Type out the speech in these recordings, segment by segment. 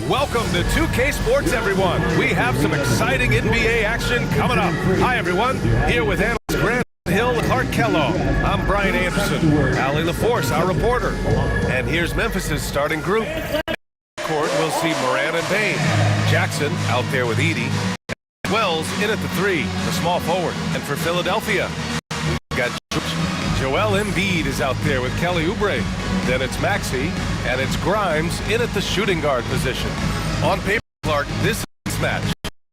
Welcome to 2K Sports, everyone. We have some exciting NBA action coming up. Hi, everyone. Here with analyst Grant Hill, Clark Kellogg. I'm Brian Anderson. Allie LaForce, our reporter. And here's Memphis's starting group. Court, we'll see Moran and Bain. Jackson out there with Edey. Wells in at the 3, the small forward. And for Philadelphia, we've got Joel Embiid is out there with Kelly Oubre. Then it's Maxey, and it's Grimes in at the shooting guard position. On paper, Clark, this is match.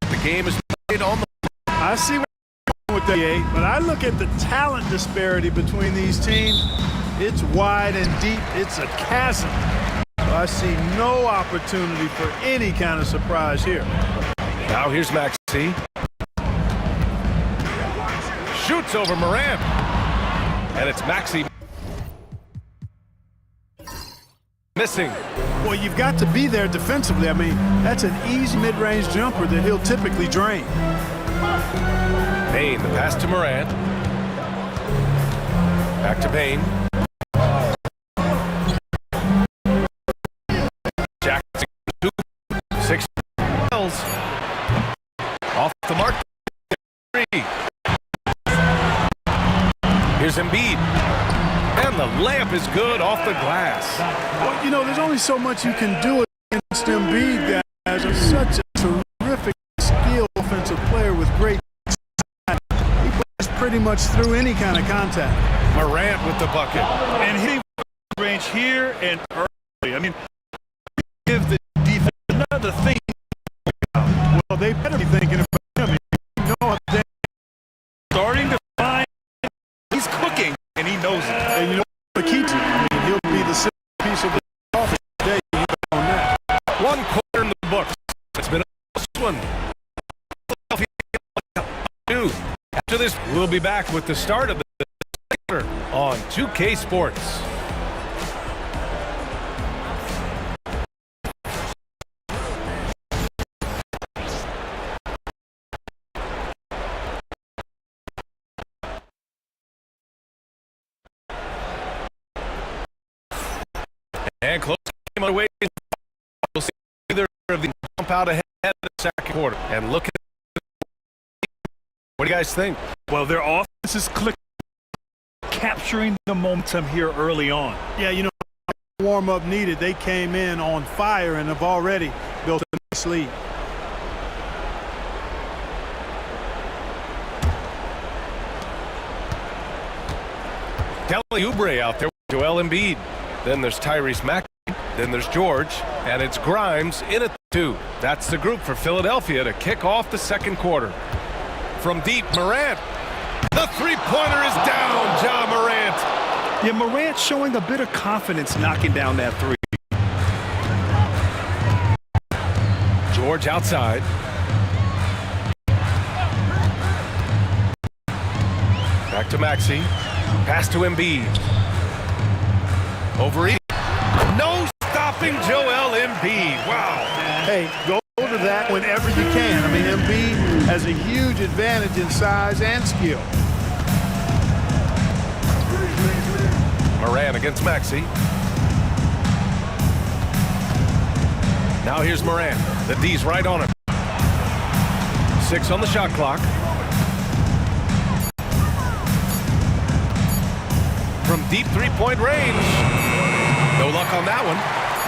The game is played on the... I see what you're with the NBA, but I look at the talent disparity between these teams. It's wide and deep. It's a chasm. So I see no opportunity for any kind of surprise here. Now here's Maxey. Shoots over Moran. And it's Maxey. Missing. Well, you've got to be there defensively. I mean, that's an easy mid-range jumper that he'll typically drain. Bain, the pass to Moran. Back to Bain. Jackson, 2, 6. Off the mark. 3. Here's Embiid. And the layup is good off the glass. Well, you know, there's only so much you can do against Embiid, guys. He's such a terrific, skilled offensive player with great size. He plays pretty much through any kind of contact. Morant with the bucket. And hitting range here and early. I mean, give the defense another thing. Well, they better be thinking about him. You know, they're starting to find he's cooking, and he knows it. And you know the key to it. I mean, he'll be the centerpiece of the offense today on that. One quarter in the books. It's been a close one. After this, we'll be back with the start of the quarter on 2K Sports. And close game away. We'll see either of the jump out ahead of the second quarter. And look at what do you guys think? Well, their offense is clicking, capturing the momentum here early on. Yeah, you know, warm-up needed. They came in on fire and have already built a nice lead. Kelly Oubre out there with Joel Embiid. Then there's Tyrese Maxey. Then there's George. And it's Grimes in at 2. That's the group for Philadelphia to kick off the second quarter. From deep, Morant. The three-pointer is down, Ja Morant. Yeah, Morant showing a bit of confidence knocking down that 3. George outside. Back to Maxey. Pass to Embiid. Over Edey. No stopping Joel Embiid. Wow. Hey, go to that whenever you can. I mean, Embiid has a huge advantage in size and skill. Moran against Maxey. Now here's Moran. The D's right on him. 6 on the shot clock. From deep three-point range. No luck on that one.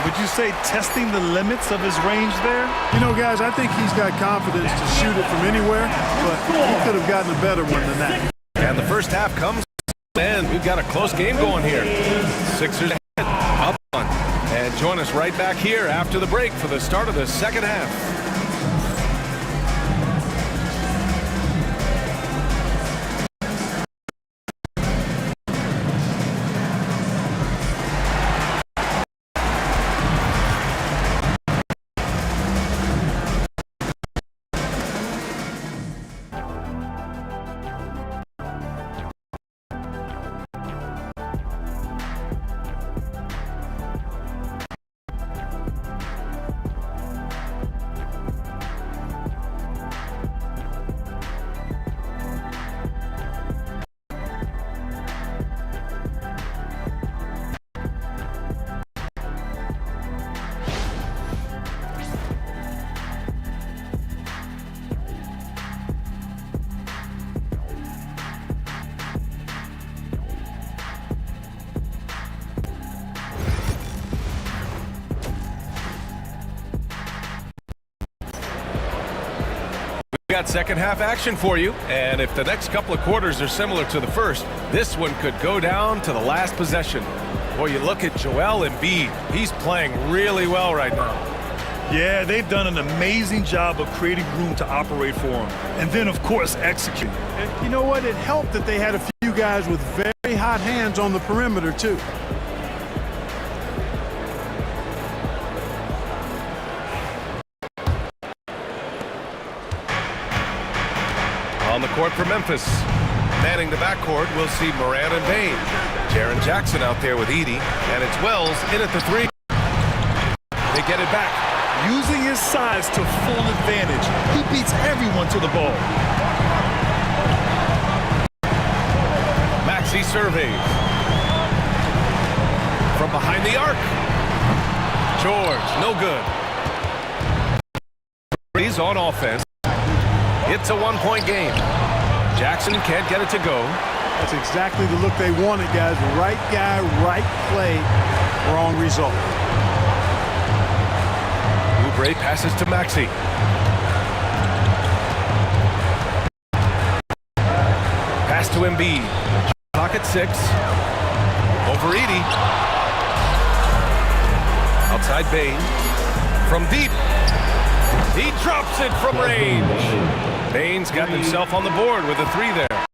Would you say testing the limits of his range there? You know, guys, I think he's got confidence to shoot it from anywhere, but he could have gotten a better one than that. And the first half comes, and we've got a close game going here. Sixers ahead, up one. And join us right back here after the break for the start of the second half. got second half action for you, and if the next couple of quarters are similar to the first, this one could go down to the last possession. Boy, you look at Joel Embiid. He's playing really well right now. Yeah, they've done an amazing job of creating room to operate for him. And then, of course, execute. And you know what? It helped that they had a few guys with very hot hands on the perimeter, too. On the court for Memphis. Manning the backcourt, we'll see Moran and Bain. Jaren Jackson out there with Edey, and it's Wells in at the three. They get it back. Using his size to full advantage, he beats everyone to the ball. Maxey surveys. From behind the arc. George, no good. He's on offense. It's a one-point game. Jackson can't get it to go. That's exactly the look they wanted, guys. Right guy, right play, wrong result. Oubre passes to Maxey. Pass to Embiid. Pocket 6. Over Edey. Outside Bain. From deep. He drops it from range. Bain's got himself on the board with a three there.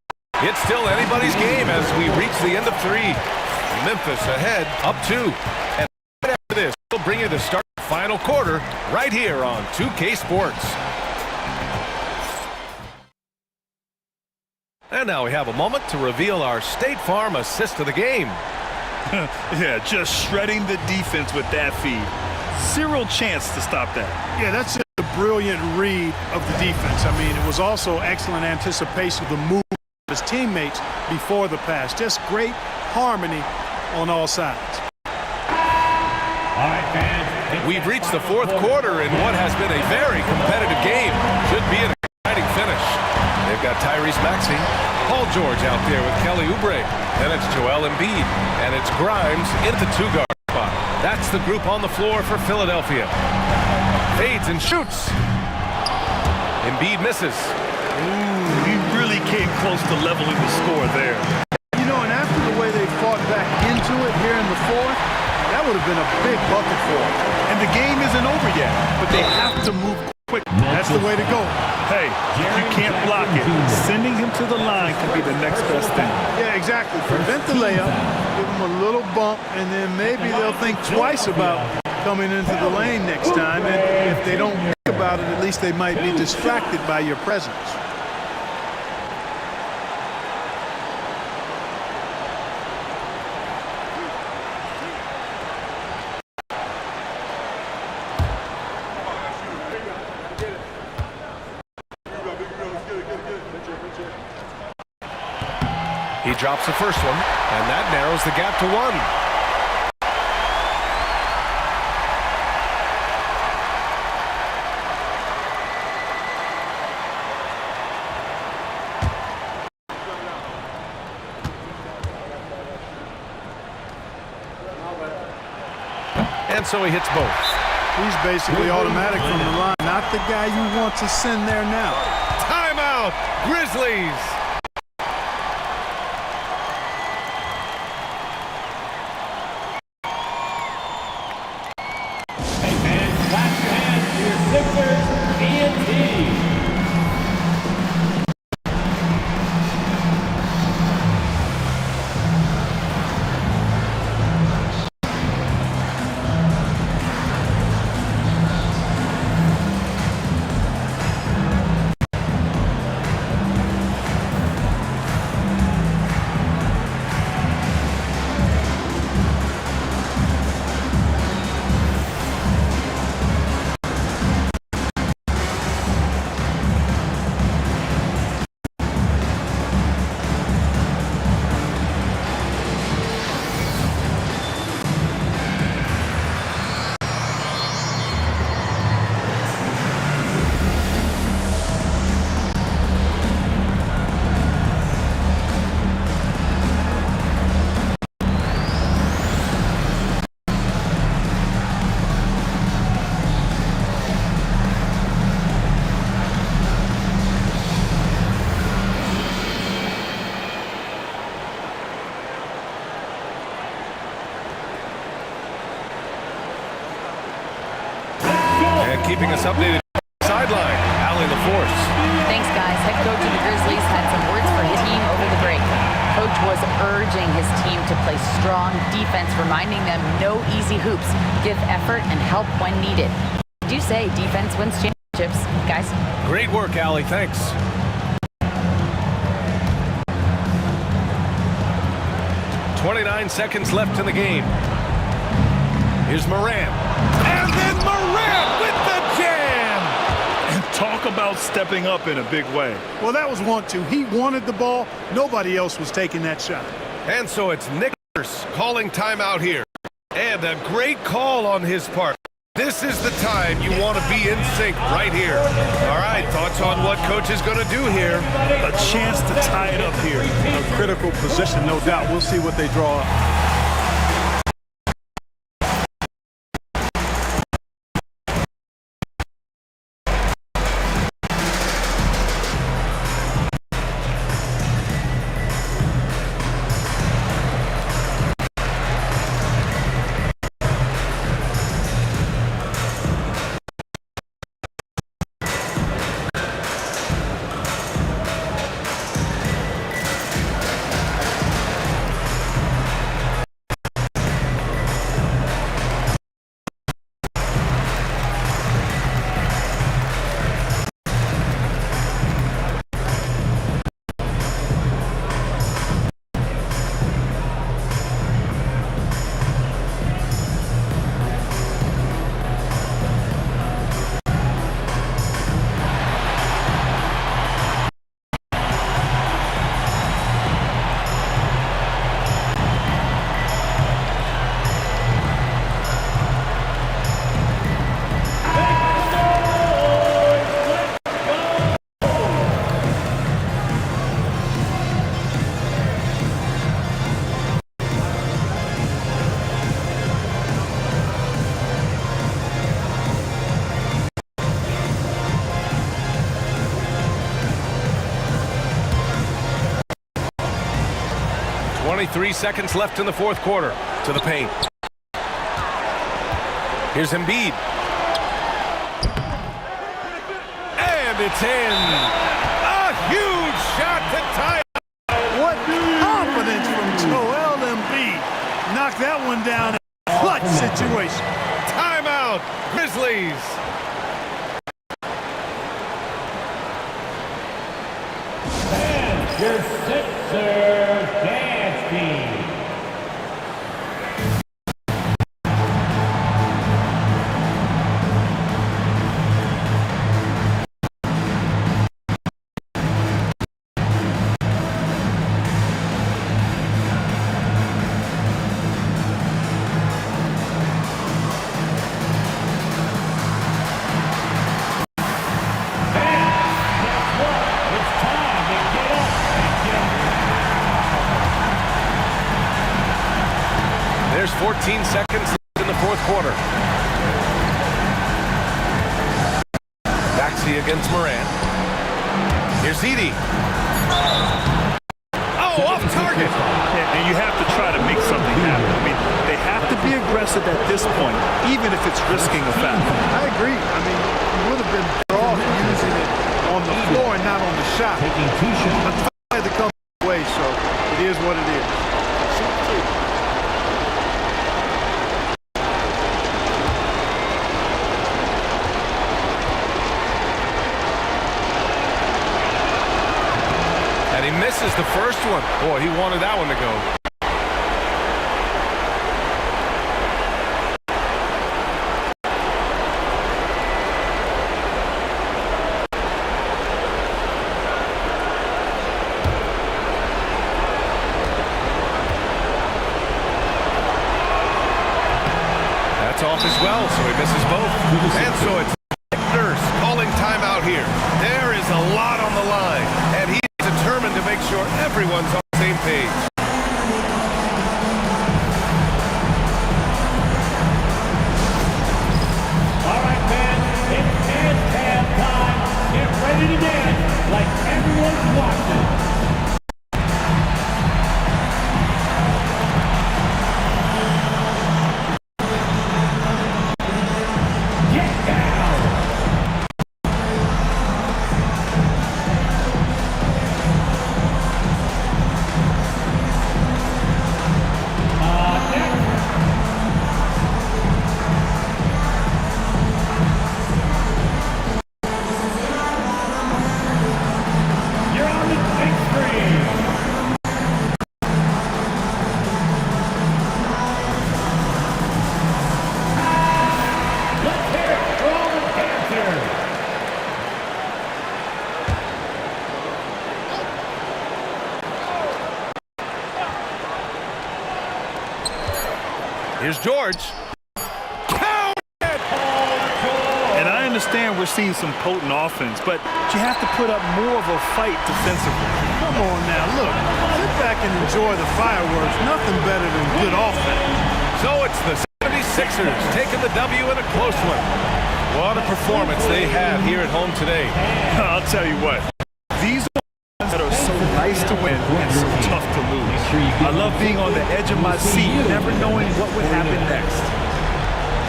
It's still anybody's game as we reach the end of 3. Memphis ahead, up 2. And right after this, we'll bring you the start of the final quarter right here on 2K Sports. And now we have a moment to reveal our State Farm assist of the game. Yeah, just shredding the defense with that feed. Zero chance to stop that. Yeah, that's a brilliant read of the defense. I mean, it was also excellent anticipation of the move of his teammates before the pass. Just great harmony on all sides. All right, fans. We've reached the 4th quarter in what has been a very competitive game. Should be an exciting finish. They've got Tyrese Maxey, Paul George out there with Kelly Oubre. Then it's Joel Embiid, and it's Grimes into 2-guard spot. That's the group on the floor for Philadelphia. Fades and shoots. Embiid misses. Ooh, he really came close to leveling the score there. You know, and after the way they fought back into it here in the 4th, that would have been a big bucket for them. And the game isn't over yet, but they have to move quick. That's the way to go. Hey, you can't block it. Sending him to the line can be the next best thing. Yeah, exactly. Prevent the layup, give them a little bump, and then maybe they'll think twice about coming into the lane next time. And if they don't think about it, at least they might be distracted by your presence. He drops the first one, and that narrows the gap to 1. And so he hits both. He's basically automatic from the line, not the guy you want to send there now. Timeout, Grizzlies. Hey, fans, clap your hands to your Sixers ENT. keeping us updated. Sideline, Allie LaForce. Thanks, guys. Head coach of the Grizzlies had some words for his team over the break. Coach was urging his team to play strong defense, reminding them no easy hoops, give effort, and help when needed. I do say defense wins championships, guys. Great work, Allie. Thanks. .29 seconds left in the game. Here's Moran. And then Moran with the jam! And talk about stepping up in a big way. Well, that was 1-2. He wanted the ball. Nobody else was taking that shot. And so it's Nick Nurse calling timeout here. And a great call on his part. This is the time you want to be in sync right here. All right, thoughts on what coach is going to do here? A chance to tie it up here. A critical position, no doubt. We'll see what they draw up. .23 seconds left in the fourth quarter. To the paint. Here's Embiid. And it's in. A huge shot to tie it. What confidence from Joel Embiid. Knocked that one down in a clutch situation. Timeout, Grizzlies. And your Sixers dance team. There's 14 seconds left in the fourth quarter. Baxi against Moran. Here's Edie. Oh, off target. And you have to try to make something happen. I mean, they have to be aggressive at this point, even if it's risking a foul. I agree. I mean, you would have been better off using it on the floor and not on the shot. Taking two shots. But the foul had to come away, so it is what it is. And he misses the first one. Boy, he wanted that one to go. That's off as well, so he misses both. And so it's Nurse calling timeout here. There is a lot on the line, and he's determined to make sure everyone's on the same page. All right, fans, it's dance time. Get ready to dance like everyone's watching. Get down. Here's George. And I understand we're seeing some potent offense, but you have to put up more of a fight defensively. Come on now, look. Sit back and enjoy the fireworks. Nothing better than good offense. So it's the 76ers taking the W in a close one. What a performance they had here at home today. I'll tell you what. These are that are so nice to win and so tough to lose. I love being on the edge of my seat, never knowing what would happen next.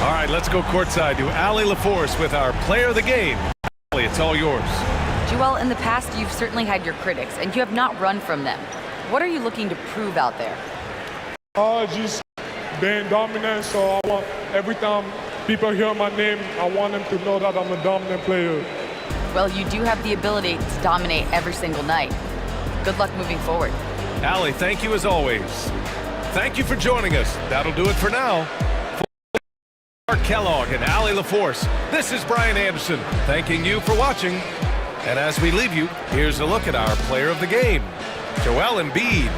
All right, let's go courtside to Allie LaForce with our player of the game. Allie, it's all yours. Joel, in the past, you've certainly had your critics, and you have not run from them. What are you looking to prove out there? Just being dominant, so I want every time people hear my name, I want them to know that I'm a dominant player. Well, you do have the ability to dominate every single night. Good luck moving forward. Allie, thank you as always. Thank you for joining us. That'll do it for now. For Mark Kellogg and Allie LaForce, this is Brian Anderson, thanking you for watching. And as we leave you, here's a look at our player of the game, Joel Embiid.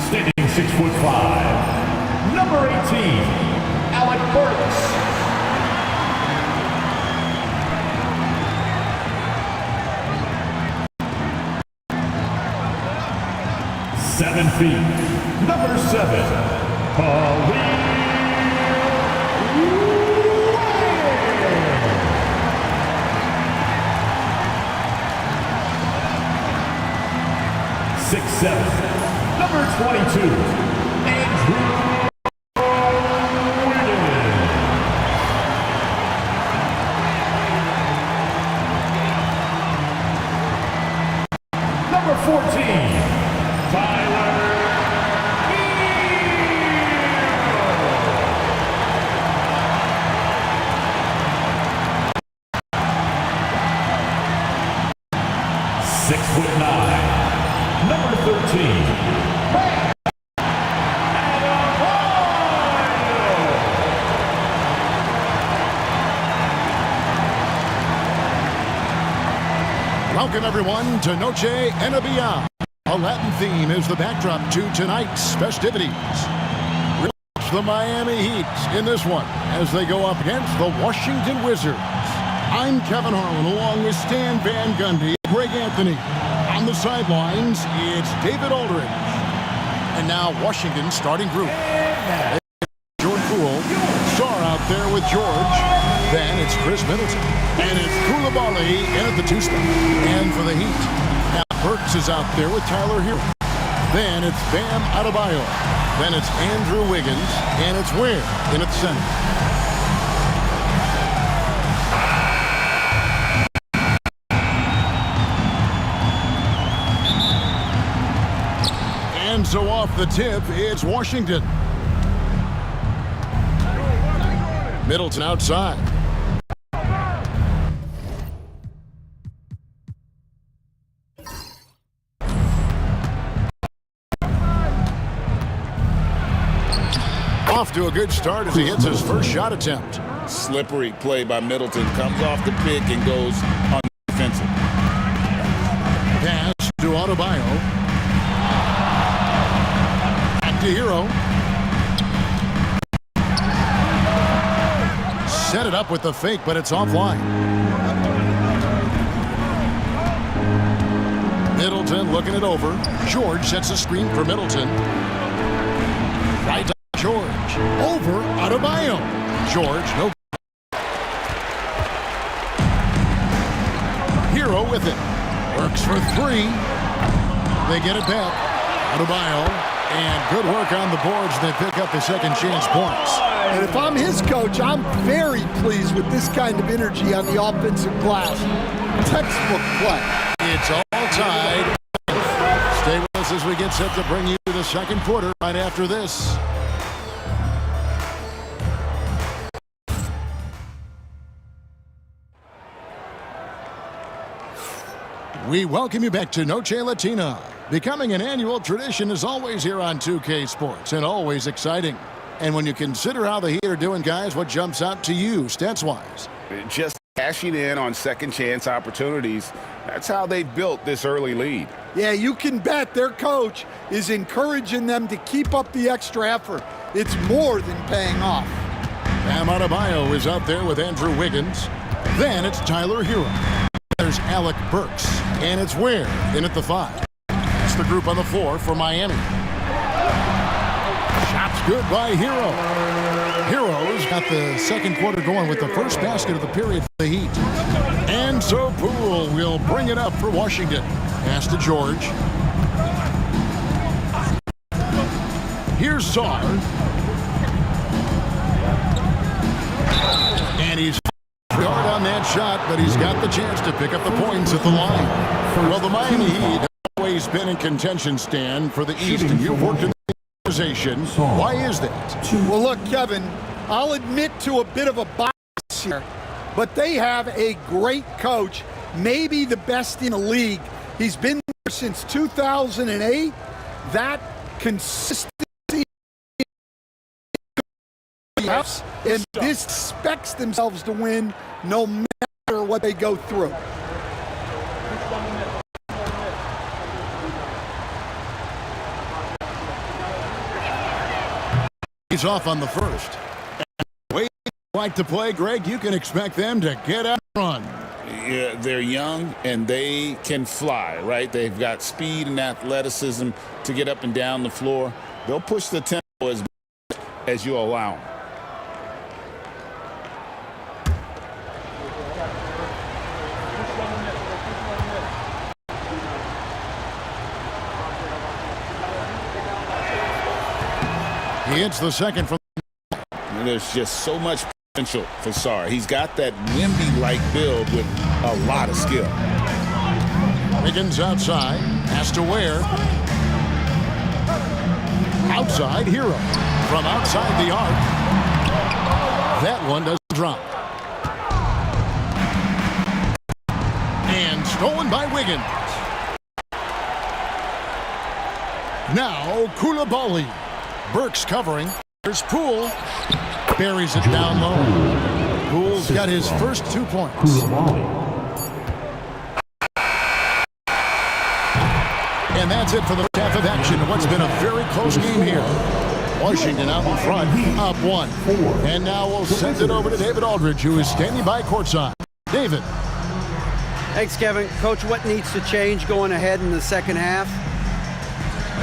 Standing 6'5", number 18, Alec Burks. Seven feet, number 7, Kwai. 6'7", number 22, Andrew Wiggins. Number 14, Tyler. Number 13. Welcome, everyone, to Noche NBA. A Latin theme is the backdrop to tonight's festivities. We'll watch the Miami Heat in this one as they go up against the Washington Wizards. I'm Kevin Harlan along with Stan Van Gundy and Greg Anthony. On the sidelines, it's David Aldridge. And now Washington's starting group. Jordan Poole, Star out there with George. Then it's Chris Middleton. And it's Koulibaly in at the 2 spot. And for the Heat, now Burks is out there with Tyler Hero. Then it's Bam Adebayo. Then it's Andrew Wiggins. And it's Ware in at center. And so off the tip, it's Washington. Middleton outside. Off to a good start as he hits his first shot attempt. Slippery play by Middleton. Comes off the pick and goes on defensive. Pass to Adebayo. Back to Hero. Set it up with the fake, but it's offline. Middleton looking it over. George sets a screen for Middleton. Right to George. Over Adebayo. George, no. Hero with it. Works for three. They get it back. Adebayo. And good work on the boards. They pick up the second chance points. And if I'm his coach, I'm very pleased with this kind of energy on the offensive glass. Textbook play. It's all tied. Stay with us as we get set to bring you the second quarter right after this. We welcome you back to Noche Latina. Becoming an annual tradition is always here on 2K Sports and always exciting. And when you consider how the Heat are doing, guys, what jumps out to you stats-wise? Just cashing in on second chance opportunities. That's how they built this early lead. Yeah, you can bet their coach is encouraging them to keep up the extra effort. It's more than paying off. Bam Adebayo is out there with Andrew Wiggins. Then it's Tyler Hero. There's Alec Burks. And it's Ware in at the 5. That's the group on the floor for Miami. Shots good by Hero. Hero's got the second quarter going with the first basket of the period for the Heat. And so Poole will bring it up for Washington. Pass to George. Here's Sarr. And he's hard on that shot, but he's got the chance to pick up the points at the line. Well, the Miami Heat have always been in contention, Stan, for the East, and you've worked in the organization. Why is that? Well, look, Kevin, I'll admit to a bit of a bias here, but they have a great coach, maybe the best in the league. He's been there since 2008. That consistency and this expects themselves to win no matter what they go through. He's off on the first. Way they like to play, Greg, you can expect them to get out and run. Yeah, they're young and they can fly, right? They've got speed and athleticism to get up and down the floor. They'll push the tempo as you allow them. He hits the second from. There's just so much potential for Sarr. He's got that Wemby-like build with a lot of skill. Wiggins outside, has to Ware. Outside, Hero. From outside the arc. That one doesn't drop. And stolen by Wiggins. Now, Koulibaly. Burks covering. There's Poole. Buries it down low. Poole's got his first 2 points. And that's it for the half of action in what's been a very close game here. Washington out in front, up 1. And now we'll send it over to David Aldridge, who is standing by courtside. David. Thanks, Kevin. Coach, what needs to change going ahead in the second half?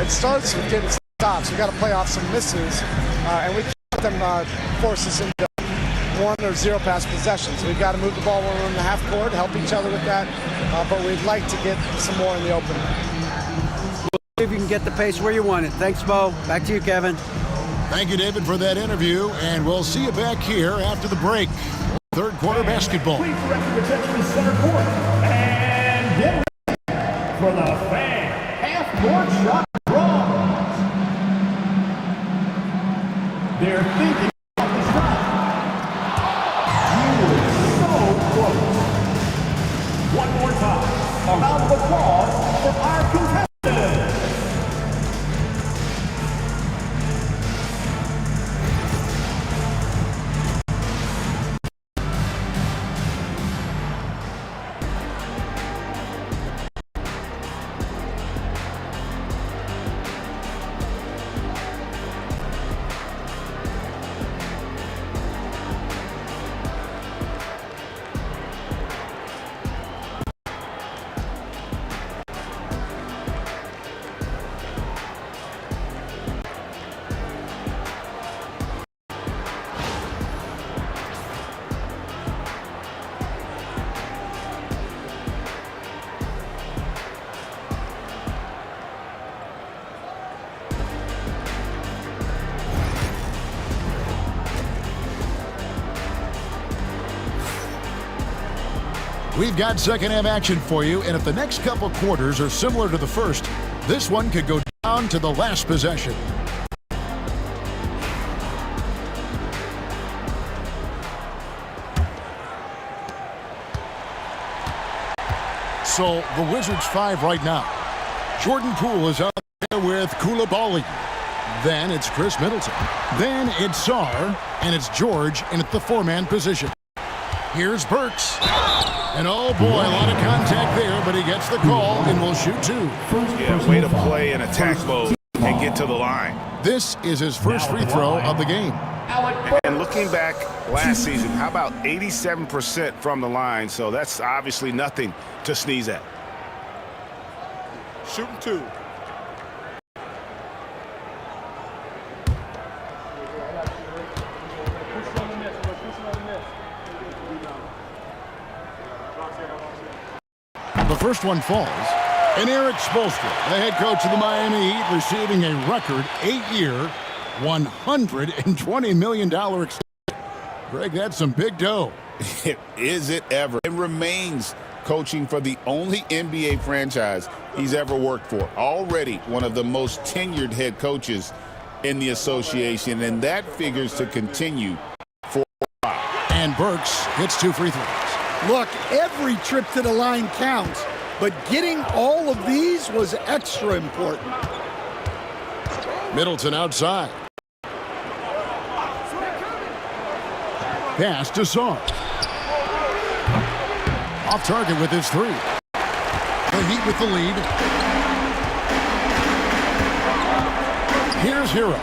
It starts with getting stops. We got to play off some misses, and we can't let them force us into 1 or 0 pass possessions. We've got to move the ball when we're in the half court, help each other with that, but we'd like to get some more in the open. We'll see if you can get the pace where you want it. Thanks, Bo. Back to you, Kevin. Thank you, David, for that interview, and we'll see you back here after the break. Third quarter basketball. Please direct your attention to center court and get ready for the fan half-court shot draws. They're thinking about the shot. You were so close. One more time. A round of applause for our contestants. We've got second half action for you, and if the next couple quarters are similar to the first, this one could go down to the last possession. So the Wizards 5 right now. Jordan Poole is out there with Koulibaly. Then it's Chris Middleton. Then it's Sarr, and it's George in at the four-man position. Here's Burks. And oh boy, a lot of contact there, but he gets the call and will shoot two. Yeah, way to play in attack mode and get to the line. This is his first free throw of the game. And looking back last season, how about 87% from the line? So that's obviously nothing to sneeze at. Shooting two. The first one falls. And Eric Spoelstra, the head coach of the Miami Heat, receiving a record 8-year, $120 million extension. Greg, that's some big dough. Is it ever? It remains coaching for the only NBA franchise he's ever worked for. Already one of the most tenured head coaches in the association, and that figures to continue for a while. And Burks hits two free throws. Look, every trip to the line counts, but getting all of these was extra important. Middleton outside. Pass to Sarr. Off target with his three. The Heat with the lead. Here's Hero.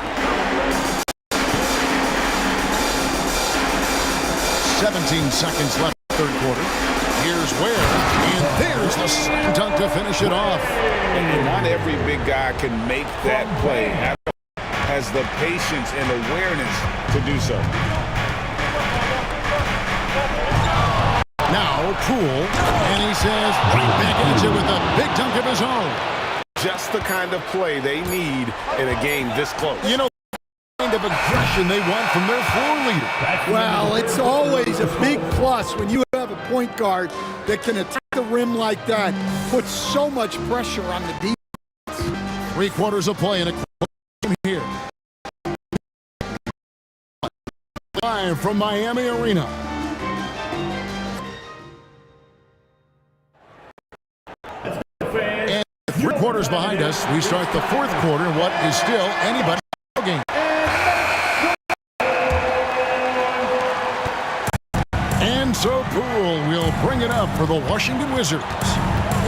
17 seconds left in the third quarter. Here's Ware, and there's the slam dunk to finish it off. And not every big guy can make that play. Has the patience and awareness to do so. Now Poole, and he says right back at you with a big dunk of his own. Just the kind of play they need in a game this close. You know, the kind of aggression they want from their floor leader. Well, it's always a big plus when you have a point guard that can attack the rim like that, put so much pressure on the defense. 3 quarters of play in a game here. Live from Miami Arena. And 3 quarters behind us, we start the fourth quarter in what is still anybody's game. And so Poole will bring it up for the Washington Wizards.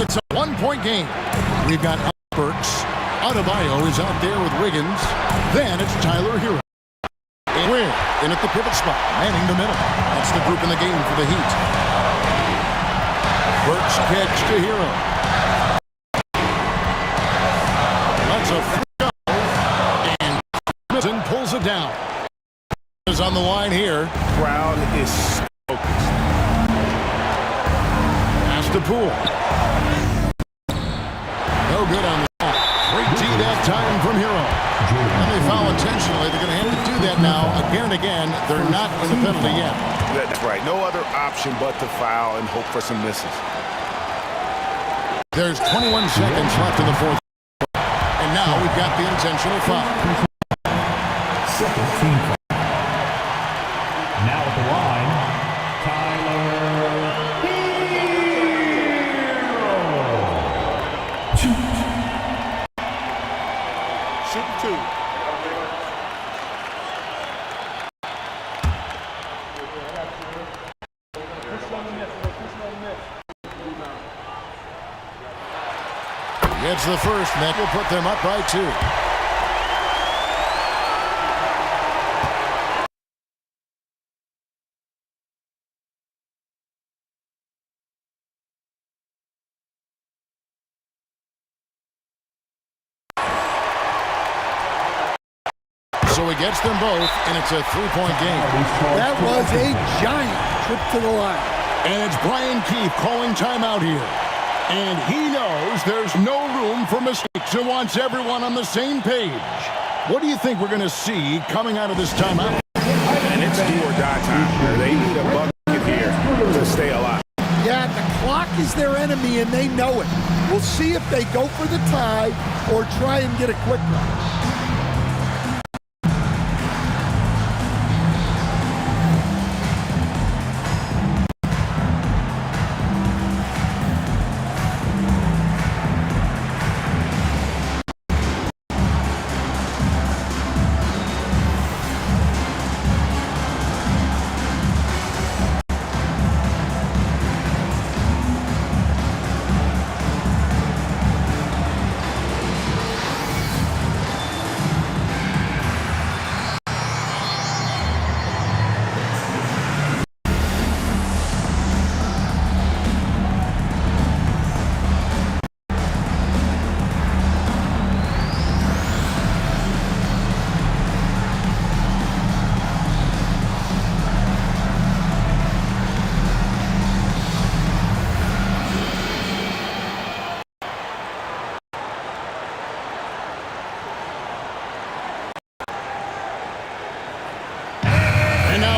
It's a 1-point game. We've got Burks. Adebayo is out there with Wiggins. Then it's Tyler Hero. And we're in at the pivot spot, manning the middle. That's the group in the game for the Heat. Burks catch to Hero. That's a free throw. And Middleton pulls it down. Is on the line here. Crowd is focused. Pass to Poole. No good on the shot. Great D that time from Hero. And they foul intentionally. They're going to have to do that now again and again. They're not in the penalty yet. That's right. No other option but to foul and hope for some misses. There's 21 seconds left in the fourth. And now we've got the intentional foul. Second team foul. Now at the line, Tyler Hero. Shooting two. Gets the first, and that will put them up by 2. So he gets them both, and it's a 3-point game. That was a giant trip to the line. And it's Brian Keefe calling timeout here. And he knows there's no room for mistakes and wants everyone on the same page. What do you think we're going to see coming out of this timeout? And it's do or die time here. They need a bucket here to stay alive. Yeah, the clock is their enemy, and they know it. We'll see if they go for the tie or try and get a quick one.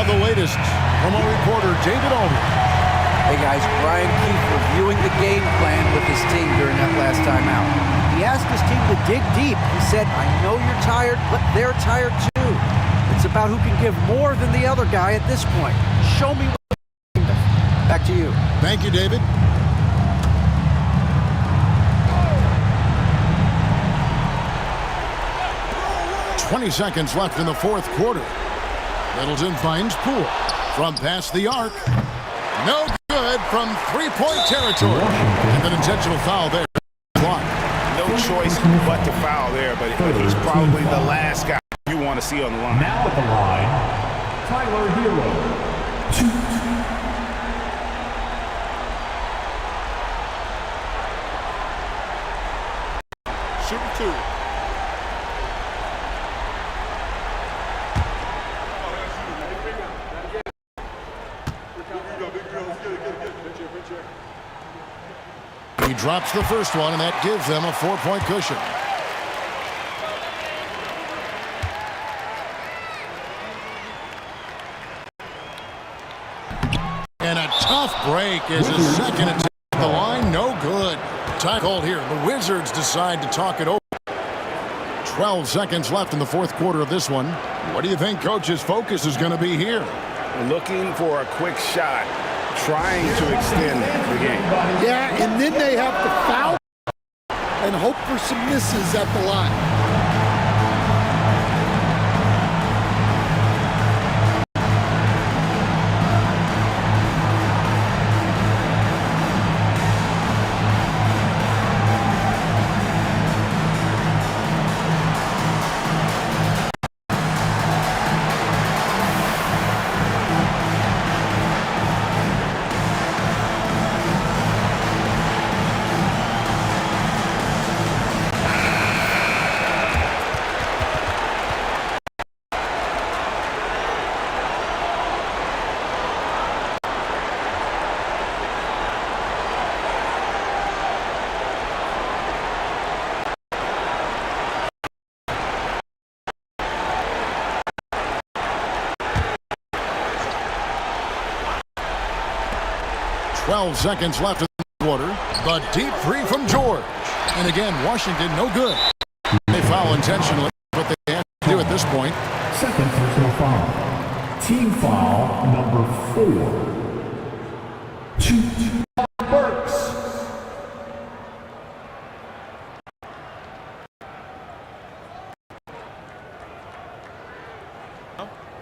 The latest from our reporter, David Aldridge. Hey guys, Brian Keefe reviewing the game plan with his team during that last time out. He asked his team to dig deep. He said, I know you're tired, but they're tired too. It's about who can give more than the other guy at this point. Show me what you're doing. Back to you. Thank you, David. "20 seconds left in the fourth quarter. Middleton finds Poole from past the arc. No good from three-point territory. And an intentional foul there. Clock. No choice but to foul there, but he's probably the last guy you want to see on the line. Now at the line, Tyler Hero. Shoot two. He drops the first one, and that gives them a 4-point cushion. And a tough break is his second attempt at the line. No good. Time called here. The Wizards decide to talk it over. 12 seconds left in the fourth quarter of this one. What do you think Coach's focus is going to be here? Looking for a quick shot, trying to extend the game. Yeah, and then they have to foul and hope for some misses at the line. Seconds left in the quarter. The deep three from George. And again, Washington no good. They foul intentionally, but they have to do at this point. Second personal foul. Team foul number 4. To Burks.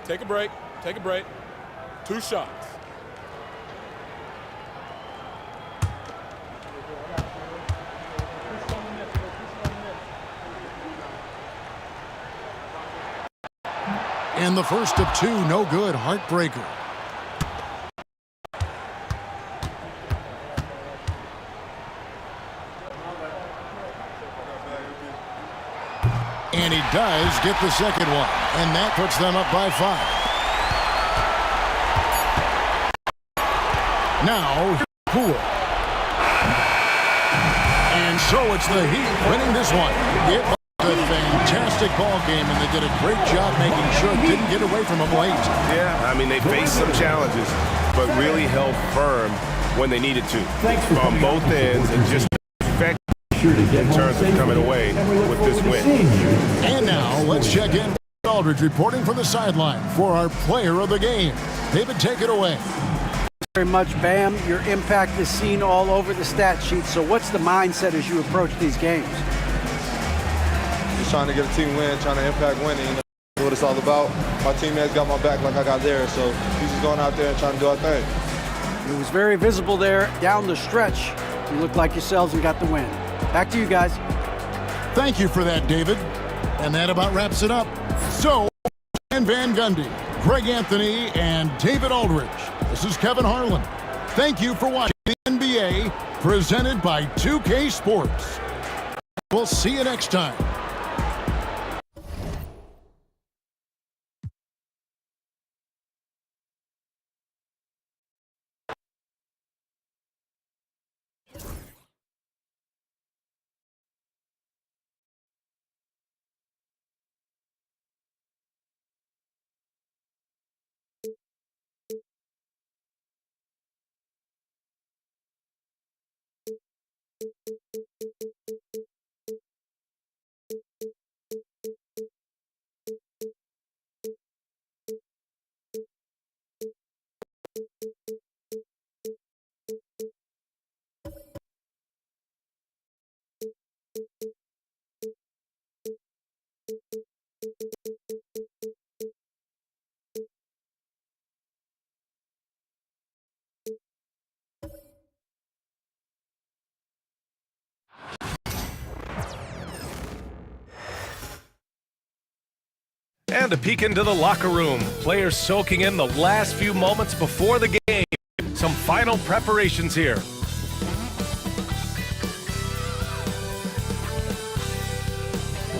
Take a break. Take a break. 2 shots. And the first of 2, no good. Heartbreaker. And he does get the second one. And that puts them up by 5. Now, Poole. And so it's the Heat winning this one. It was a fantastic ball game, and they did a great job making sure it didn't get away from them late. Yeah, I mean, they faced some challenges, but really held firm when they needed to from both ends and just effect in terms of coming away with this win. And now let's check in with Aldridge reporting from the sideline for our player of the game. David, take it away. Very much, Bam. Your impact is seen all over the stat sheet. So what's the mindset as you approach these games? Just trying to get a team win, trying to impact winning. You know what it's all about. My teammates got my back like I got theirs. So he's just going out there and trying to do our thing. It was very visible there down the stretch. You looked like yourselves and got the win. Back to you guys. Thank you for that, David. And that about wraps it up. So, and Van Gundy, Greg Anthony, and David Aldridge. This is Kevin Harlan. Thank you for watching the NBA presented by 2K Sports. We'll see you next time. And a peek into the locker room. Players soaking in the last few moments before the game. Some final preparations here.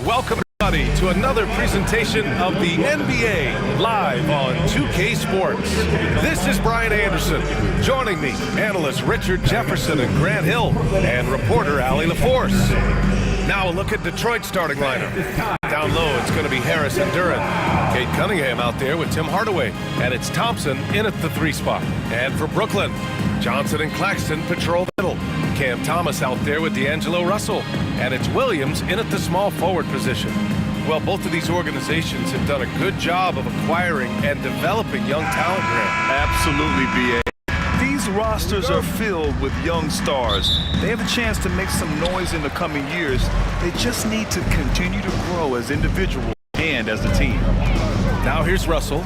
Welcome, everybody, to another presentation of the NBA live on 2K Sports. This is Brian Anderson. Joining me, analysts Richard Jefferson and Grant Hill, and reporter Allie LaForce. Now a look at Detroit's starting lineup. Down low, it's going to be Harris and Duran. Kate Cunningham out there with Tim Hardaway. And it's Thompson in at the 3 spot. And for Brooklyn, Johnson and Claxton patrol the middle. Cam Thomas out there with D'Angelo Russell. And it's Williams in at the small forward position. Well, both of these organizations have done a good job of acquiring and developing young talent, Grant. Absolutely, B.A. These rosters are filled with young stars. They have a chance to make some noise in the coming years. They just need to continue to grow as individuals and as a team. Now here's Russell.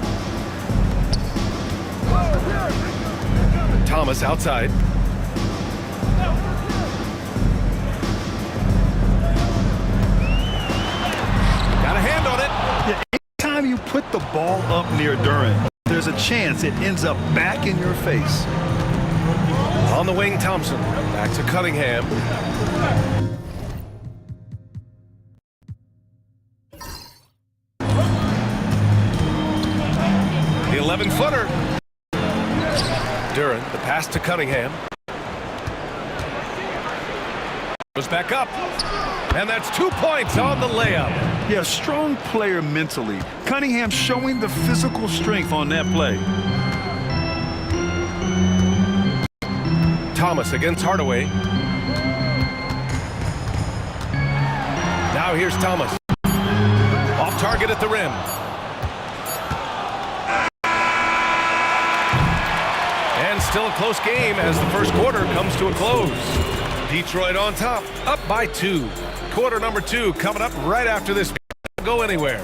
Thomas outside. Got a hand on it. Yeah, anytime you put the ball up near Duran, there's a chance it ends up back in your face. On the wing, Thompson. Back to Cunningham. The 11-footer. Duran, the pass to Cunningham. Goes back up. And that's 2 points on the layup. Yeah, strong player mentally. Cunningham showing the physical strength on that play. Thomas against Hardaway. Now here's Thomas. Off target at the rim. And still a close game as the first quarter comes to a close. Detroit on top, up by 2. Quarter number 2 coming up right after this. Don't go anywhere.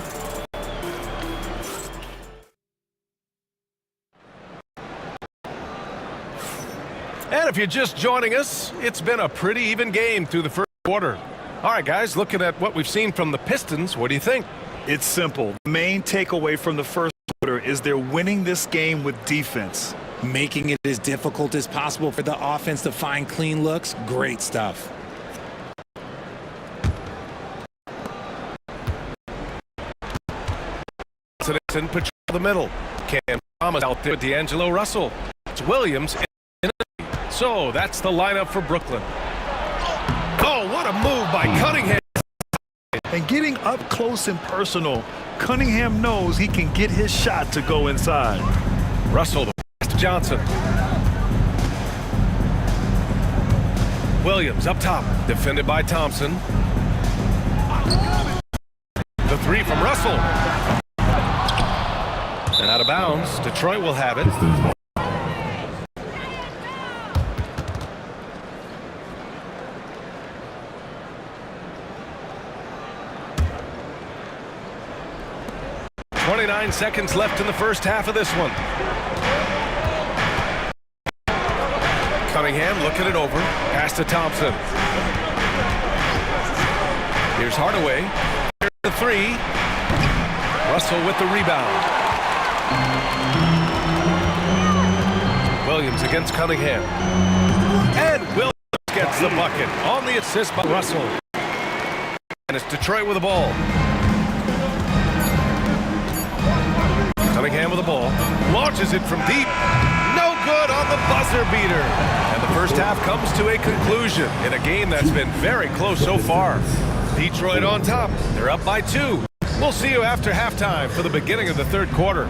And if you're just joining us, it's been a pretty even game through the first quarter. All right, guys, looking at what we've seen from the Pistons, what do you think? It's simple. The main takeaway from the first quarter is they're winning this game with defense. Making it as difficult as possible for the offense to find clean looks. Great stuff. And patrol the middle. Cam Thomas out there with D'Angelo Russell. It's Williams. So that's the lineup for Brooklyn. Oh, what a move by Cunningham. And getting up close and personal, Cunningham knows he can get his shot to go inside. Russell, the pass to Johnson. Williams up top, defended by Thompson. The three from Russell. And out of bounds. Detroit will have it. .29 seconds left in the first half of this one. Cunningham looking it over. Pass to Thompson. Here's Hardaway. Here's the three. Russell with the rebound. Williams against Cunningham. And Williams gets the bucket on the assist by Russell. And it's Detroit with the ball. Cunningham with the ball. Launches it from deep. No good on the buzzer beater. And the first half comes to a conclusion in a game that's been very close so far. Detroit on top. They're up by 2. We'll see you after halftime for the beginning of the third quarter.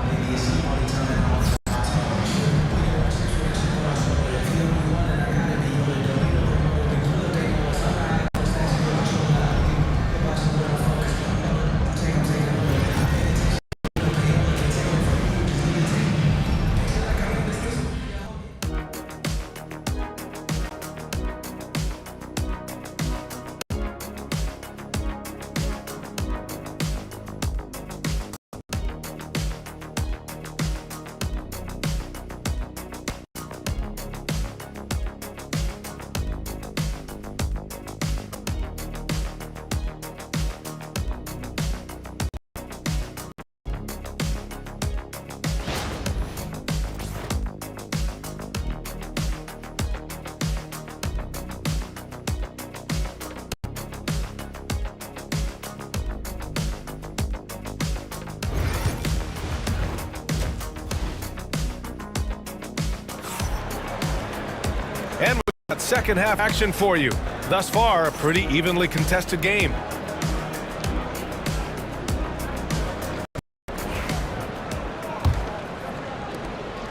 And we've got second half action for you. Thus far, a pretty evenly contested game.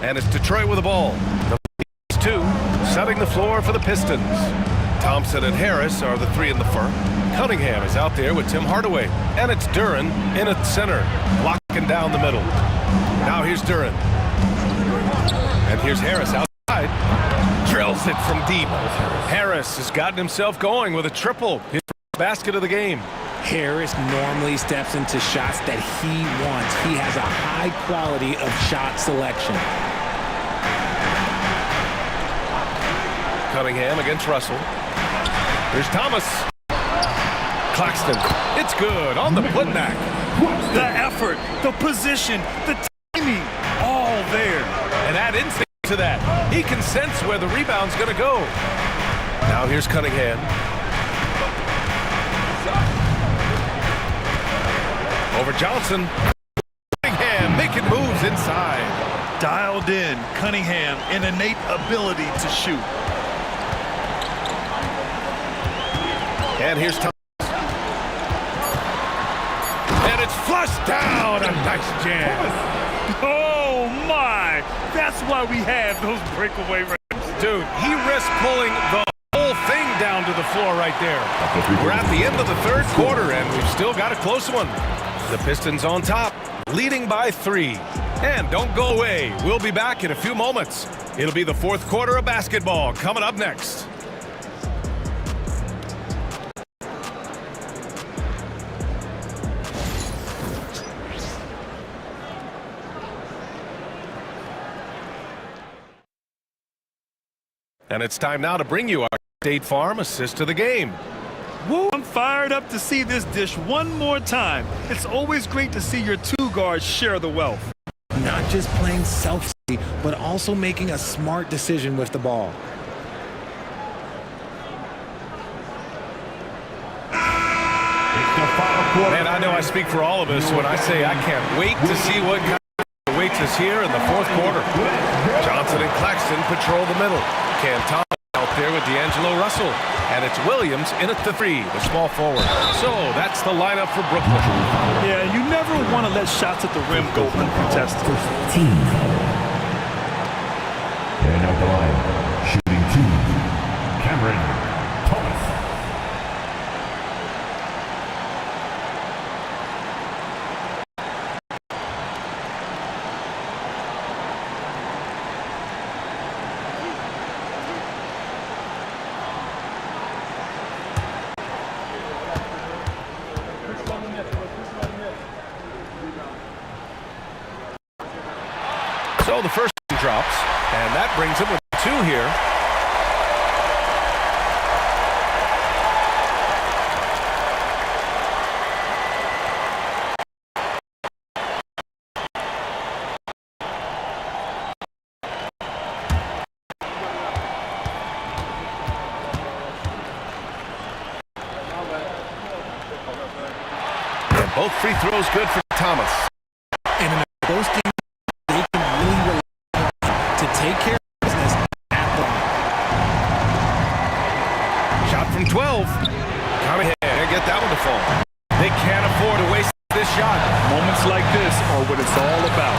And it's Detroit with the ball. The 2, setting the floor for the Pistons. Thompson and Harris are the 3 in the front. Cunningham is out there with Tim Hardaway. And it's Duren in at center, locking down the middle. Now here's Duren. And here's Harris outside. Drills it from deep. Harris has gotten himself going with a triple. His basket of the game. Harris normally steps into shots that he wants. He has a high quality of shot selection. Cunningham against Russell. Here's Thomas. Claxton. It's good on the putback. The effort, the position, the timing, all there. And add instinct to that. He can sense where the rebound's going to go. Now here's Cunningham. Over Johnson. Cunningham making moves inside. Dialed in, Cunningham, an innate ability to shoot. And here's Thomas. And it's flushed down. A nice jam. Oh my! That's why we have those breakaway rims. Dude, he risked pulling the whole thing down to the floor right there. We're at the end of the third quarter, and we've still got a close one. The Pistons on top, leading by 3. And don't go away. We'll be back in a few moments. It'll be the fourth quarter of basketball coming up next. And it's time now to bring you our State Farm assist of the game. Woo! I'm fired up to see this dish one more time. It's always great to see your 2 guards share the wealth. Not just playing selfishly, but also making a smart decision with the ball. Man, I know I speak for all of us when I say I can't wait to see what kind of awaits us here in the fourth quarter. Johnson and Claxton patrol the middle. Cam Thomas out there with D'Angelo Russell. And it's Williams in at the 3, the small forward. So that's the lineup for Brooklyn. Yeah, you never want to let shots at the rim go uncontested. And at the line, shooting 2, Cameron So the first drops, and that brings him with 2 here. And both free throws good for Thomas. And in those games, they can really rely to take care of business at the line. Shot from 12. Coming ahead. Can't get that one to fall. They can't afford to waste this shot. Moments like this are what it's all about.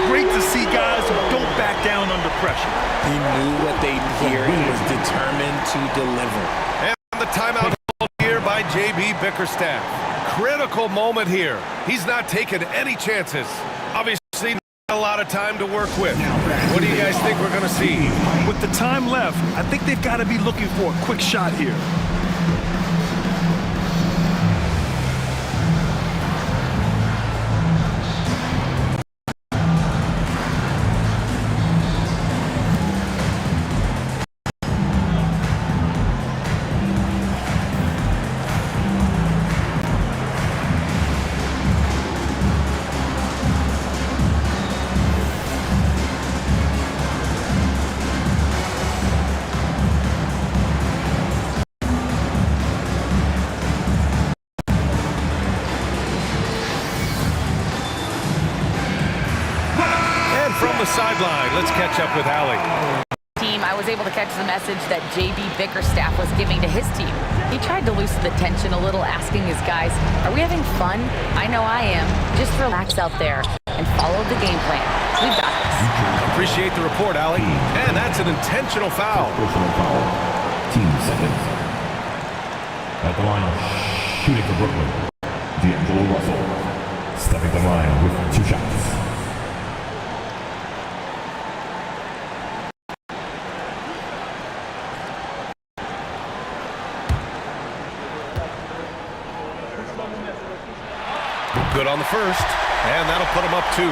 Great to see guys who don't back down under pressure. He knew what they'd hear. He was determined to deliver. And the timeout called here by J.B. Bickerstaff. Critical moment here. He's not taking any chances. Obviously, not a lot of time to work with. What do you guys think we're going to see? With the time left, I think they've got to be looking for a quick shot here. From the sideline, let's catch up with Allie. I was able to catch the message that J.B. Bickerstaff was giving to his team. He tried to loosen the tension a little, asking his guys, are we having fun? I know I am. Just relax out there and follow the game plan. We've got this. Appreciate the report, Allie. And that's an intentional foul. Personal foul. Team seconds. At the line, shooting for Brooklyn, D'Angelo Russell. Stepping the line with 2 shots. Good on the first, and that'll put him up 2.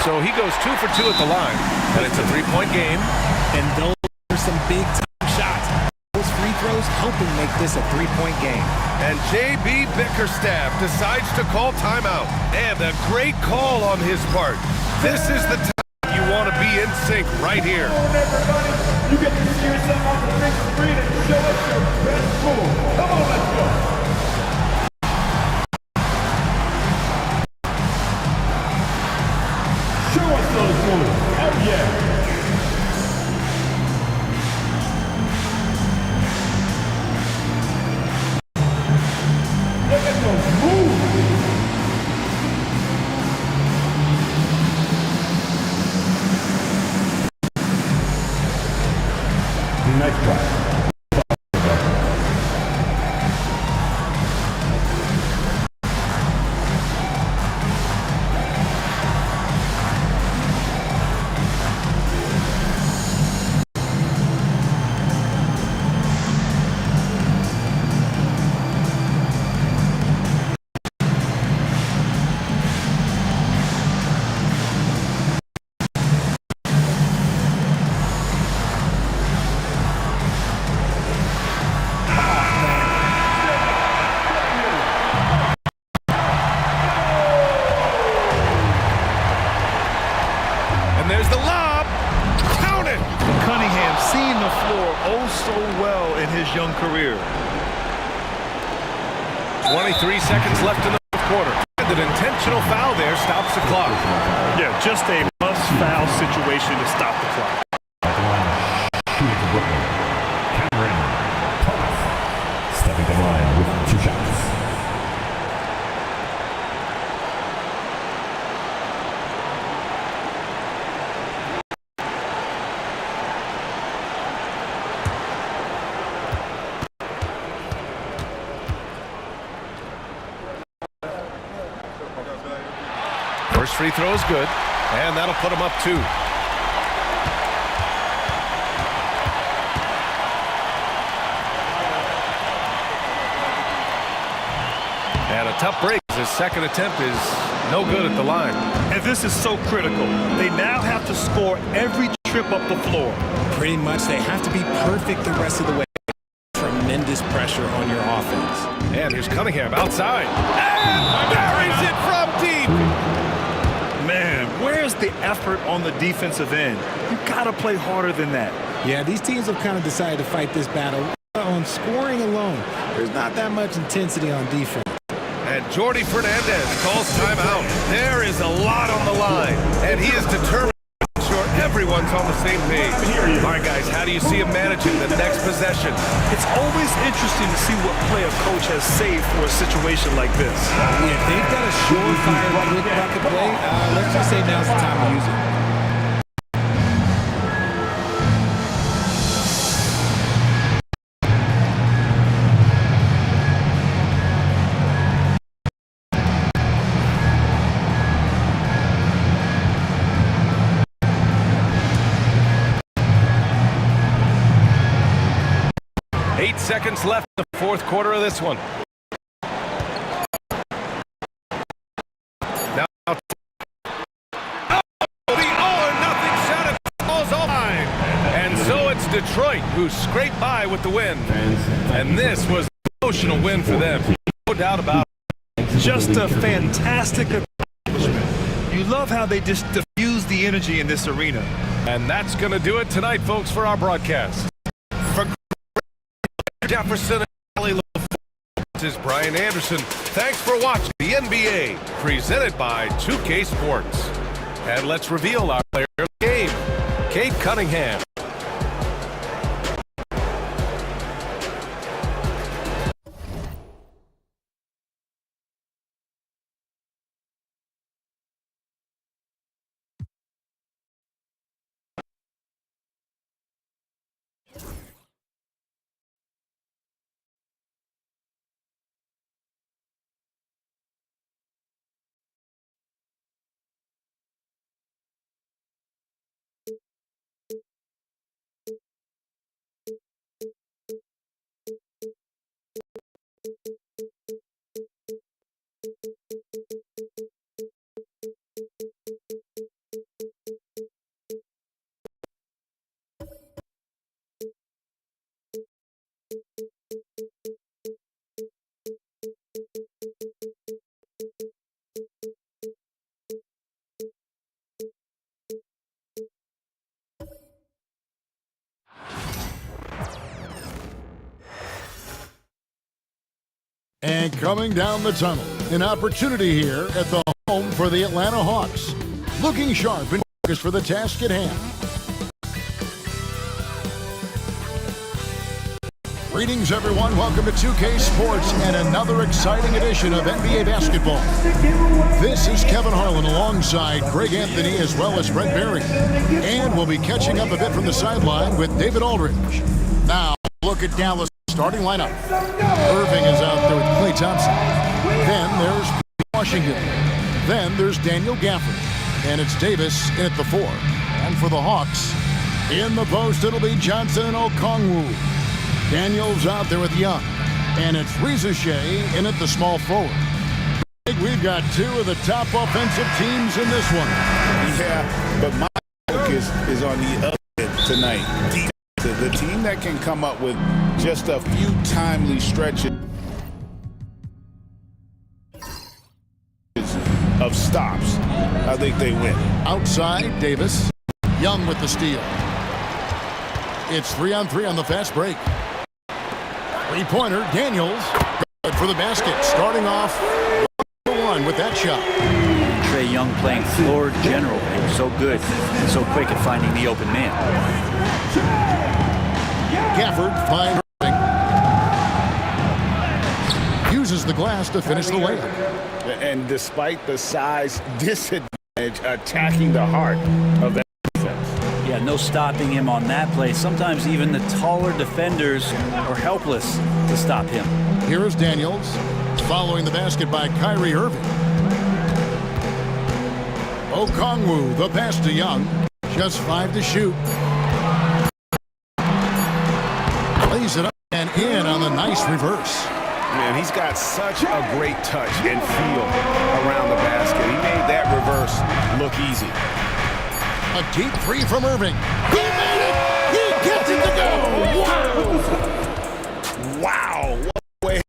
So he goes 2 for 2 at the line, and it's a 3-point game. And those are some big-time shots. Those free throws helping make this a 3-point game. And J.B. Bickerstaff decides to call timeout. And a great call on his part. This is the time you want to be in sync right here. You get to see yourself on the big screen and show us your best move. Come on, let's go. Show us those moves. Oh, yeah. Look at those moves. Nice try. And there's the lob. Count it. Cunningham seeing the floor oh so well in his young career. 23 seconds left in the fourth quarter. And an intentional foul there stops the clock. Yeah, just a must-foul situation to stop the clock. At the line, shooting for Brooklyn, Cameron Thomas. Stepping the line with 2 shots. First free throw is good, and that'll put him up 2. tough break. His second attempt is no good at the line. And this is so critical. They now have to score every trip up the floor. Pretty much, they have to be perfect the rest of the way. Tremendous pressure on your offense. And here's Cunningham outside. And buries it from deep. Man, where's the effort on the defensive end? You gotta play harder than that. Yeah, these teams have kind of decided to fight this battle on scoring alone. There's not that much intensity on defense. And Jordi Fernandez calls timeout. There is a lot on the line, and he is determined to ensure everyone's on the same page. All right, guys, how do you see him managing the next possession? It's always interesting to see what play a coach has saved for a situation like this. If they've got a surefire quick bucket play, let's just say now's the time to use it. Seconds left in the fourth quarter of this one. Now, the all-or-nothing shot at falls offline. And so it's Detroit who scraped by with the win. And this was an emotional win for them. No doubt about it. Just a fantastic accomplishment. You love how they just diffuse the energy in this arena. And that's going to do it tonight, folks, for our broadcast. For Jefferson and Ali, this is Brian Anderson. Thanks for watching the NBA, presented by 2K Sports. And let's reveal our player of the game, Cade Cunningham. And coming down the tunnel, an opportunity here at the home for the Atlanta Hawks. Looking sharp and focused for the task at hand. Greetings, everyone. Welcome to 2K Sports and another exciting edition of NBA basketball. This is Kevin Harlan alongside Greg Anthony as well as Brett Berry. And we'll be catching up a bit from the sideline with David Aldridge. Now, look at Dallas' starting lineup. Irving is out there with Klay Thompson. Then there's Washington. Then there's Daniel Gafford. And it's Davis in at the 4. And for the Hawks, in the post, it'll be Johnson and Okongwu. Daniels out there with Young. And it's Rizachet in at the small forward. We've got two of the top offensive teams in this one. Yeah, but my focus is on the other end tonight. The team that can come up with just a few timely stretches of stops, I think they win. Outside, Davis. Young with the steal. It's 3-on-3 on the fast break. Three-pointer, Daniels. Good for the basket. Starting off 1 with that shot. Trae Young playing floor general. He was so good and so quick at finding the open man. Gafford finds Irving. Uses the glass to finish the layup. And despite the size disadvantage, attacking the heart of that defense. Yeah, no stopping him on that play. Sometimes even the taller defenders are helpless to stop him. Here is Daniels following the basket by Kyrie Irving. Okongwu, the pass to Young. Just 5 to shoot. Lays it up and in on the nice reverse. Man, he's got such a great touch and feel around the basket. He made that reverse look easy. A deep three from Irving. He made it! He gets it to go! Wow! What a way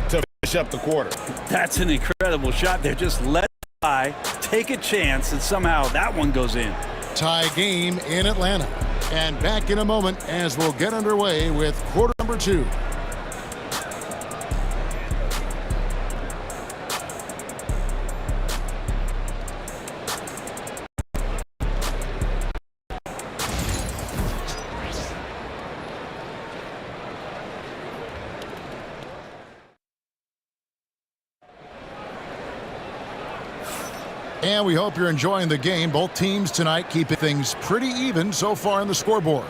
to finish up the quarter. That's an incredible shot there. Just let it fly, take a chance, and somehow that one goes in. Tie game in Atlanta. And back in a moment as we'll get underway with quarter number 2. And we hope you're enjoying the game. Both teams tonight keeping things pretty even so far on the scoreboard.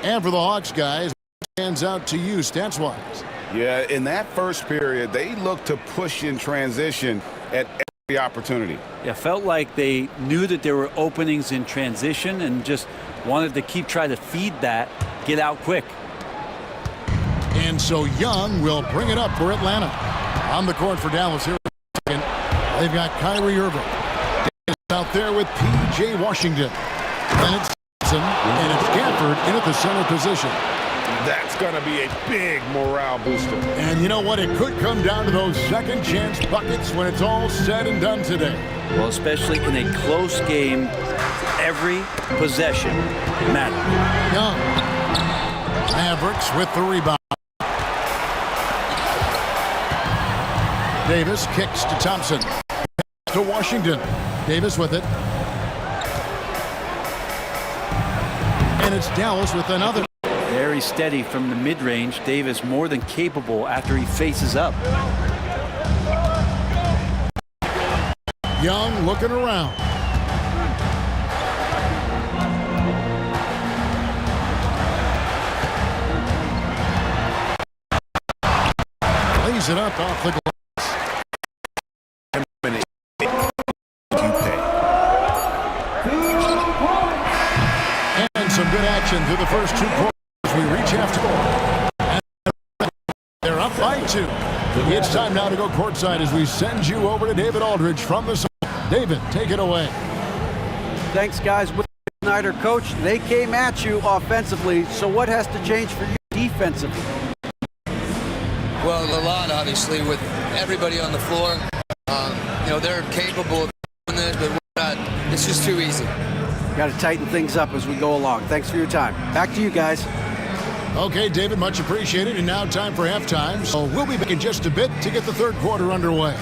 And for the Hawks guys, stands out to you stats-wise. Yeah, in that first period, they looked to push in transition at every opportunity. Yeah, felt like they knew that there were openings in transition and just wanted to try to feed that, get out quick. And so Young will bring it up for Atlanta. On the court for Dallas here. They've got Kyrie Irving. Out there with P.J. Washington. Then it's Johnson, and it's Gafford in at the center position. That's going to be a big morale booster. And you know what? It could come down to those second chance buckets when it's all said and done today. Well, especially in a close game, every possession matters. Young. Mavericks with the rebound. Davis kicks to Thompson. To Washington. Davis with it. And it's Dallas with another. Very steady from the mid-range. Davis more than capable after he faces up. Young looking around. Lays it up off the glass. And some good action through the first 2 quarters. We reach half court. They're up by 2. It's time now to go courtside as we send you over to David Aldridge from the zone. David, take it away. Thanks, guys. With Snyder, coach, they came at you offensively. So what has to change for you defensively? Well, a lot, obviously, with everybody on the floor. They're capable of doing this, but we're not. It's just too easy. Got to tighten things up as we go along. Thanks for your time. Back to you guys. Okay, David, much appreciated. And now time for halftime. So we'll be back in just a bit to get the third quarter underway.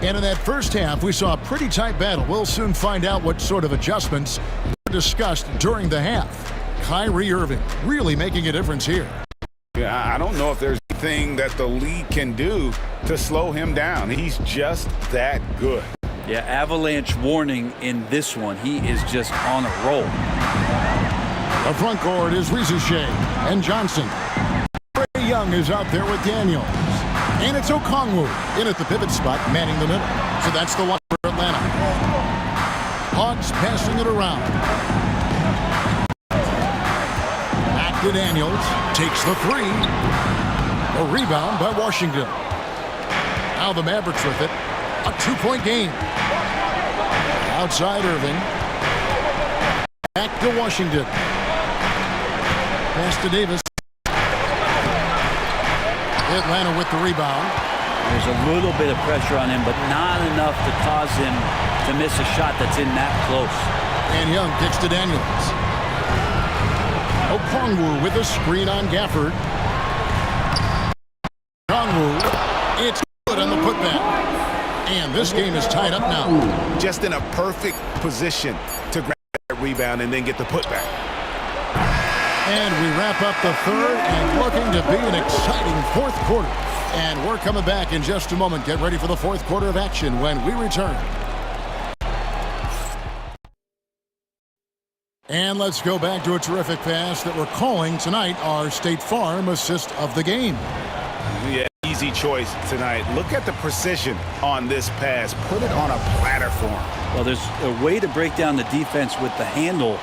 And in that first half, we saw a pretty tight battle. We'll soon find out what sort of adjustments were discussed during the half. Kyrie Irving really making a difference here. Yeah, I don't know if there's anything that the league can do to slow him down. He's just that good. Yeah, avalanche warning in this one. He is just on a roll. The front court is Rizushea and Johnson. Trae Young is out there with Daniels. And it's Okongwu in at the pivot spot, manning the middle. So that's the one for Atlanta. Hawks passing it around. Back to Daniels. Takes the 3. A rebound by Washington. Now the Mavericks with it. A 2-point game. Outside Irving. Back to Washington. Pass to Davis. Atlanta with the rebound. There's a little bit of pressure on him, but not enough to cause him to miss a shot that's in that close. And Young kicks to Daniels. Okongwu with a screen on Gafford. Okongwu, it's good on the putback. And this game is tied up now. Just in a perfect position to grab that rebound and then get the putback. And we wrap up the third and looking to be an exciting fourth quarter. And we're coming back in just a moment. Get ready for the fourth quarter of action when we return. And let's go back to a terrific pass that we're calling tonight our State Farm assist of the game. Yeah, easy choice tonight. Look at the precision on this pass. Put it on a platter for him. Well, there's a way to break down the defense with the handle,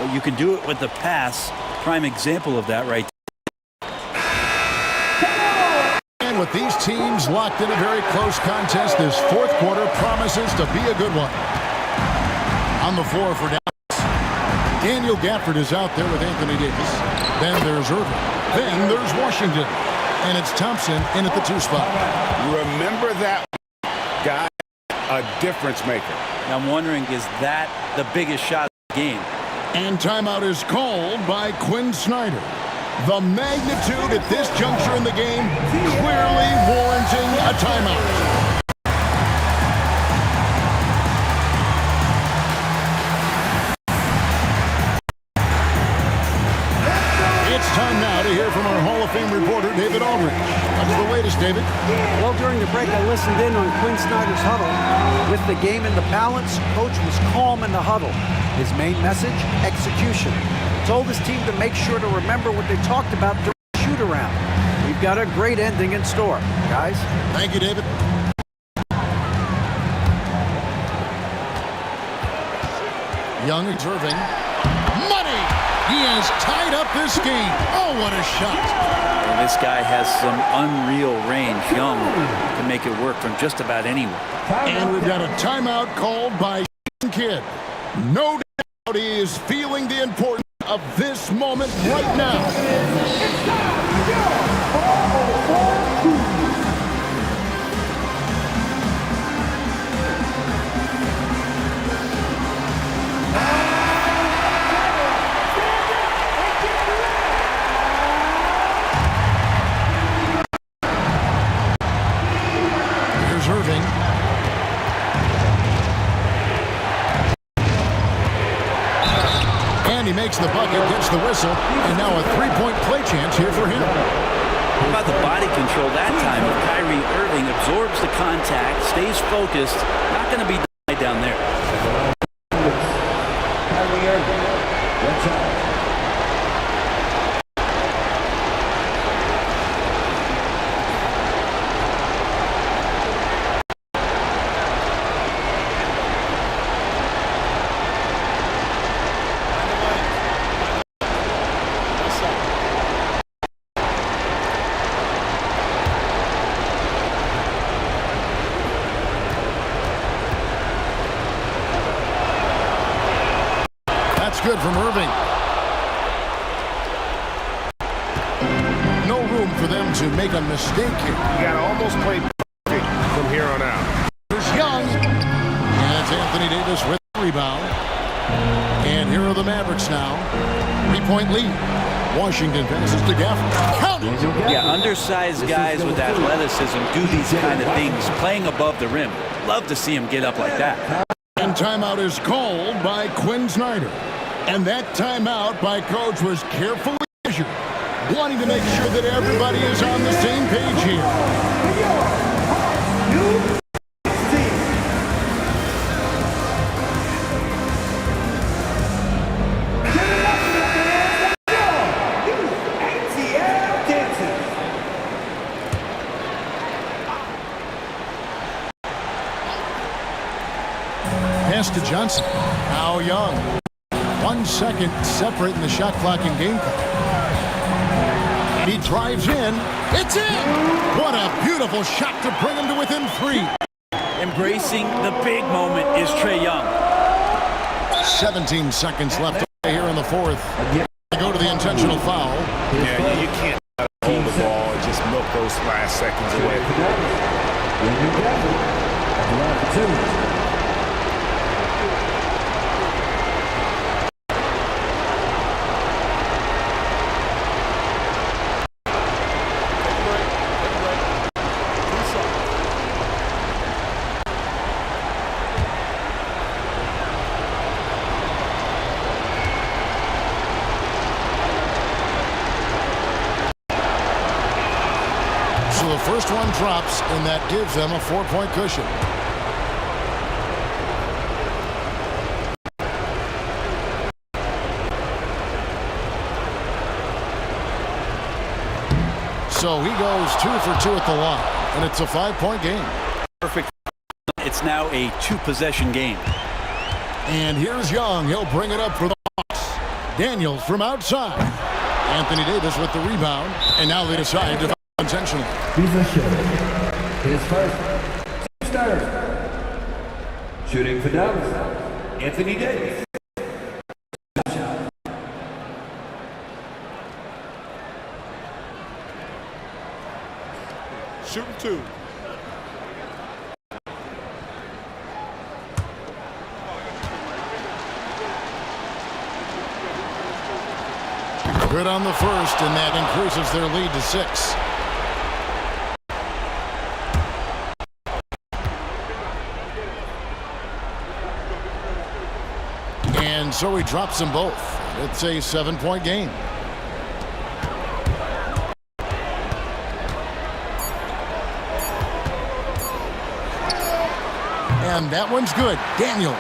but you can do it with the pass. Prime example of that right there. And with these teams locked in a very close contest, this fourth quarter promises to be a good one. On the floor for Dallas, Daniel Gafford is out there with Anthony Davis. Then there's Irving. Then there's Washington. And it's Thompson in at the 2 spot. Remember that guy, a difference maker. Now I'm wondering, is that the biggest shot of the game? And timeout is called by Quinn Snyder. The magnitude at this juncture in the game clearly warranting a timeout. It's time now to hear from our Hall of Fame reporter, David Aldridge. What's the latest, David? Well, during the break, I listened in on Quinn Snyder's huddle. With the game in the balance, coach was calm in the huddle. His main message, execution. Told his team to make sure to remember what they talked about during the shoot-around. We've got a great ending in store, guys. Thank you, David. Young observing. Money! He has tied up this game. Oh, what a shot. And this guy has some unreal range. Young can make it work from just about anywhere. And we've got a timeout called by Kid. No doubt he is feeling the importance of this moment right now. Here's Irving. And he makes the bucket, gets the whistle, and now a three-point play chance here for him. How about the body control that time? Kyrie Irving absorbs the contact, stays focused, not going to be denied down there. Kyrie Irving, watch out. Good from Irving. No room for them to make a mistake here. You got to almost play perfect from here on out. There's Young. And it's Anthony Davis with the rebound. And here are the Mavericks now. 3-point lead. Washington passes to Gafford. Count it! Yeah, undersized guys with athleticism do these kind of things, playing above the rim. Love to see him get up like that. And timeout is called by Quinn Snyder. And that timeout by coach was carefully measured, wanting to make sure that everybody is on the same page here. Pass to Johnson. Now Young. 1 second separating the shot clock and game clock. And he drives in. It's in! What a beautiful shot to bring him to within 3. Embracing the big moment is Trae Young. 17 seconds left here in the fourth. They go to the intentional foul. Yeah, you can't hold the ball and just milk those last seconds away. one drops, and that gives them a 4-point cushion. So he goes 2 for 2 at the line, and it's a 5-point game. Perfect. It's now a 2-possession game. And here's Young. He'll bring it up for the Hawks. Daniels from outside. Anthony Davis with the rebound, and now they decide to foul intentionally. His first 2 starters. Shooting for Dallas, Anthony Davis. Shooting 2. Good on the first, and that increases their lead to 6. And so he drops them both. It's a 7-point game. And that one's good. Daniels.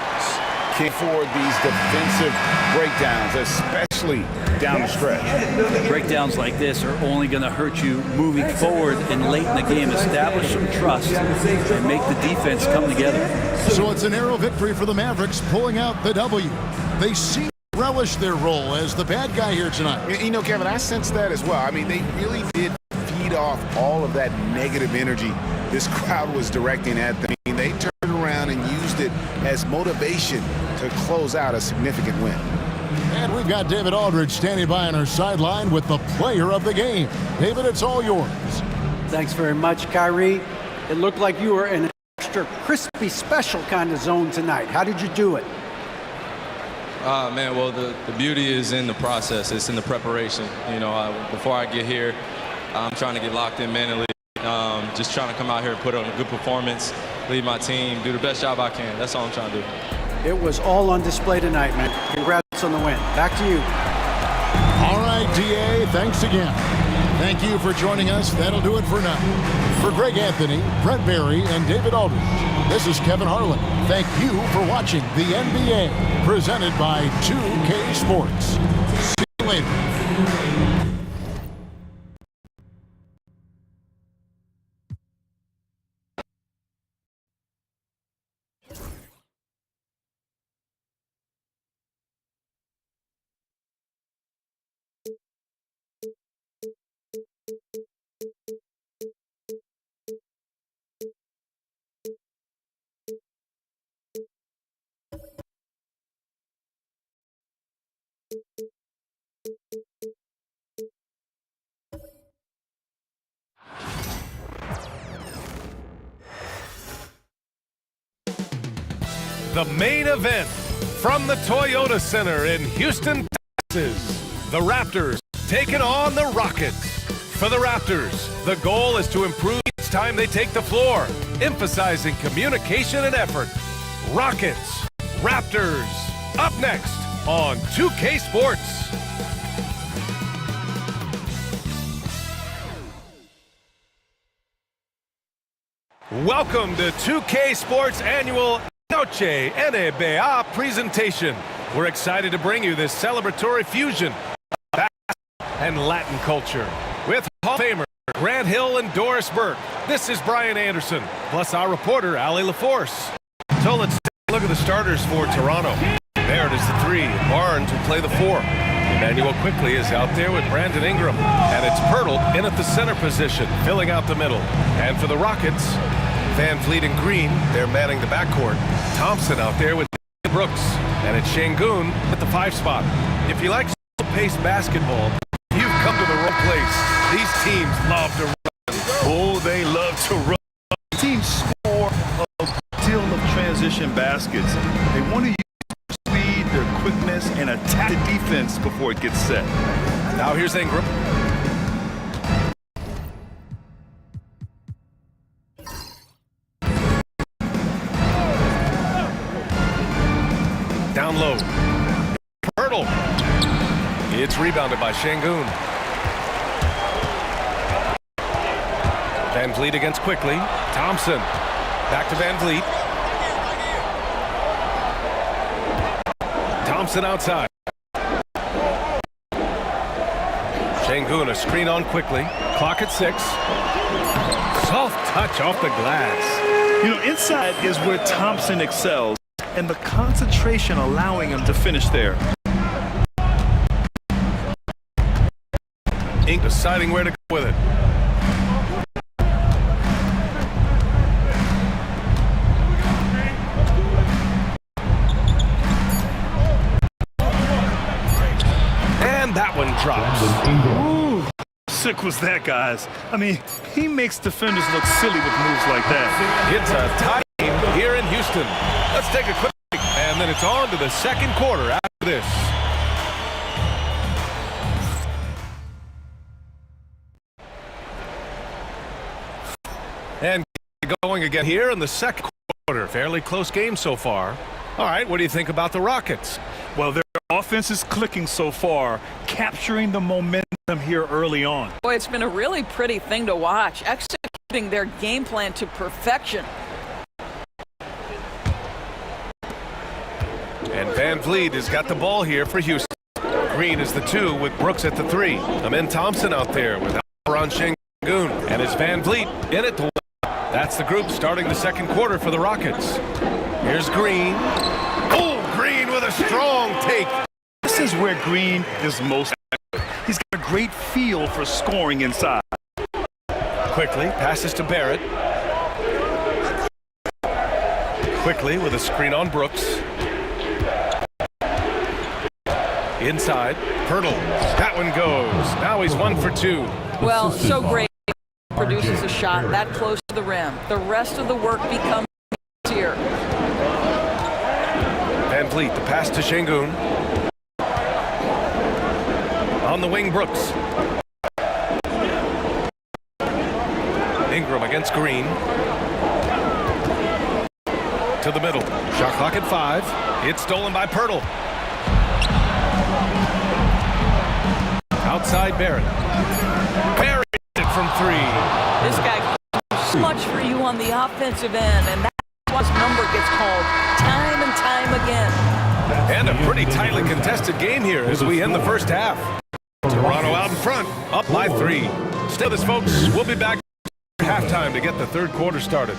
Can't afford these defensive breakdowns, especially down the stretch. Breakdowns like this are only going to hurt you moving forward and late in the game. Establish some trust and make the defense come together. So it's a narrow victory for the Mavericks, pulling out the W. They seem to relish their role as the bad guy here tonight. You know, Kevin, I sense that as well. I mean, they really did feed off all of that negative energy this crowd was directing at them. They turned around and used it as motivation to close out a significant win. And we've got David Aldridge standing by on our sideline with the player of the game. David, it's all yours. Thanks very much, Kyrie. It looked like you were in an extra crispy special kind of zone tonight. How did you do it? Man, well, the beauty is in the process. It's in the preparation. You know, before I get here, I'm trying to get locked in mentally. Just trying to come out here and put on a good performance, lead my team, do the best job I can. That's all I'm trying to do. It was all on display tonight, man. Congrats on the win. Back to you. All right, DA, thanks again. Thank you for joining us. That'll do it for now. For Greg Anthony, Brett Barry, and David Aldridge, this is Kevin Harlan. Thank you for watching the NBA, presented by 2K Sports. See you later. The main event from the Toyota Center in Houston, Texas. The Raptors taking on the Rockets. For the Raptors, the goal is to improve each time they take the floor, emphasizing communication and effort. Rockets, Raptors, up next on 2K Sports. Welcome to 2K Sports Annual Noche NBA presentation. We're excited to bring you this celebratory fusion of basketball and Latin culture. With Hall of Famer Grant Hill and Doris Burke, this is Brian Anderson, plus our reporter, Allie LaForce. So let's take a look at the starters for Toronto. There it is, the 3. Barnes will play the 4. Emmanuel Quickly is out there with Brandon Ingram. And it's Pirtle in at the center position, filling out the middle. And for the Rockets, Van Fleet and Green, they're manning the backcourt. Thompson out there with Brooks. And it's Şengün at the 5 spot. If you like slow-paced basketball, you've come to the wrong place. These teams love to run. Oh, they love to run. Teams score a deal of transition baskets. They want to use their speed, their quickness, and attack the defense before it gets set. Now here's Ingram. Down low. Pirtle. It's rebounded by Şengün. Van Vliet against Quickly. Thompson. Back to Van Vliet. Thompson outside. Şengün, a screen on Quickly. Clock at 6. Soft touch off the glass. You know, inside is where Thompson excels, and the concentration allowing him to finish there. Ink deciding where to go with it. And that one drops. Ooh, sick was that, guys. I mean, he makes defenders look silly with moves like that. It's a tie game here in Houston. Let's take a quick break, and then it's on to the second quarter after this. And going again here in the second quarter. Fairly close game so far. All right, what do you think about the Rockets? Well, their offense is clicking so far, capturing the momentum here early on. Boy, it's been a really pretty thing to watch, executing their game plan to perfection. And Van Vliet has got the ball here for Houston. Green is the 2 with Brooks at the 3. Amin Thompson out there with Alperon Şengün. And it's Van Vliet in it to win. That's the group starting the second quarter for the Rockets. Here's Green. Oh, Green with a strong take. This is where Green is most active. He's got a great feel for scoring inside. Quickly passes to Barrett. Quickly with a screen on Brooks. Inside, Pirtle. That one goes. Now he's 1 for 2. Well, so great. Produces a shot that close to the rim. The rest of the work becomes easier. Van Vliet, the pass to Şengün. On the wing, Brooks. Ingram against Green. To the middle. Shot clock at 5. It's stolen by Pirtle. Outside Barrett. Barrett it from 3. This guy does so much for you on the offensive end, and that's why his number gets called time and time again. And a pretty tightly contested game here as we end the first half. Toronto out in front, up by 3. Stay with us, folks. We'll be back at halftime to get the third quarter started.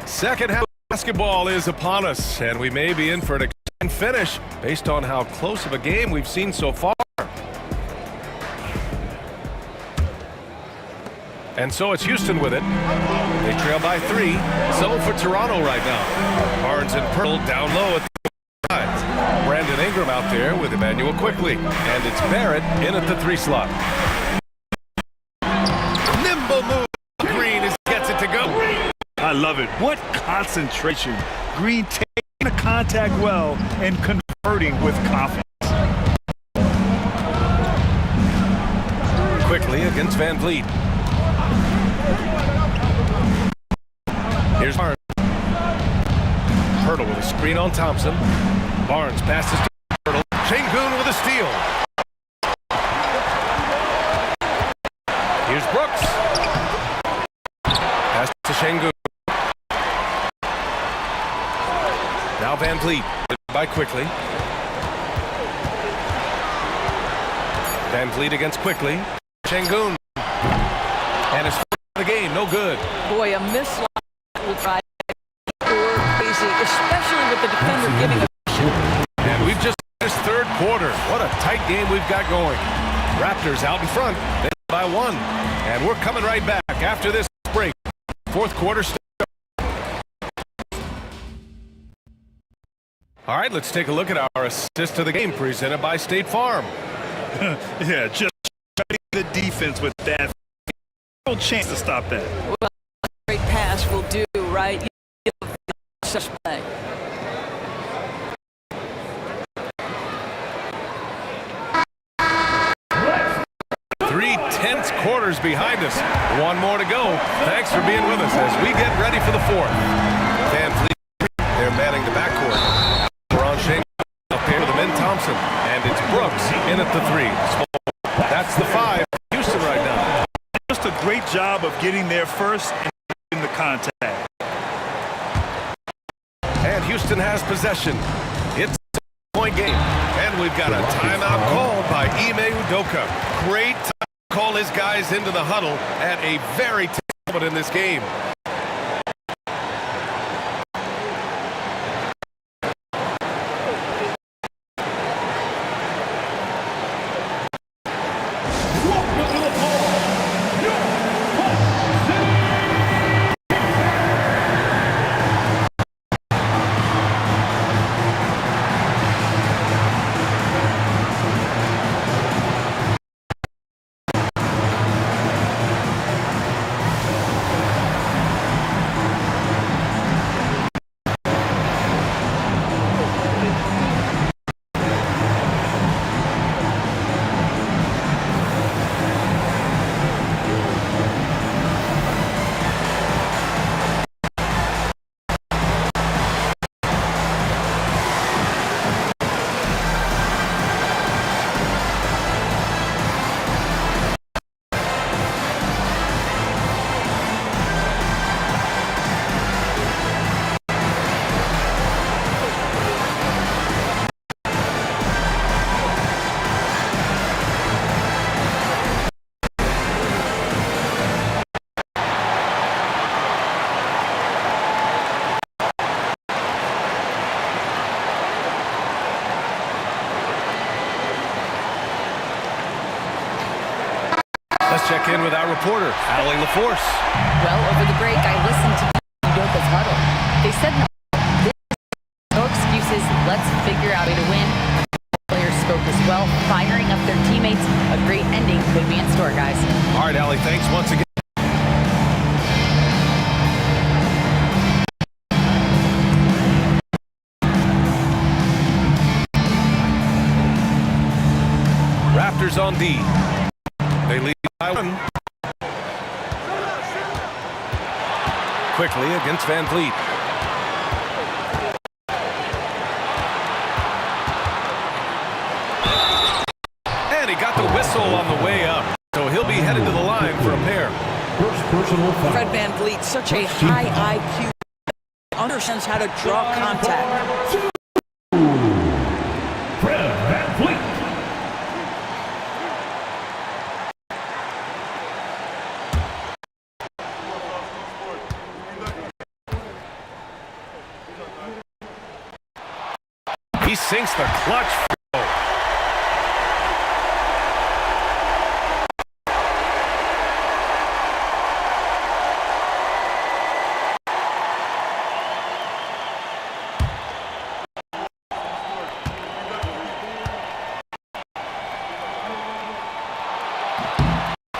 Second half basketball is upon us, and we may be in for an exciting finish based on how close of a game we've seen so far. And so it's Houston with it. They trail by 3. So for Toronto right now. Barnes and Pearl down low at the side. Brandon Ingram out there with Emmanuel Quickly. And it's Barrett in at the 3 slot. Nimble move. Green gets it to go. I love it. What concentration. Green taking the contact well and converting with confidence. Quickly against Van Vliet. Here's Barnes. Pirtle with a screen on Thompson. Barnes passes to Pirtle. Şengün with a steal. Here's Brooks. Pass to Şengün. Now Van Vliet by Quickly. Van Vliet against Quickly. Şengün. And his first of the game, no good. Boy, a missed line will try or crazy, especially with the defender giving a And we've just finished third quarter. What a tight game we've got going. Raptors out in front. They by 1. And we're coming right back. after this break. Fourth quarter start. All right, let's take a look at our assist to the game presented by State Farm. Yeah, just good defense with that. No chance to stop that. Well, a great pass will do, right? You give the suspect. Three tense quarters behind us. One more to go. Thanks for being with us as we get ready for the fourth. Van Fleet, they're manning the backcourt. Ron Shane up here with the men Thompson. And it's Brooks in at the three. That's the five. Houston right now. Just a great job of getting there first and in the contact. And Houston has possession. It's a point game. And we've got a timeout called by Ime Udoka. Great time to call his guys into the huddle at a very tense moment in this game. Let's check in with our reporter, Allie LaForce. Well, over the break, I listened to Udoka's huddle. They said no excuses. Let's figure out a way to win. Players spoke as well, firing up their teammates. A great ending could be in store, guys. All right, Allie, thanks once again. Raptors on D. They lead by one. Quickly against Van Vliet. And he got the whistle on the way up. So he'll be headed to the line for a pair. Fred Van Vliet, such a high IQ. Understands how to draw contact. Fred Van Vliet. He sinks the clutch.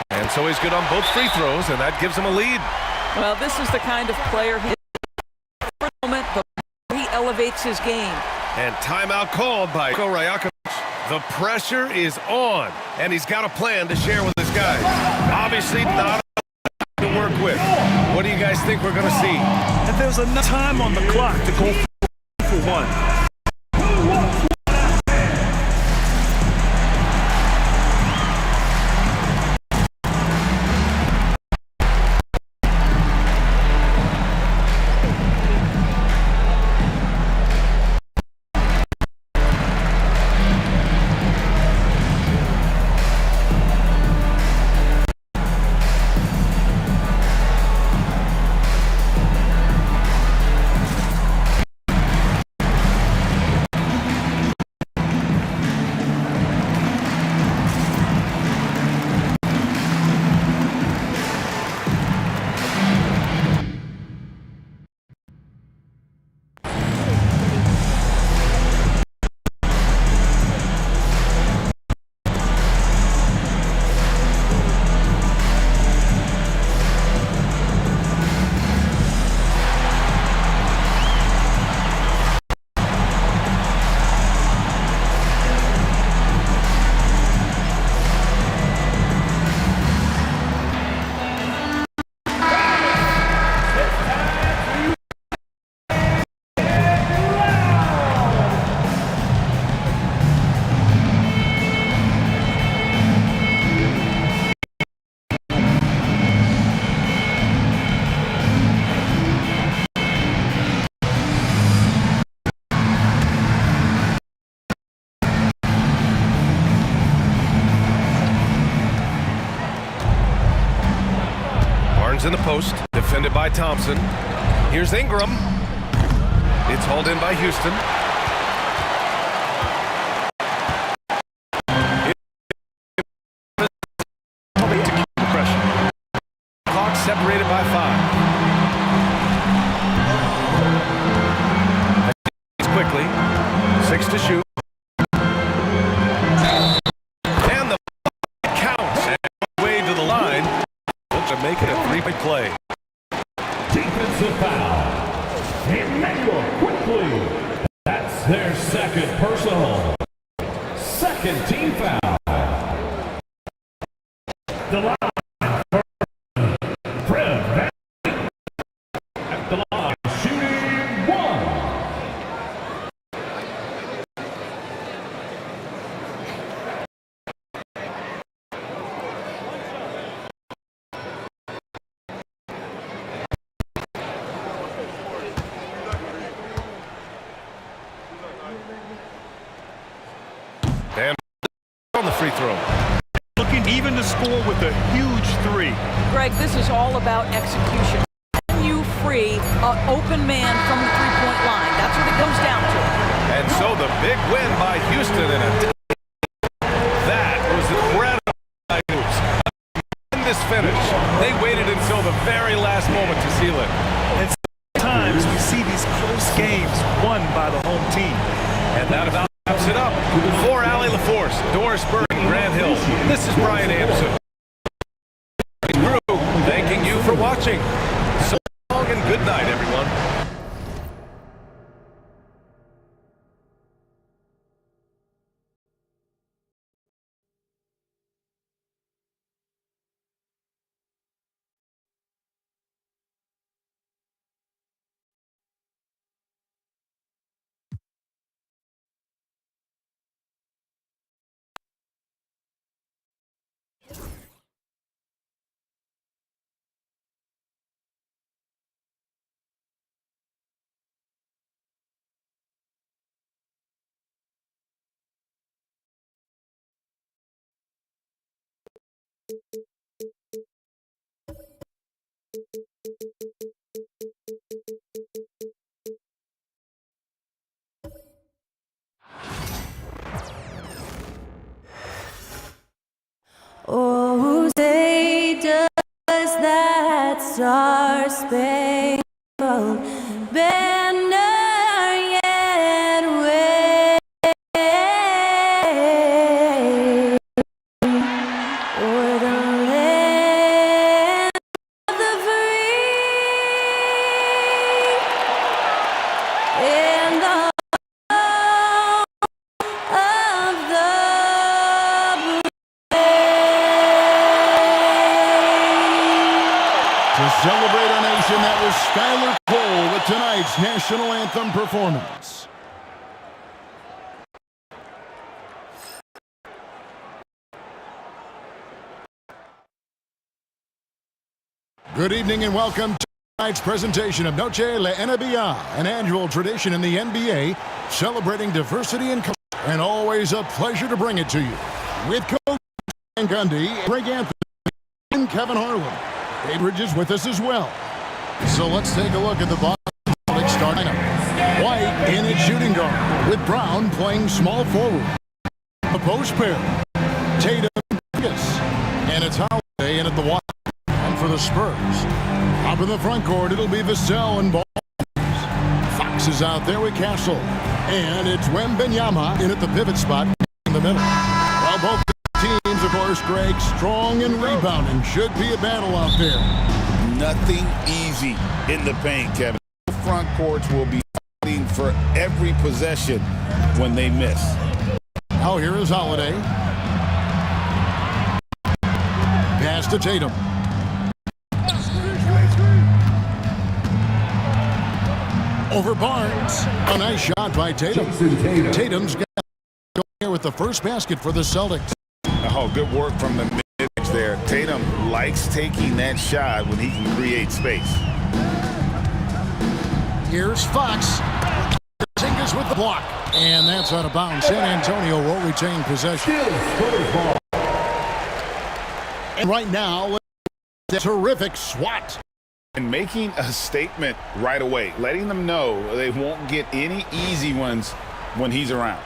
And so he's good on both free throws, and that gives him a lead. Well, this is the kind of player he is. For a moment, but he elevates his game. And timeout called by Rajakovic. The pressure is on, and he's got a plan to share with his guys. Obviously not to work with. What do you guys think we're going to see? And there's enough time on the clock to go for one. Adams in the post, defended by Thompson. Here's Ingram. It's hauled in by Houston. Hawks separated by 5. Quickly. 6 to shoot. And the counts. And way to the line. To make it a 3-point play. Defensive foul. Emmanuel quickly. That's their second personal. Second team foul. The line. Fred Van at the line, shooting 1. And on the free throw. Looking even to score with a huge 3. Greg, this is all about execution. Can you free an open man from the three-point line? That's what it comes down to. And so the big win by Houston in a that was incredible. In this finish, they waited until the very last moment to seal it. And sometimes we see these close games won by the home team. And that about wraps it up. For Allie LaForce, Doris Burke, and Grant Hill, this is Brian Anderson. Thanking you for watching. So long and good night, everyone. Oh, say does that star-spangled banner yet wave o'er the land of the free and the home of the celebrate a nation that was Skylar Cole with tonight's national anthem performance. Good evening and welcome to tonight's presentation of Noche La NBA, an annual tradition in the NBA celebrating diversity and culture, and always a pleasure to bring it to you. With Coach Van Gundy, Greg Anthony, and Kevin Harlan. Cambridge is with us as well. So let's take a look at the Boston Celtics starting lineup. White in at shooting guard, with Brown playing small forward. A post pair, Tatum, and it's Holiday in at the wide. And for the Spurs, up in the front court, it'll be Vassell and Ball. Fox is out there with Castle, and it's Wembanyama in at the pivot spot in the middle. Well, both teams, of course, Greg, strong and rebounding. Should be a battle out there. Nothing easy in the paint, Kevin. The front courts will be fighting for every possession when they miss. Now here is Holiday. Pass to Tatum. Over Barnes. A nice shot by Tatum. Tatum's got to go here with the first basket for the Celtics. Oh, good work from the mid-range there. Tatum likes taking that shot when he can create space. Here's Fox. Zingas with the block. And that's out of bounds. San Antonio will retain possession. And right now, Terrific swat. And making a statement right away, letting them know they won't get any easy ones when he's around.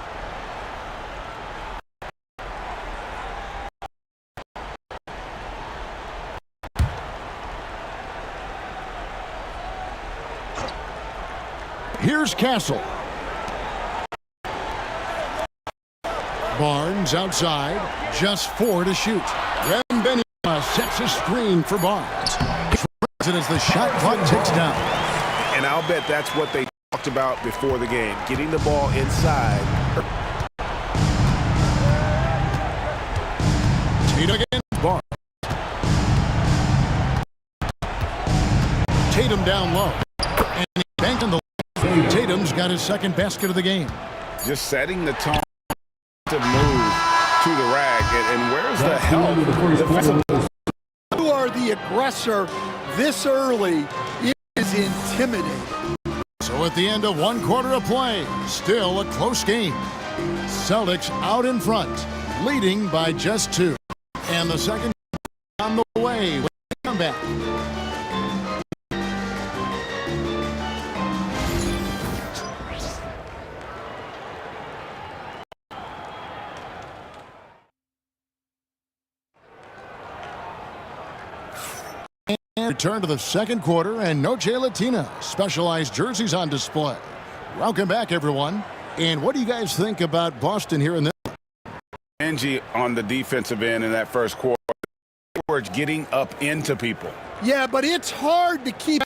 Here's Castle. Barnes outside, just 4 to shoot. Rembenya sets a screen for Barnes. As the shot clock ticks down. And I'll bet that's what they talked about before the game, getting the ball inside. Tatum again, Barnes. Tatum down low. And he banked in the lane. Tatum's got his second basket of the game. Just setting the tone to move to the rack. And where's the help? You are the aggressor this early. It is intimidating. So at the end of 1 quarter of play, still a close game. Celtics out in front, leading by just 2. And the second on the way when they come back. And return to the second quarter, and Noche Latina specialized jerseys on display. Welcome back, everyone. And what do you guys think about Boston here in this? Angie on the defensive end in that first quarter. Getting up into people. Yeah, but it's hard to keep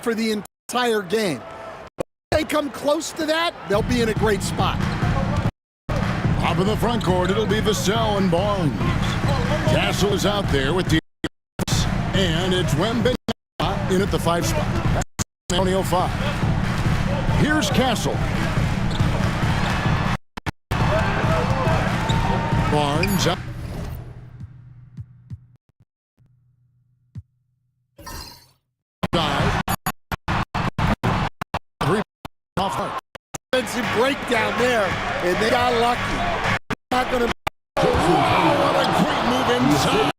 for the entire game. If they come close to that, they'll be in a great spot. Up in the front court, it'll be Vassell and Barnes. Castle is out there with the and it's Wembanyama in at the 5 spot. That's 05. Here's Castle. Barnes up. Defensive breakdown there, and they got lucky. Not going to. What a great move inside.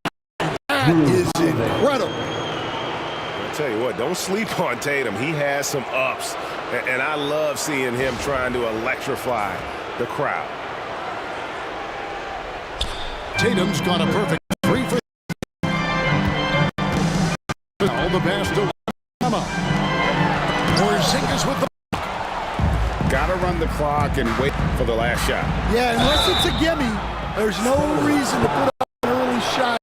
That is incredible. I'll tell you what, don't sleep on Tatum. He has some ups, and I love seeing him trying to electrify the crowd. Tatum's got a perfect 3 for all the pass to Wembanyama. Porzingis with the Gotta run the clock and wait for the last shot. Yeah, unless it's a gimme, there's no reason to put up an early shot.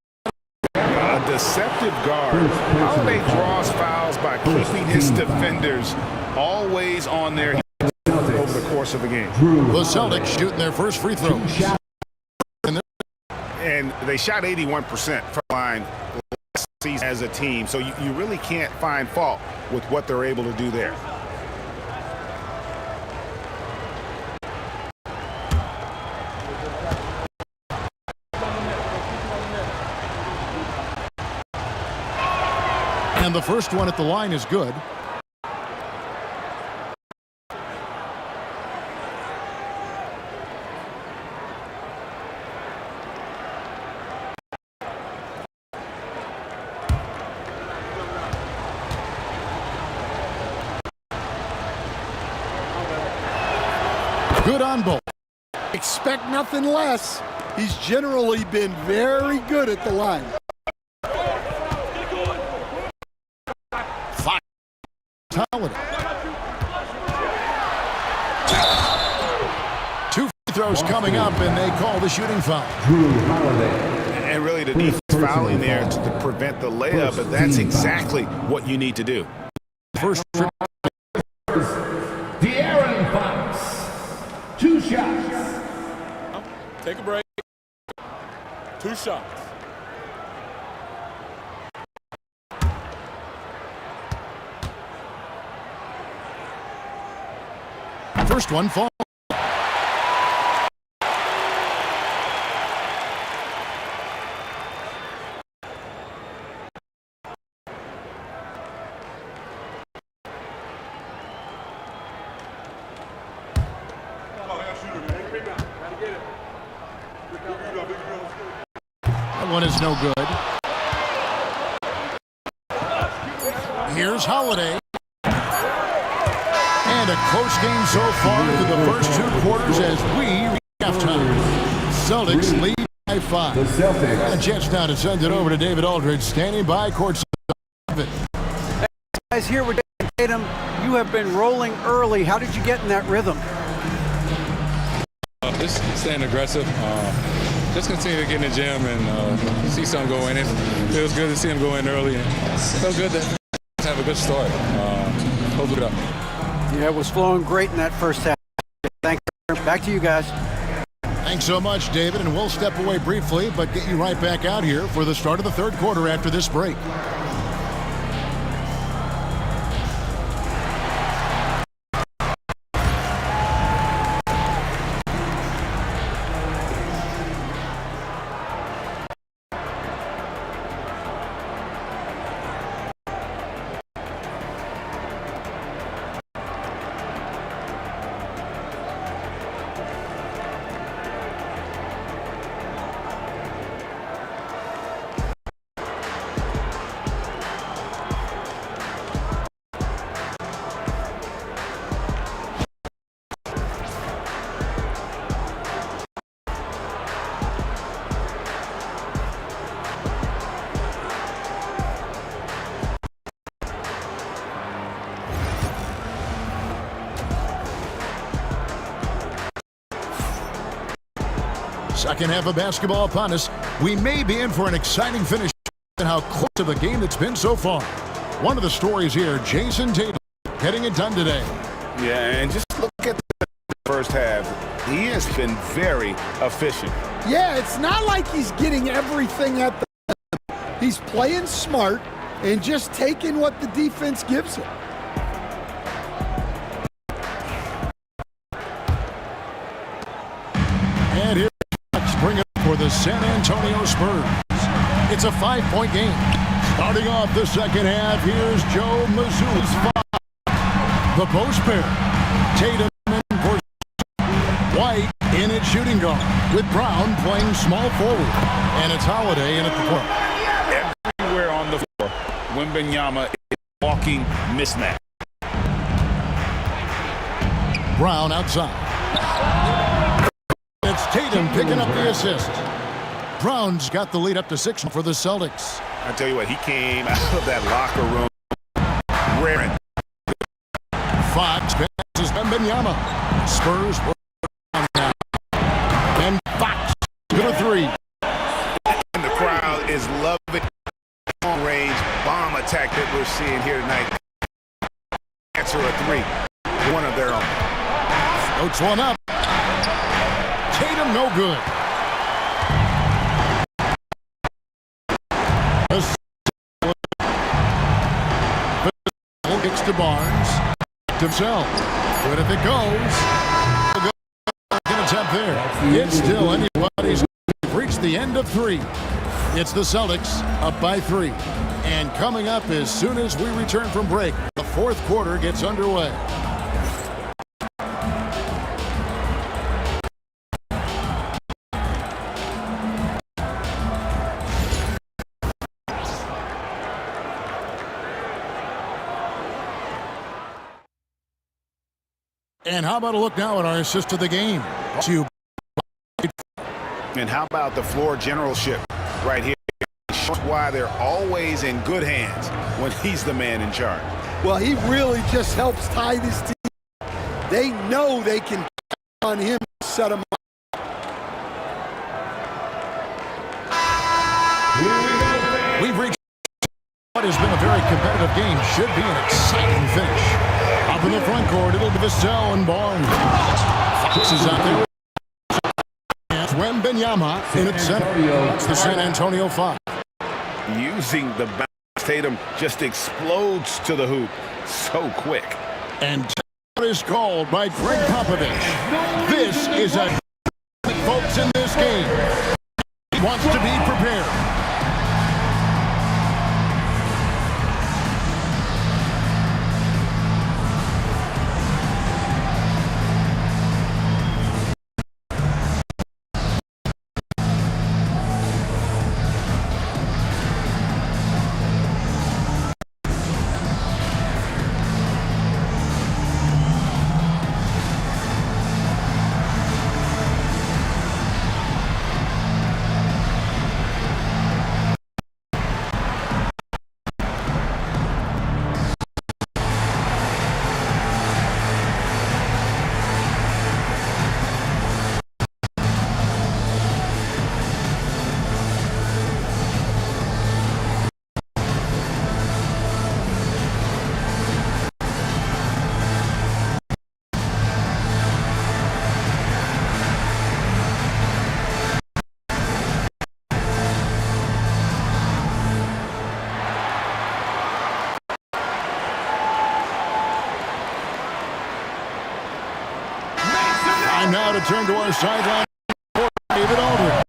A deceptive guard. Holiday draws fouls by keeping his defenders always on their heels over the course of the game. The Celtics shooting their first free throw. And they shot 81% from the line last season as a team, so you really can't find fault with what they're able to do there. And the first one at the line is good. Good on both. Expect nothing less. He's generally been very good at the line. Two free throws coming up, and they call the shooting foul. And really the defense fouling there to prevent the layup, but that's exactly what you need to do. First trip. De'Aaron Fox, 2 shots. Take a break. 2 shots. First one falls. That one is no good. Here's Holiday. And a close game so far through the first 2 quarters as we reach halftime. Celtics lead by 5. And a chance now to send it over to David Aldridge, standing by courtside. Guys, here with Tatum, you have been rolling early. How did you get in that rhythm? Just staying aggressive. Just continue to get in the gym and see something go in. It feels good to see him go in early. And it feels good to have a good start. Hold it up. Yeah, it was flowing great in that first half. Thank you. Back to you guys. Thanks so much, David, and we'll step away briefly, but get you right back out here for the start of the third quarter after this break. Second half of basketball upon us. We may be in for an exciting finish and how close to the game it's been so far. One of the stories here, Jason Tatum getting it done today. Yeah, and just look at the first half. He has been very efficient. Yeah, it's not like he's getting everything at the rim. He's playing smart and just taking what the defense gives him. And here bring it for the San Antonio Spurs. It's a 5-point game. Starting off the second half, here's Joe Mazzulla's 5. The post pair. Tatum and for White in at shooting guard with Brown playing small forward. And it's Holiday in at the point. Everywhere on the floor, Wembanyama is walking mismatch. Brown outside. It's Tatum picking up the assist. Brown's got the lead up to 6 for the Celtics. I tell you what, he came out of that locker room raring. Fox passes Wembanyama. Spurs work now. And Fox to the 3. And the crowd is loving the long-range bomb attack that we're seeing here tonight. Answer a 3. One of their own. Floats one up. Tatum no good. Gets to Barnes. Himself. Good if it goes. Good attempt there. It's still anybody's. Reached the end of 3. It's the Celtics up by 3. And coming up as soon as we return from break, the fourth quarter gets underway. And how about a look now at our assist of the game? And how about the floor generalship right here? Why they're always in good hands when he's the man in charge. Well, he really just helps tie this team. They know they can count on him to set them up. We've reached what has been a very competitive game. Should be an exciting finish. Up in the front court, it'll be Vassell and Barnes. Fox is out there. And Wembanyama in its center. It's the San Antonio 5. Using the bounce, Tatum just explodes to the hoop so quick. And timeout is called by Greg Popovich. This is a folks in this game. He wants to be prepared. to turn to our sideline for David Aldridge.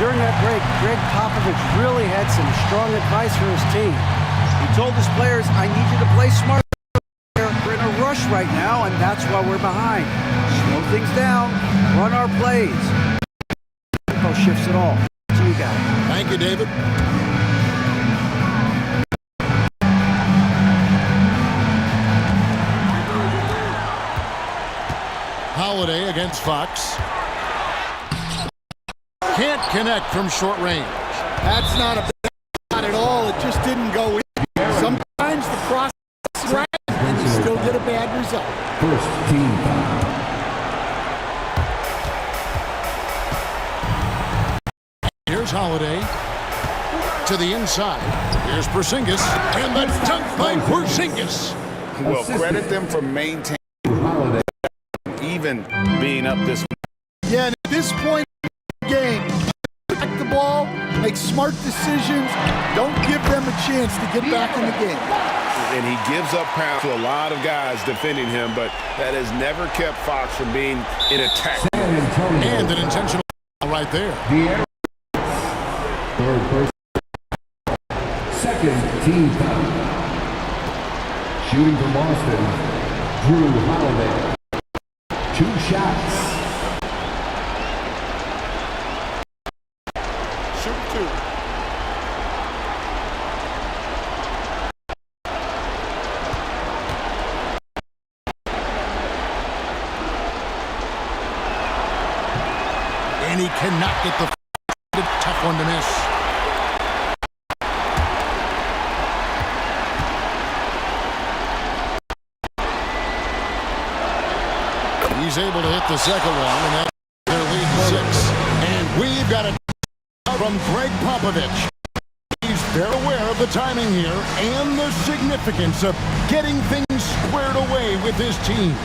During that break, Greg Popovich really had some strong advice for his team. He told his players, I need you to play smart. We're in a rush right now, and that's why we're behind. Slow things down, run our plays. Tempo shifts it all. To you guys. Thank you, David. Holiday against Fox. Can't connect from short range. That's not a bad shot at all. It just didn't go in. Sometimes the process is right, and you still get a bad result. First team foul. Here's Holiday to the inside. Here's Porzingis, and the dunk by Porzingis. Well, credit them for maintaining even being up this. Yeah, and at this point in the game, protect the ball, make smart decisions, don't give them a chance to get back in the game. And he gives up pounds to a lot of guys defending him, but that has never kept Fox from being in attack. And an intentional foul right there. Third person. Second team foul. Shooting from Boston, Drew Holiday. 2 shots. Shoot 2. And he cannot get the tough one to miss. He's able to hit the second one, and that's their lead 6. And we've got a from Greg Popovich. He's very aware of the timing here and the significance of getting things squared away with his team.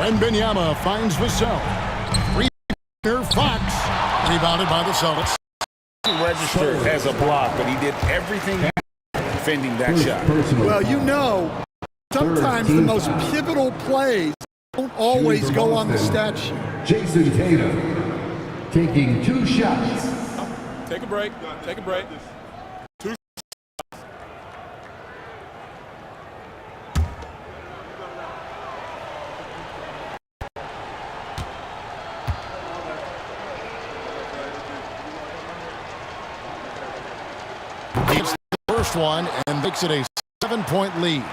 Wembanyama finds Vassell. Three-pointer Fox. Rebounded by the Celtics. Registered as a block, but he did everything defending that shot. Well, you know, sometimes the most pivotal plays don't always go on the stat sheet. Jason Tatum taking 2 shots. Take a break. Take a break. It's the first one and makes it a 7-point lead.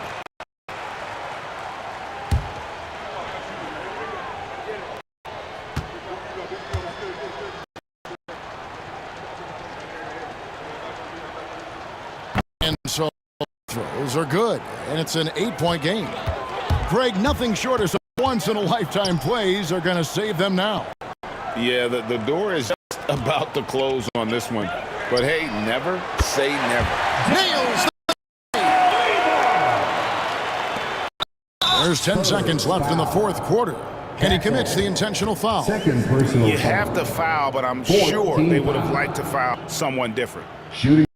And so throws are good, and it's an 8-point game. Greg, nothing short of some once-in-a-lifetime plays are going to save them now. Yeah, the door is just about to close on this one. But hey, never say never. Nails the There's 10 seconds left in the fourth quarter. And he commits the intentional foul. Second personal You have to foul, but I'm sure they would have liked to foul someone different. Shooting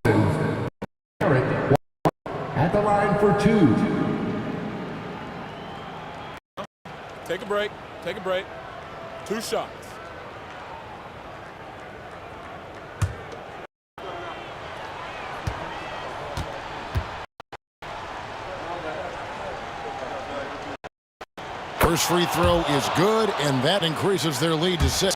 at the line for 2. Take a break. Take a break. 2 shots. First free throw is good, and that increases their lead to 6.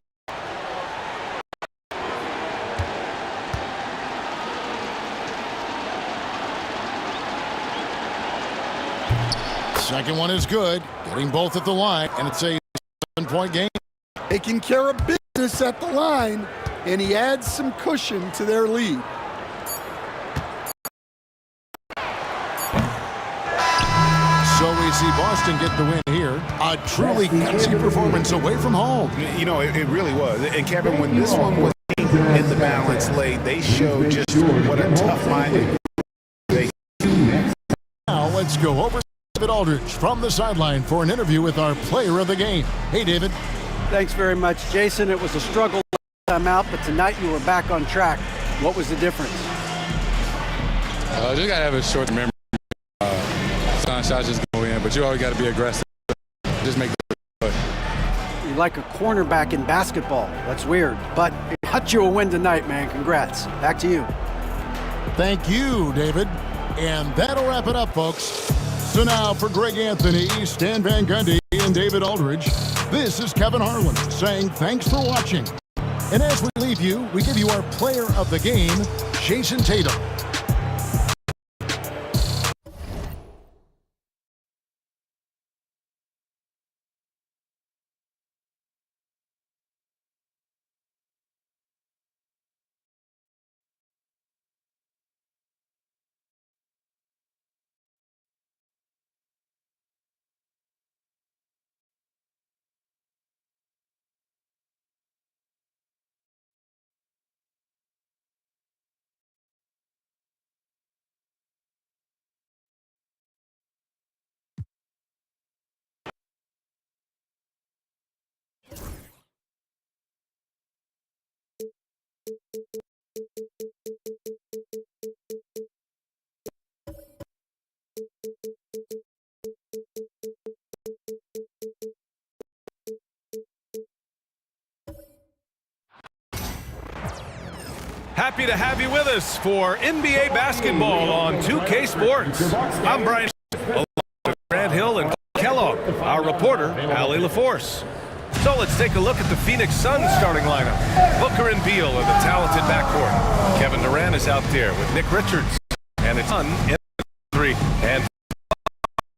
Second one is good, getting both at the line, and it's a 7-point game. Taking care of business at the line, and he adds some cushion to their lead. So we see Boston get the win here. A truly gutsy performance away from home. You know, it really was. And Kevin, when this one was in the balance late, they showed just what a tough-minded they. Now let's go over to David Aldridge from the sideline for an interview with our player of the game. Hey, David. Thanks very much, Jason. It was a struggle last time out, but tonight you were back on track. What was the difference? Just got to have a short memory. Sometimes shots just go in, but you always got to be aggressive. Just make the play. You're like a cornerback in basketball. That's weird, but it got you a win tonight, man. Congrats. Back to you. Thank you, David. And that'll wrap it up, folks. So now for Greg Anthony, Stan Van Gundy, and David Aldridge, this is Kevin Harlan saying thanks for watching. And as we leave you, we give you our player of the game, Jason Tatum. Happy to have you with us for NBA basketball on 2K Sports. I'm Brian, along with Grant Hill and Kellogg, our reporter, Allie LaForce. So let's take a look at the Phoenix Suns starting lineup. Booker and Beal are the talented backcourt. Kevin Durant is out there with Nick Richards, and it's on in 3. And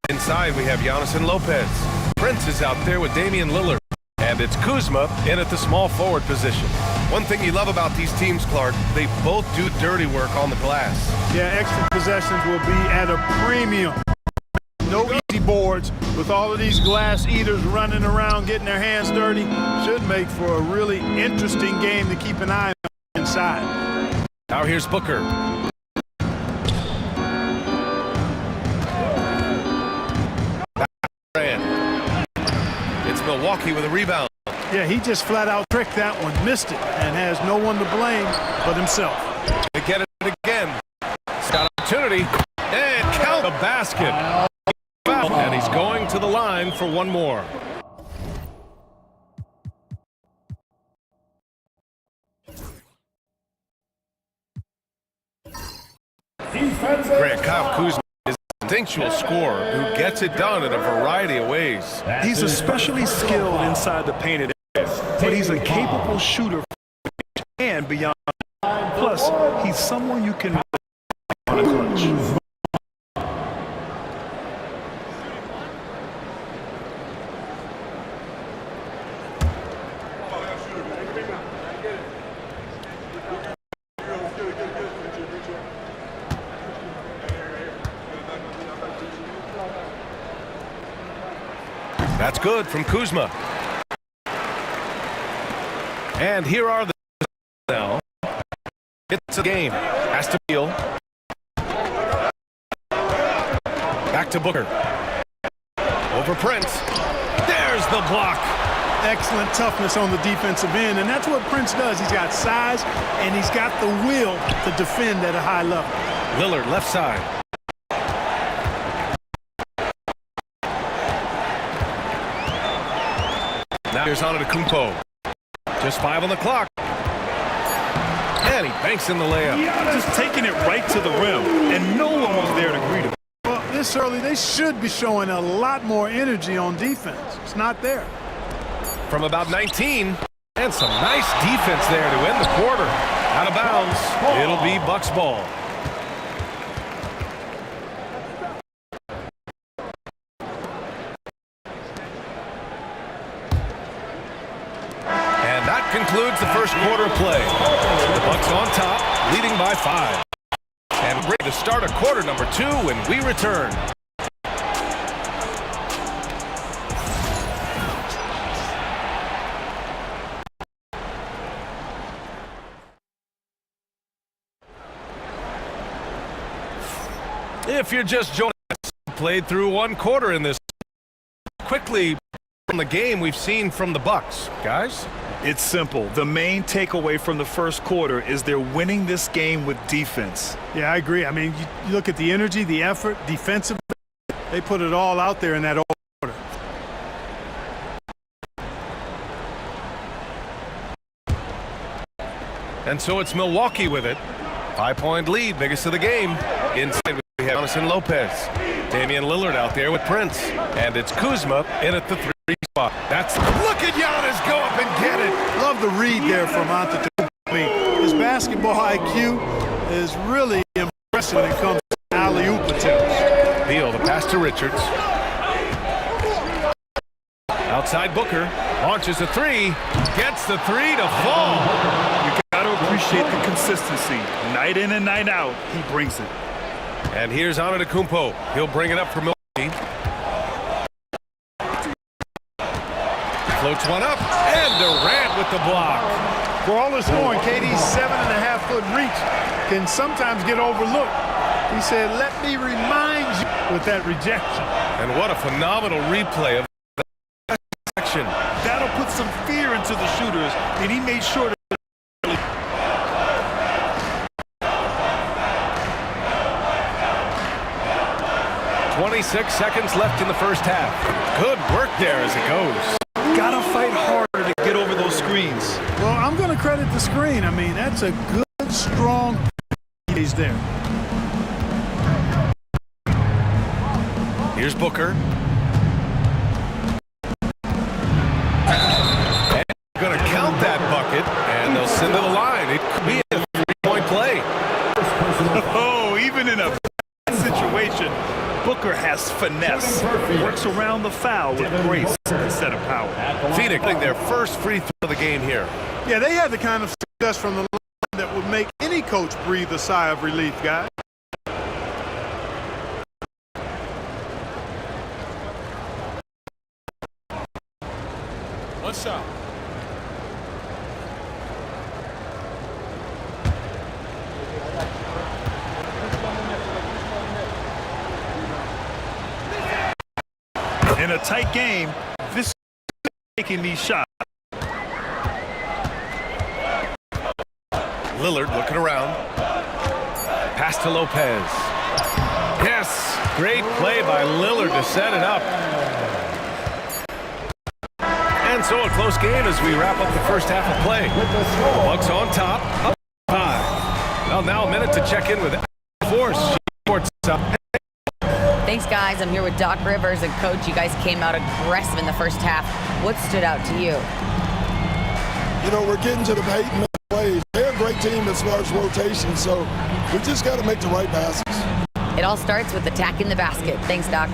inside we have Giannis and Lopez. Prince is out there with Damian Lillard. And it's Kuzma in at the small forward position. One thing you love about these teams, Clark, they both do dirty work on the glass. Yeah, extra possessions will be at a premium. No easy boards with all of these glass eaters running around, getting their hands dirty. Should make for a really interesting game to keep an eye on inside. Now here's Booker. It's Milwaukee with a rebound. Yeah, he just flat out tricked that one, missed it, and has no one to blame but himself. To get it again. Got opportunity, and count the basket. And he's going to the line for one more. Grant, Kyle Kuzma is an instinctual scorer who gets it done in a variety of ways. He's especially skilled inside the painted area, but he's a capable shooter and beyond. Plus, he's someone you can on a clutch. That's good from Kuzma. And here are the now. It's a game. Has to feel. Back to Booker. Over Prince. There's the block. Excellent toughness on the defensive end, and that's what Prince does. He's got size, and he's got the will to defend at a high level. Lillard, left side. Now here's Antetokounmpo. Just 5 on the clock. And he banks in the layup. Just taking it right to the rim, and no one was there to greet him. Well, this early, they should be showing a lot more energy on defense. It's not there. From about 19, and some nice defense there to end the quarter. Out of bounds. It'll be Bucks ball. And that concludes the first quarter play. The Bucks on top, leading by 5. And ready to start a quarter number 2 when we return. If you're just joining us, played through 1 quarter in this. Quickly from the game we've seen from the Bucks, guys. It's simple. The main takeaway from the first quarter is they're winning this game with defense. Yeah, I agree. I mean, you look at the energy, the effort, defensively, they put it all out there in that quarter. And so it's Milwaukee with it. 5-point lead, biggest of the game. Inside we have Jonathan Lopez. Damian Lillard out there with Prince. And it's Kuzma in at the 3 spot. Look at Giannis go up and get it. Love the read there from Antetokounmpo. I mean, his basketball IQ is really impressive when it comes to alley-oop attempts. Beal, the pass to Richards. Outside Booker. Launches a 3. Gets the 3 to fall. You got to appreciate the consistency. Night in and night out, he brings it. And here's Antetokounmpo. He'll bring it up for Milwaukee. Floats one up, and Durant with the block. For all the scoring, KD's 7.5-foot reach can sometimes get overlooked. He said, let me remind you with that rejection. And what a phenomenal replay of that action. That'll put some fear into the shooters, and he made sure to 26 seconds left in the first half. Good work there as it goes. Gotta fight harder to get over those screens. Well, I'm going to credit the screen. I mean, that's a good, strong he's there. Here's Booker. And they're going to count that bucket, and they'll send to the line. It could be a 3-point play. Oh, even in a situation, Booker has finesse. Works around the foul with grace instead of power. Phoenix getting their first free throw of the game here. Yeah, they had the kind of success from the line that would make any coach breathe a sigh of relief, guys. One shot. In a tight game, this is taking these shots. Lillard looking around. Pass to Lopez. Yes, great play by Lillard to set it up. And so a close game as we wrap up the first half of play. Bucks on top, up 5. Well, now a minute to check in with Force. Thanks, guys. I'm here with Doc Rivers and Coach. You guys came out aggressive in the first half. What stood out to you? You know, we're getting to the paint and make plays. They're a great team as far as rotation, so we just got to make the right passes. It all starts with attacking the basket. Thanks, Doc.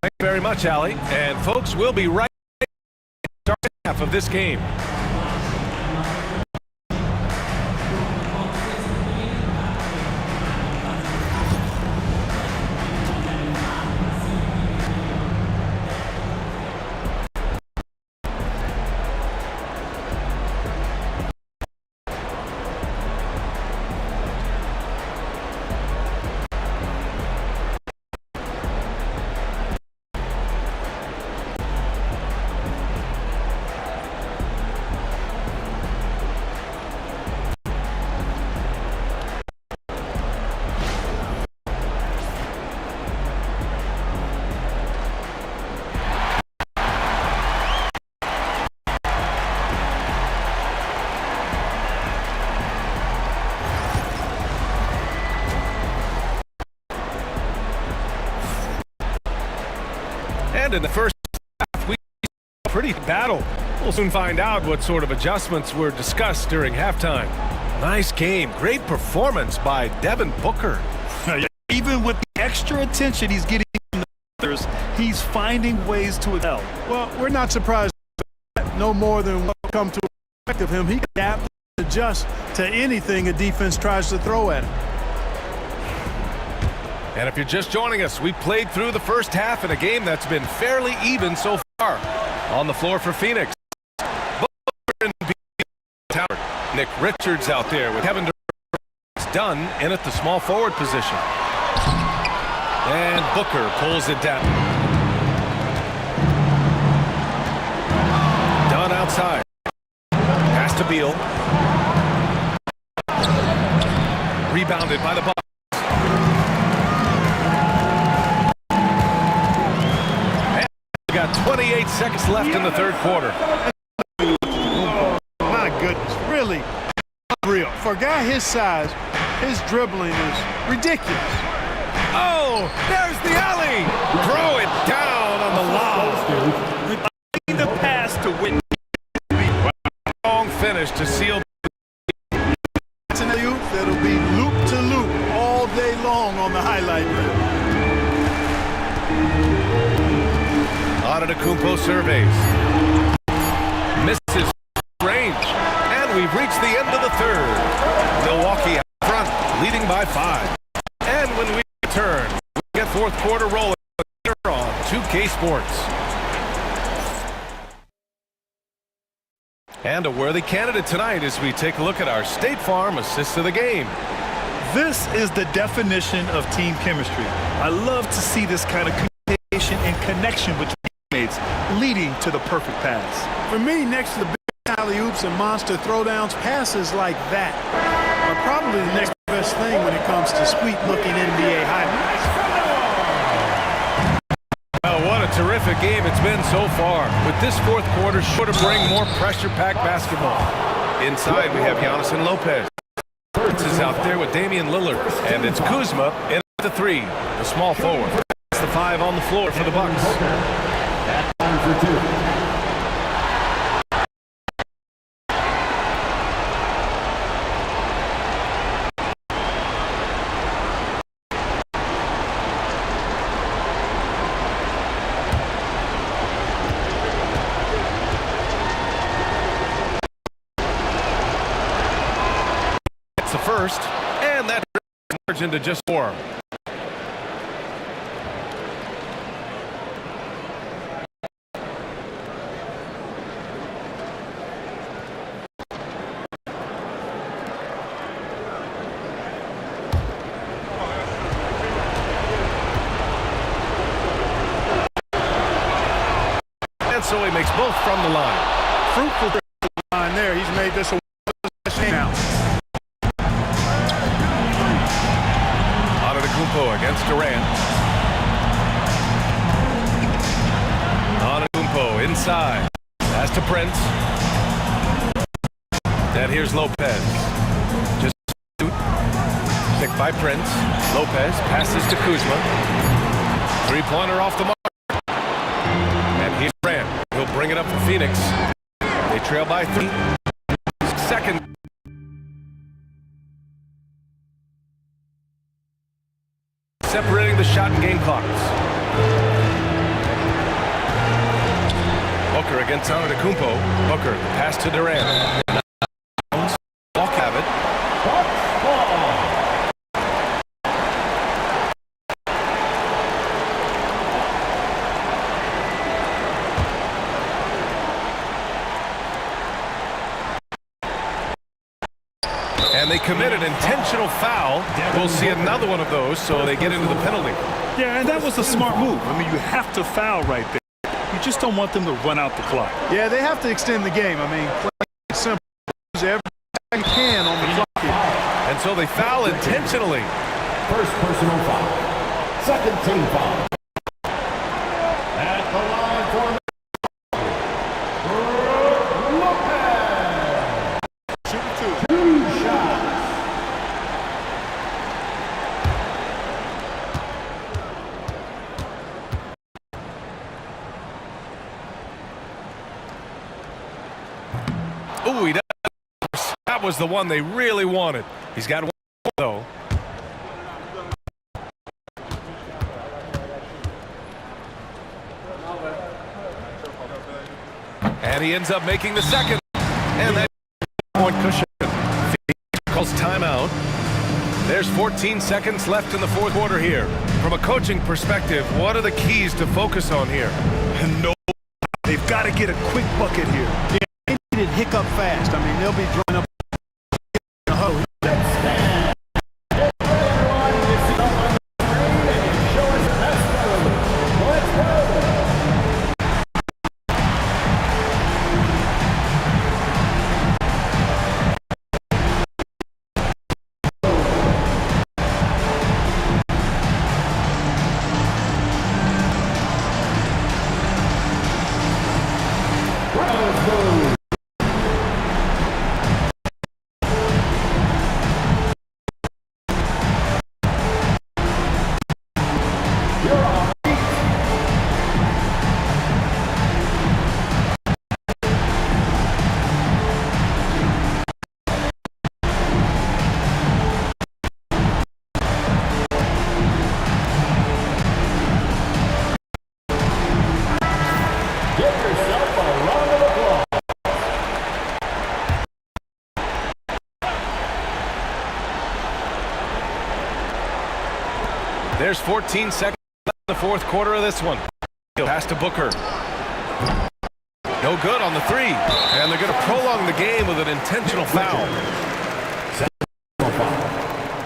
Thank you very much, Allie. And folks, we'll be right back to the half of this game. And in the first half, we saw a pretty battle. We'll soon find out what sort of adjustments were discussed during halftime. Nice game. Great performance by Devin Booker. Even with the extra attention he's getting from the others, he's finding ways to excel. Well, we're not surprised. No more than what come to expect of him. He can adapt and adjust to anything a defense tries to throw at him. And if you're just joining us, we played through the first half in a game that's been fairly even so far. On the floor for Phoenix, Nick Richards out there with Kevin Durant done in at the small forward position. And Booker pulls it down. Done outside. Pass to Beal. Rebounded by the Bucks. And we got 28 seconds left in the third quarter. My goodness, really unreal. For a guy his size, his dribbling is ridiculous. Oh, there's the alley. Throw it down on the lob. The pass to win. Long finish to seal. It's an alley-oop that'll be loop to loop all day long on the highlight reel. Antetokounmpo surveys. Misses range. And we've reached the end of the third. Milwaukee out front, leading by 5. And when we return, we get fourth quarter rolling here on 2K Sports. And a worthy candidate tonight as we take a look at our State Farm assist of the game. This is the definition of team chemistry. I love to see this kind of communication and connection between teammates leading to the perfect pass. For me, next to the big alley-oops and monster throwdowns, passes like that are probably the next best thing when it comes to sweet-looking NBA highlights. Well, what a terrific game it's been so far. With this fourth quarter sure to bring more pressure-packed basketball. Inside, we have Giannis and Lopez. Burns is out there with Damian Lillard. And it's Kuzma in at the 3, the small forward. That's the 5 on the floor for the Bucks. At line for 2. First, and that turns into just 4. And so he makes both from the line. Fruitful line there. He's made this a now. Antetokounmpo against Durant. Antetokounmpo inside. Pass to Prince. And here's Lopez. Just picked by Prince. Lopez passes to Kuzma. Three-pointer off the mark. And here's Durant. He'll bring it up for Phoenix. They trail by 3. Second. Separating the shot and game clocks. Booker against Antetokounmpo. Booker, pass to Durant. Walk have it. And they commit an intentional foul. We'll see another one of those, so they get into the penalty. Yeah, and that was a smart move. I mean, you have to foul right there. You just don't want them to run out the clock. Yeah, they have to extend the game. I mean, play simple. Use everything you can on the clock here. And so they foul intentionally. First personal foul. Second team foul. At the line for Oh, he does. That was the one they really wanted. He's got one, though. And he ends up making the second. And that point cushion. Calls timeout. There's 14 seconds left in the fourth quarter here. From a coaching perspective, what are the keys to focus on here? No, they've got to get a quick bucket here. Yeah, they need it hiccup fast. I mean, they'll be drawing up a huddle. There's 14 seconds left in the fourth quarter of this one. Pass to Booker. No good on the three. And they're going to prolong the game with an intentional foul.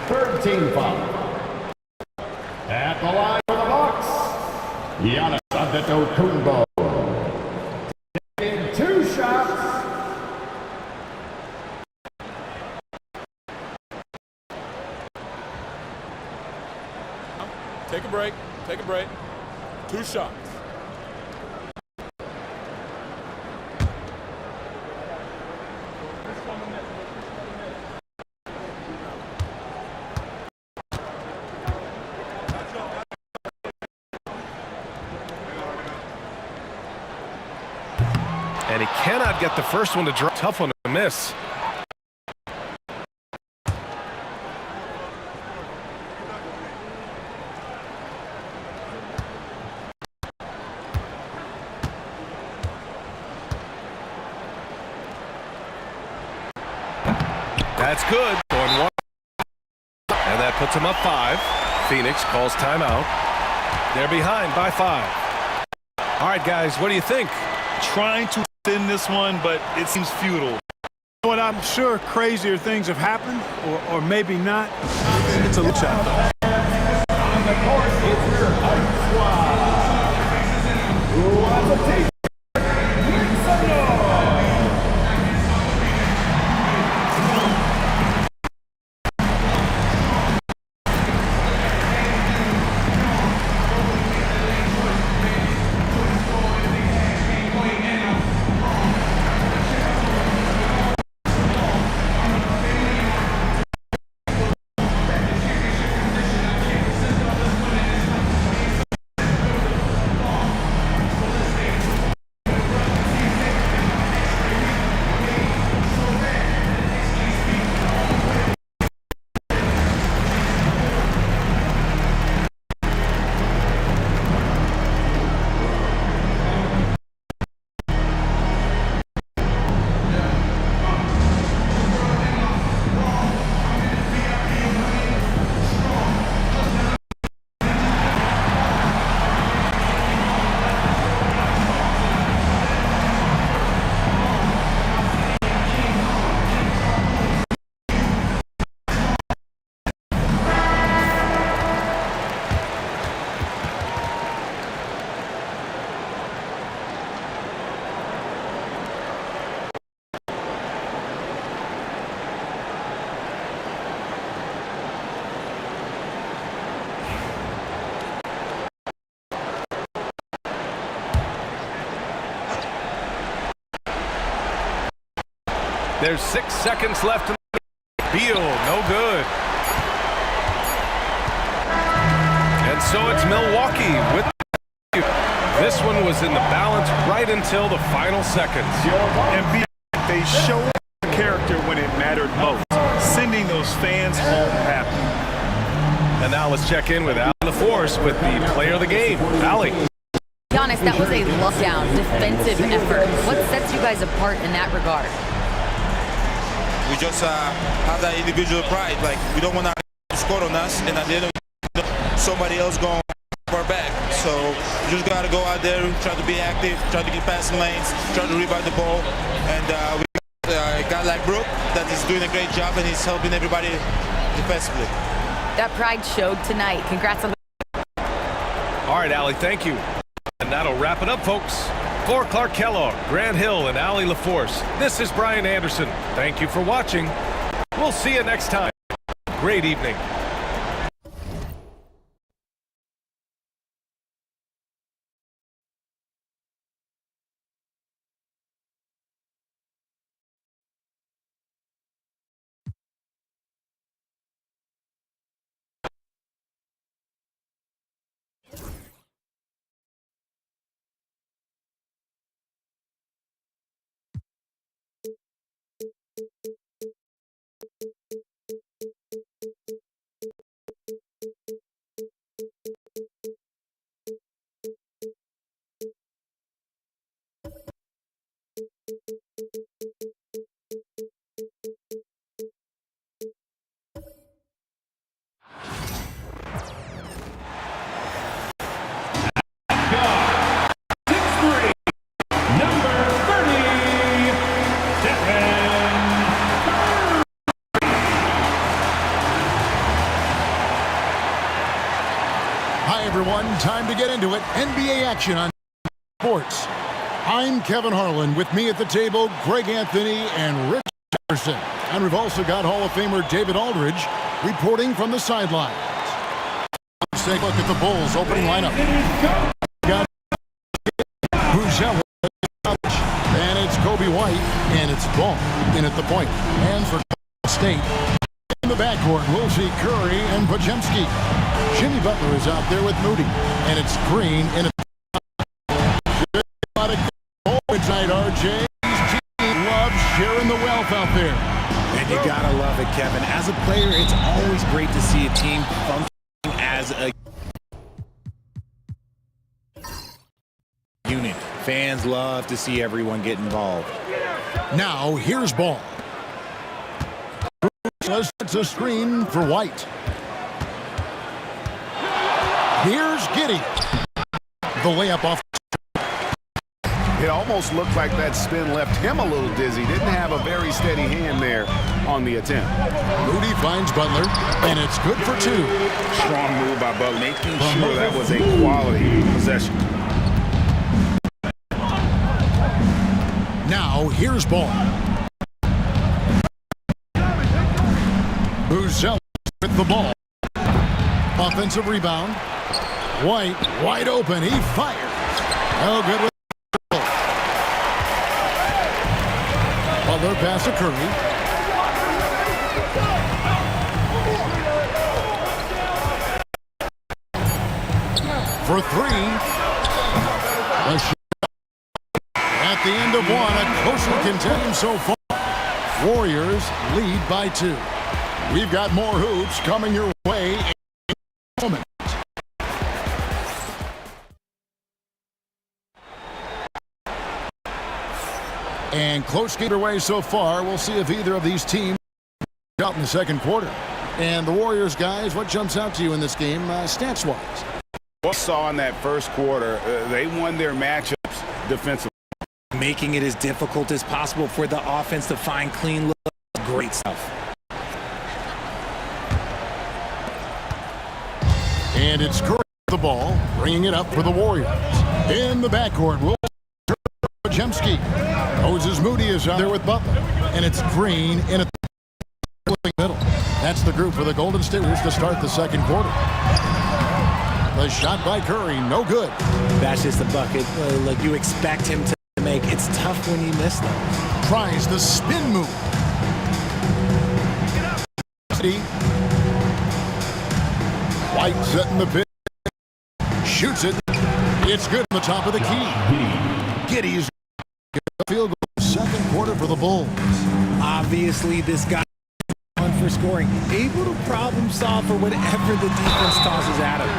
Third team foul. At the line for the Bucks, Giannis Antetokounmpo. Taking 2 shots. Take a break. Take a break. 2 shots. And he cannot get the first one to drop. Tough one to miss. That's good. Going one. And that puts them up 5. Phoenix calls timeout. They're behind by 5. All right, guys, what do you think? Trying to win this one, but it seems futile. What I'm sure crazier things have happened, or maybe not. It's a look shot, though. On the court is your Ice Squad. Who wants a take? There's 6 seconds left in the field. No good. And so it's Milwaukee with this one was in the balance right until the final seconds. And They show character when it mattered most, sending those fans home happy. And now let's check in with Allie LaForce with the player of the game. Allie. To be honest, that was a lockdown defensive effort. What sets you guys apart in that regard? We just have that individual pride. Like, we don't want to score on us, and at the end of the day, somebody else going our back. So you just got to go out there, try to be active, try to get passing lanes, try to rebound the ball. And we got a guy like Brook that is doing a great job, and he's helping everybody defensively. That pride showed tonight. Congrats on the... All right, Allie, thank you. And that'll wrap it up, folks. For Clark Kellogg, Grant Hill, and Allie LaForce, this is Brian Anderson. Thank you for watching. We'll see you next time. Great evening. Everyone, time to get into it. NBA action on sports. I'm Kevin Harlan. With me at the table, Greg Anthony and Rich Jefferson. And we've also got Hall of Famer David Aldridge reporting from the sidelines. Let's take a look at the Bulls' opening lineup. Got Bouzel, and it's Kobe White, and it's Ball in at the point. And for State, in the backcourt, we'll see Curry and Podziemski. Jimmy Butler is out there with Moody, and it's Green in a tonight. RJ loves sharing the wealth out there, and you gotta love it, Kevin. As a player, it's always great to see a team functioning as a unit. Fans love to see everyone get involved. Now here's Ball. It's a screen for White. Here's Giddey. The layup off. It almost looked like that spin left him a little dizzy. Didn't have a very steady hand there on the attempt. Moody finds Butler, and it's good for two. Strong move by Butler, making sure that was a quality possession. Now here's Ball. Bouzel with the ball. Offensive rebound. White, wide open. He fired. Oh, good with the ball. Butler pass to Curry. For three. At the end of one, a close look continues so far. Warriors lead by 2. We've got more hoops coming your way in a moment. And close game away so far. We'll see if either of these teams out in the second quarter. And the Warriors, guys, what jumps out to you in this game stats-wise? What saw in that first quarter, they won their matchups defensively. Making it as difficult as possible for the offense to find clean looks. Great stuff. And it's Curry with the ball, bringing it up for the Warriors. In the backcourt, will Podziemski. Moses Moody is out there with Butler. And it's Green in at the middle. That's the group for the Golden State Warriors to start the second quarter. The shot by Curry, no good. That's just a bucket like you expect him to make. It's tough when you miss them. Tries the spin move. White setting the pitch. Shoots it. It's good on the top of the key. Giddey's field goal second quarter for the Bulls. Obviously, this guy for scoring, able to problem solve for whatever the defense tosses at him.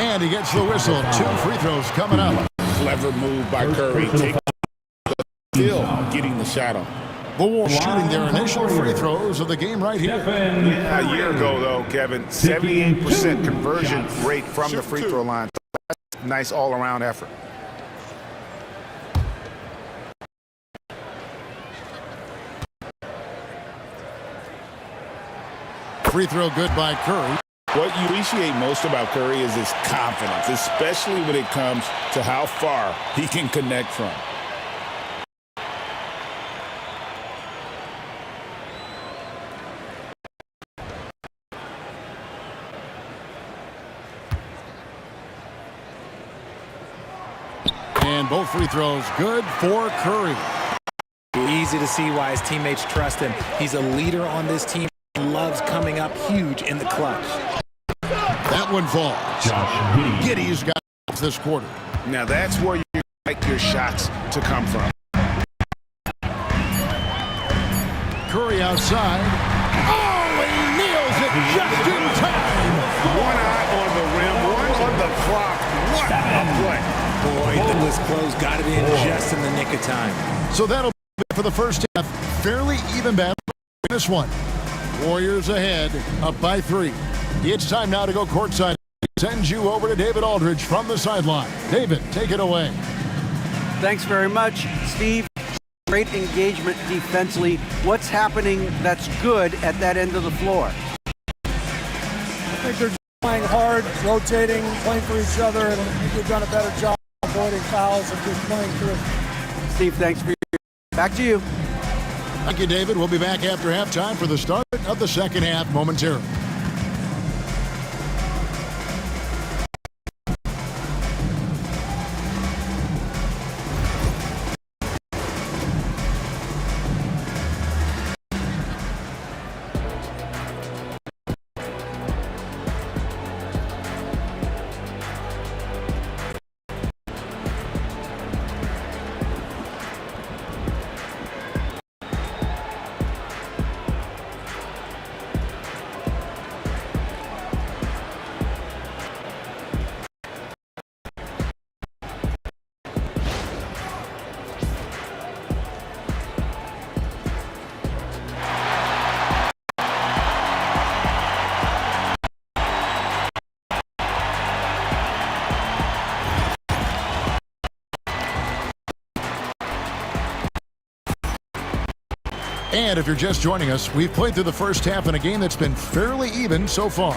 And he gets the whistle. 2 free throws coming up. Clever move by Curry. Still getting the shot on. The Wolves shooting their initial free throws of the game right here. Yeah, a year ago, though, Kevin, 78% conversion rate from the free throw line. Nice all-around effort. Free throw good by Curry. What you appreciate most about Curry is his confidence, especially when it comes to how far he can connect from. And both free throws good for Curry. Easy to see why his teammates trust him. He's a leader on this team. Loves coming up huge in the clutch. That one falls. Giddey's got this quarter. Now that's where you like your shots to come from. Curry outside. Oh, he nails it just in time. One eye on the rim, one on the clock. What a play. Boy, the list closed. Got it in just in the nick of time. So that'll be it for the first half. Fairly even battle in this one. Warriors ahead, up by 3. It's time now to go courtside. Send you over to David Aldridge from the sideline. David, take it away. Thanks very much, Steve. Great engagement defensively. What's happening that's good at that end of the floor? I think they're playing hard, rotating, playing for each other, and I think they've done a better job avoiding fouls and just playing through. Steve, thanks for your. Back to you. Thank you, David. We'll be back after halftime for the start of the second half momentarily. And if you're just joining us, we've played through the first half in a game that's been fairly even so far.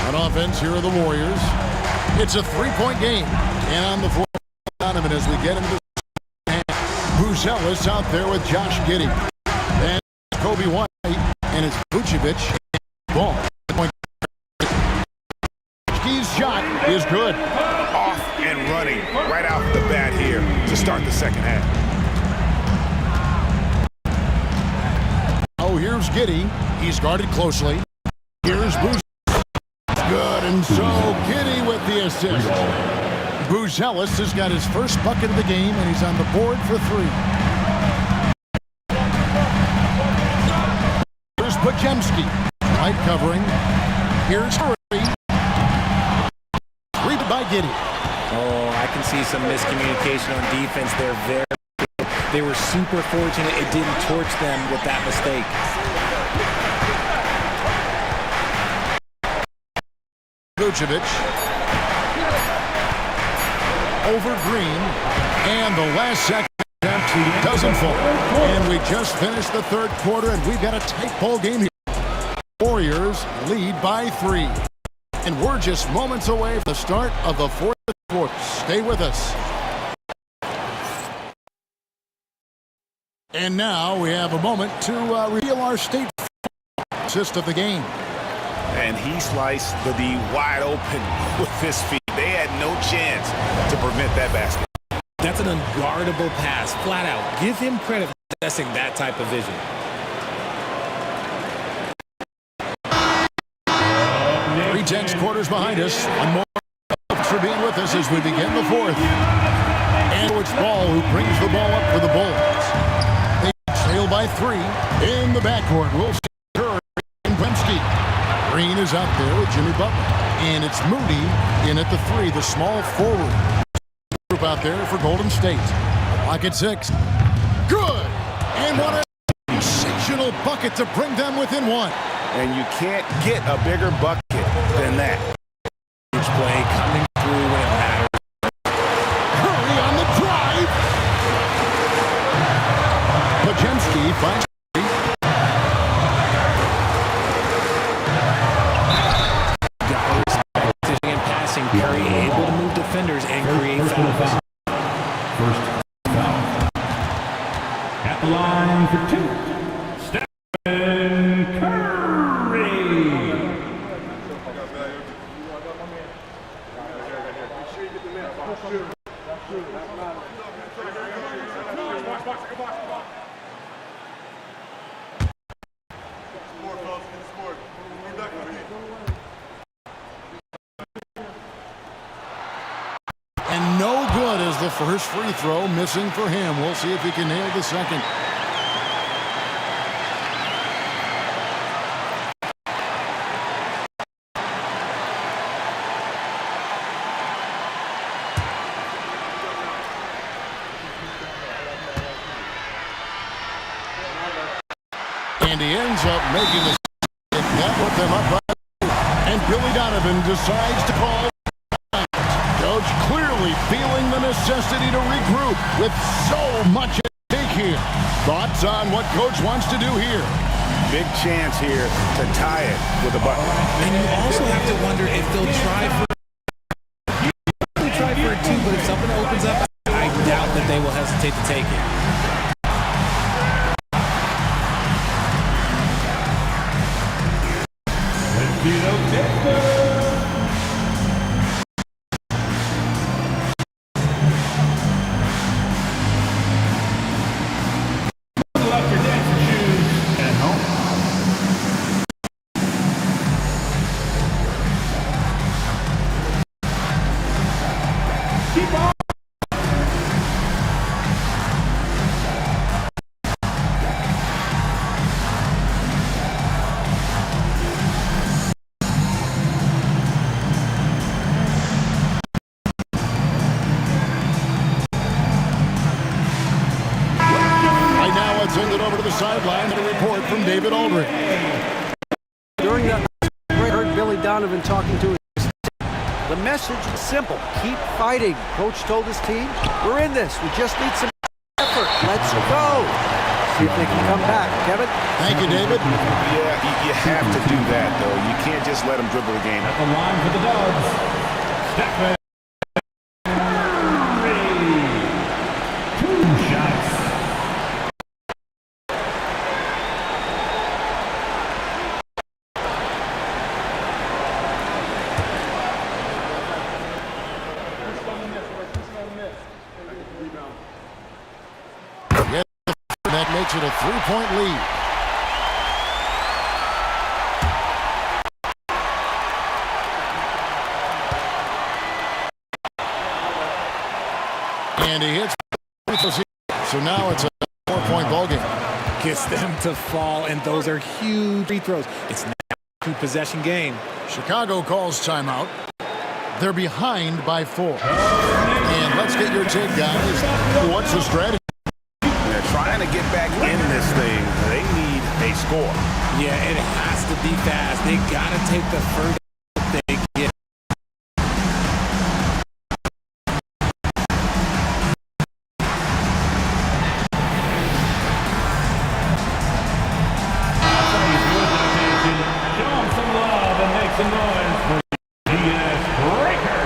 On offense, here are the Warriors. It's a 3-point game. And on the floor, as we get into the second half, Buzelis out there with Josh Giddey. And Kobe White and it's Vucevic. Ball. His shot is good. Off and running right out the bat here to start the second half. Oh, here's Giddey. He's guarded closely. Here's Buzelis. Good, and so Giddey with the assist. Buzelis has got his first bucket of the game, and he's on the board for 3. Here's Podziemski. Light covering. Here's Curry. By Giddey. Oh, I can see some miscommunication on defense. They were super fortunate it didn't torch them with that mistake. Vucevic over Green, and the last second attempt doesn't fall. And we just finished the third quarter, and we've got a tight ball game here. Warriors lead by 3. And we're just moments away from the start of the fourth quarter. Stay with us. And now we have a moment to reveal our state assist of the game. And he sliced the D wide open with his feet. They had no chance to prevent that basket. That's an unguardable pass, flat out. Give him credit for possessing that type of vision. intense quarters behind us. One more for being with us as we begin the fourth. And it's Ball who brings the ball up for the Bulls. They trail by 3 in the backcourt. We'll see Curry and Blemsky. Green is out there with Jimmy Butler. And it's Moody in at the 3, the small forward. Group out there for Golden State. Clock at 6. Good! And what a sensational bucket to bring them within 1. And you can't get a bigger bucket than that. Huge play coming through when it matters. Curry on the drive. Pajemski finds and passing. Curry able to move defenders and create fouls. First foul. At the line for 2, Stephen Curry. and no good as the first free throw missing for him. We'll see if he can nail the second. And he ends up making the that put them up by 2. And Billy Donovan decides to call. Coach clearly feeling the necessity to regroup with so much at stake here. Thoughts on what Coach wants to do here? Big chance here to tie it with a bucket. And you also have to wonder if they'll try for a 2, but if something opens up, I doubt that they will hesitate to take it. Send it over to the sideline and a report from David Aldridge. During that break, I heard Billy Donovan talking to his team. The message is simple. Keep fighting. Coach told his team, we're in this. We just need some effort. Let's go. See if they can come back. Kevin? Thank you, David. Yeah, you have to do that, though. You can't just let them dribble the game. At the line for the Dubs, Stephen Curry. 2 shots. That makes it a 3-point lead. And he hits. So now it's a 4-point ball game. Gets them to fall, and those are huge free throws. It's not a 2-possession game. Chicago calls timeout. They're behind by 4. And let's get your take, guys. What's the strategy? They're trying to get back in this thing. They need a score. Yeah, it has to be fast. They got to take the first they get. Show them some love and make some noise for DS Breaker.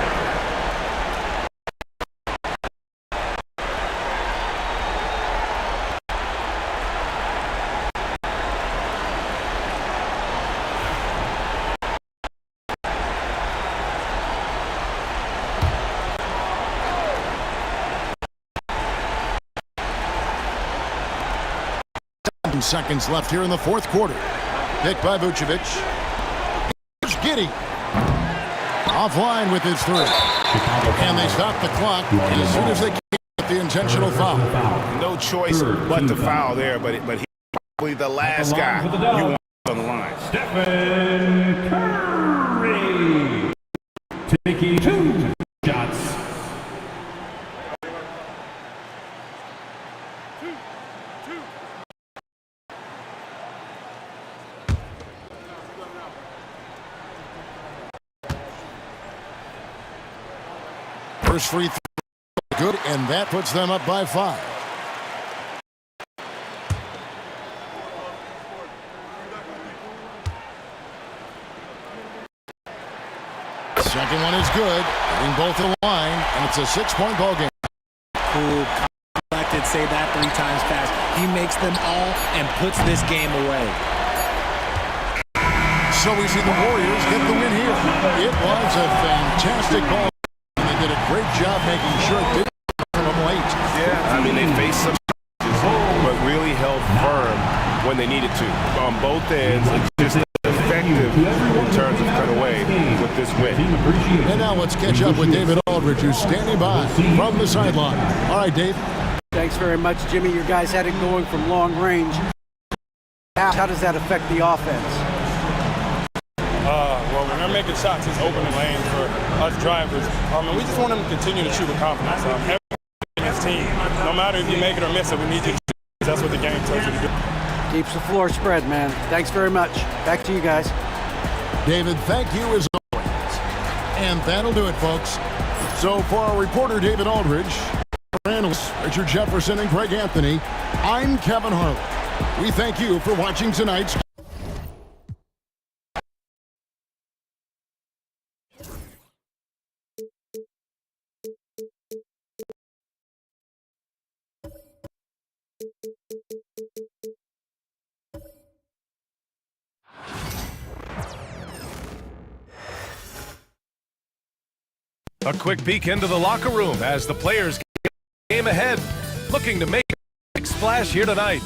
Seconds left here in the fourth quarter. Picked by Vucevic. Here's Giddey. offline with his three. And they stop the clock as soon as they can with the intentional foul. No choice but to foul there, but he's probably the last guy you want on the line. Stephen Curry taking 2 shots. First free throw, good, and that puts them up by 5. Second one is good, hitting both the line, and it's a 6-point ball game. Cool, collected, say that 3 times fast. He makes them all and puts this game away. So we see the Warriors get the win here. It was a fantastic ball. They did a great job making sure it didn't come from late. Yeah, I mean, they faced some challenges, but really held firm when they needed to. On both ends, just effective in terms of cut away with this win. And now let's catch up with David Aldridge, who's standing by from the sideline. All right, Dave. Thanks very much, Jimmy. Your guys had it going from long range. How does that affect the offense? Well, when they're making shots, it's opening lanes for us drivers. And we just want them to continue to shoot with confidence. Everything is team. No matter if you make it or miss it, we need you to shoot. That's what the game tells you to do. Keeps the floor spread, man. Thanks very much. Back to you guys. David, thank you as always. And that'll do it, folks. So for our reporter, David Aldridge, our analysts, Richard Jefferson and Greg Anthony, I'm Kevin Harlan. We thank you for watching tonight's A quick peek into the locker room as the players get the game ahead, looking to make a big splash here tonight.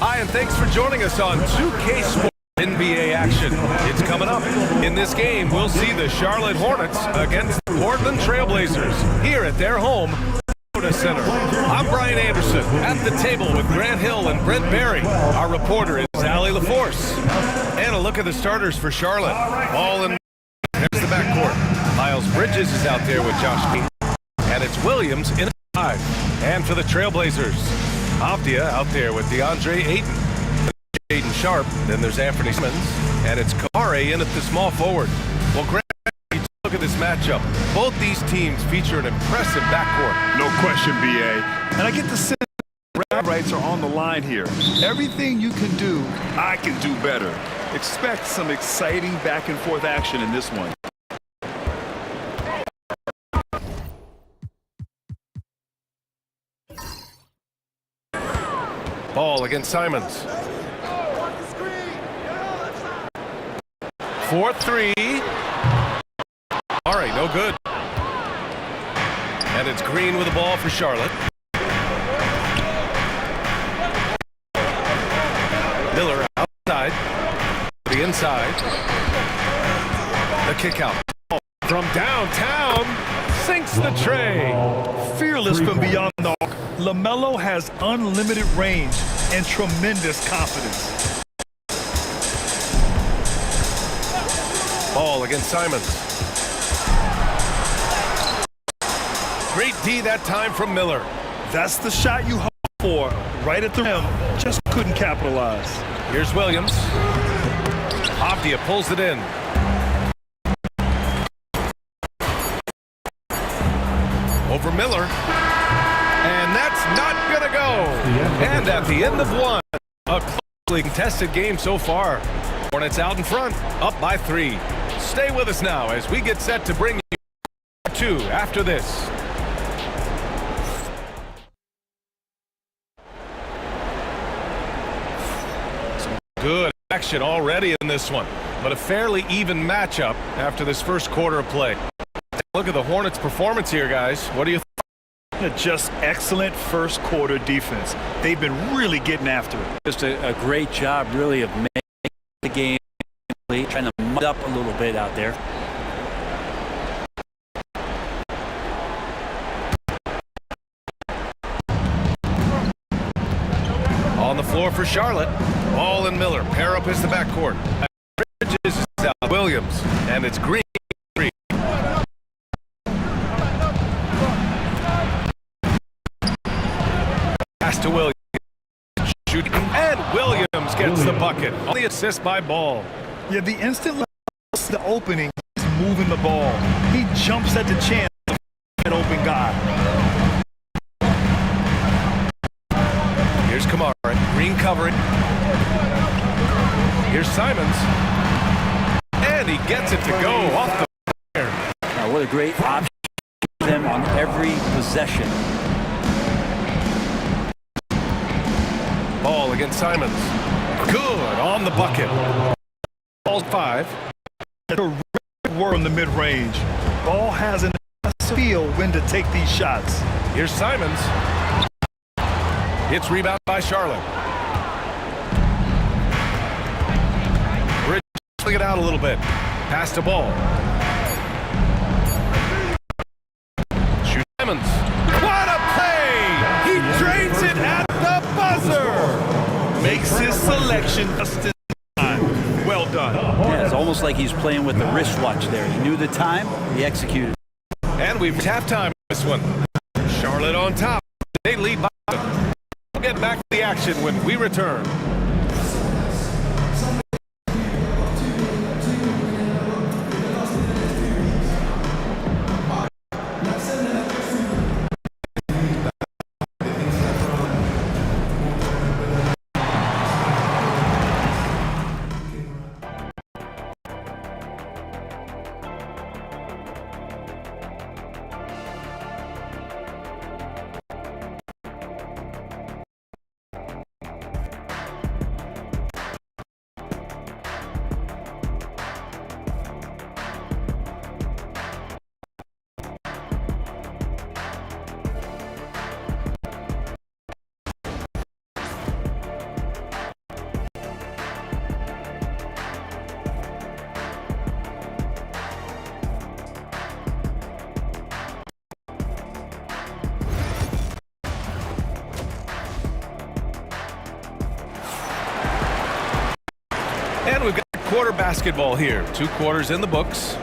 Hi, and thanks for joining us on 2K Sports NBA action. It's coming up. In this game, we'll see the Charlotte Hornets against the Portland Trailblazers here at their home, Center. I'm Brian Anderson at the table with Grant Hill and Brent Barry. Our reporter is Allie LaForce. And a look at the starters for Charlotte. All in. There's the backcourt. Miles Bridges is out there with Josh King. And it's Williams in 5. And for the Trailblazers, Avdia out there with DeAndre Ayton. Aiden Sharp. Then there's Anthony Simmons. And it's Kamare in at the small forward. Well, Grant, look at this matchup. Both these teams feature an impressive backcourt. No question, BA. And I get the sense that rights are on the line here. Everything you can do, I can do better. Expect some exciting back-and-forth action in this one. Ball against Simons. 4-3. All right, no good. And it's Green with the ball for Charlotte. Miller outside. The inside. The kick out. From downtown. Sinks the tray. Fearless from beyond the arc, LaMelo has unlimited range and tremendous confidence. Ball against Simons. Great D that time from Miller. That's the shot you hope for. Right at the rim. Just couldn't capitalize. Here's Williams. Avdia pulls it in. Over Miller. And that's not going to go. And at the end of one, a closely contested game so far. Hornets out in front, up by 3. Stay with us now as we get set to bring you part 2 after this. Some good action already in this one, but a fairly even matchup after this first quarter of play. Look at the Hornets' performance here, guys. What do you think? Just excellent first quarter defense. They've been really getting after it. Just a great job, really, of making the game, trying to mud up a little bit out there. On the floor for Charlotte. Ball and Miller pair up as the backcourt. Bridges is out Williams, and it's Green. Pass to Williams. Shooting, and Williams gets the bucket. On the assist by Ball. Yeah, the instant the opening, he's moving the ball. He jumps at the chance of an open guy. Here's Kamara. Green covering. Here's Simons. And he gets it to go off the fire. What a great option for them on every possession. Ball against Simons. Good on the bucket. Ball's 5. Terrific work on the mid-range. Ball has an feel when to take these shots. Here's Simons. It's rebound by Charlotte. Bridge swing it out a little bit. Pass to Ball. Shoot Simons. What a play! He drains it at the buzzer. Makes his selection just in time. Well done. Yeah, it's almost like he's playing with the wristwatch there. He knew the time, he executed. And we've halftime in this one. Charlotte on top. They lead by. We'll get back to the action when we return. And we've got quarter basketball here. 2 quarters in the books.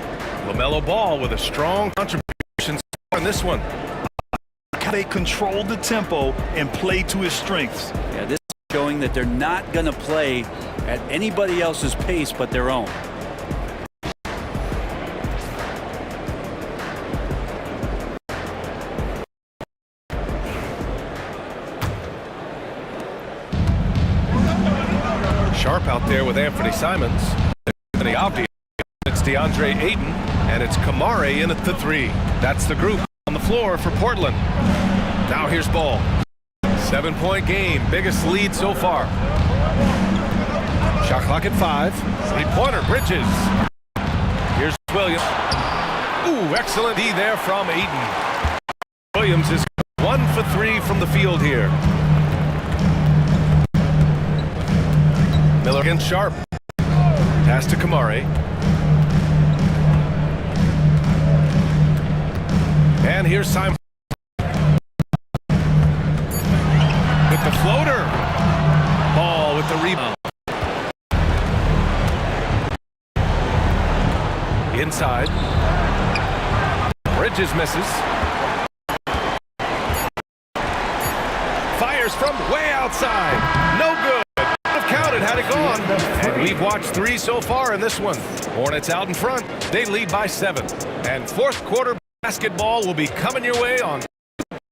LaMelo Ball with a strong contribution in this one. They control the tempo and play to his strengths. Yeah, this is showing that they're not going to play at anybody else's pace but their own. Sharp out there with Anthony Simons. The obvious, it's DeAndre Ayton, and it's Kamara in at the 3. That's the group on the floor for Portland. Now here's Ball. 7-point game, biggest lead so far. Shot clock at 5. 3-pointer, Bridges. Here's Williams. Ooh, excellent D there from Ayton. Williams is 1 for 3 from the field here. Miller against Sharp. Pass to Kamara. And here's Simon. With the floater. Ball with the rebound. Inside. Bridges misses. Fires from way outside. No good. Counted had it gone, and we've watched 3 so far in this one. Hornets out in front. They lead by 7. And fourth quarter basketball will be coming your way on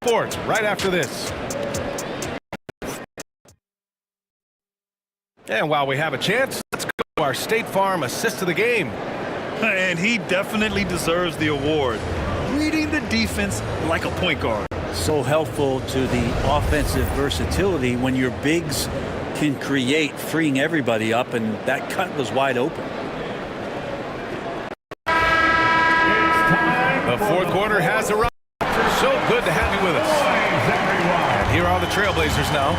sports right after this. And while we have a chance, let's go to our State Farm assist of the game. And he definitely deserves the award. Reading the defense like a point guard. So helpful to the offensive versatility when your bigs can create, freeing everybody up, and that cut was wide open. The fourth quarter has arrived. So good to have you with us. And here are the Trailblazers now.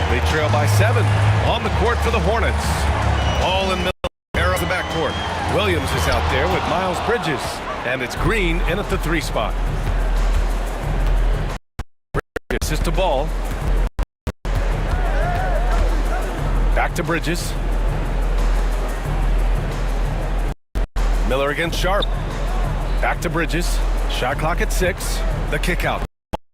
They trail by 7 on the court for the Hornets. Ball in the middle, air of the backcourt. Williams is out there with Miles Bridges. And it's Green in at the 3 spot. Bridges to Ball. Back to Bridges. Miller against Sharp. Back to Bridges. Shot clock at 6. The kick out.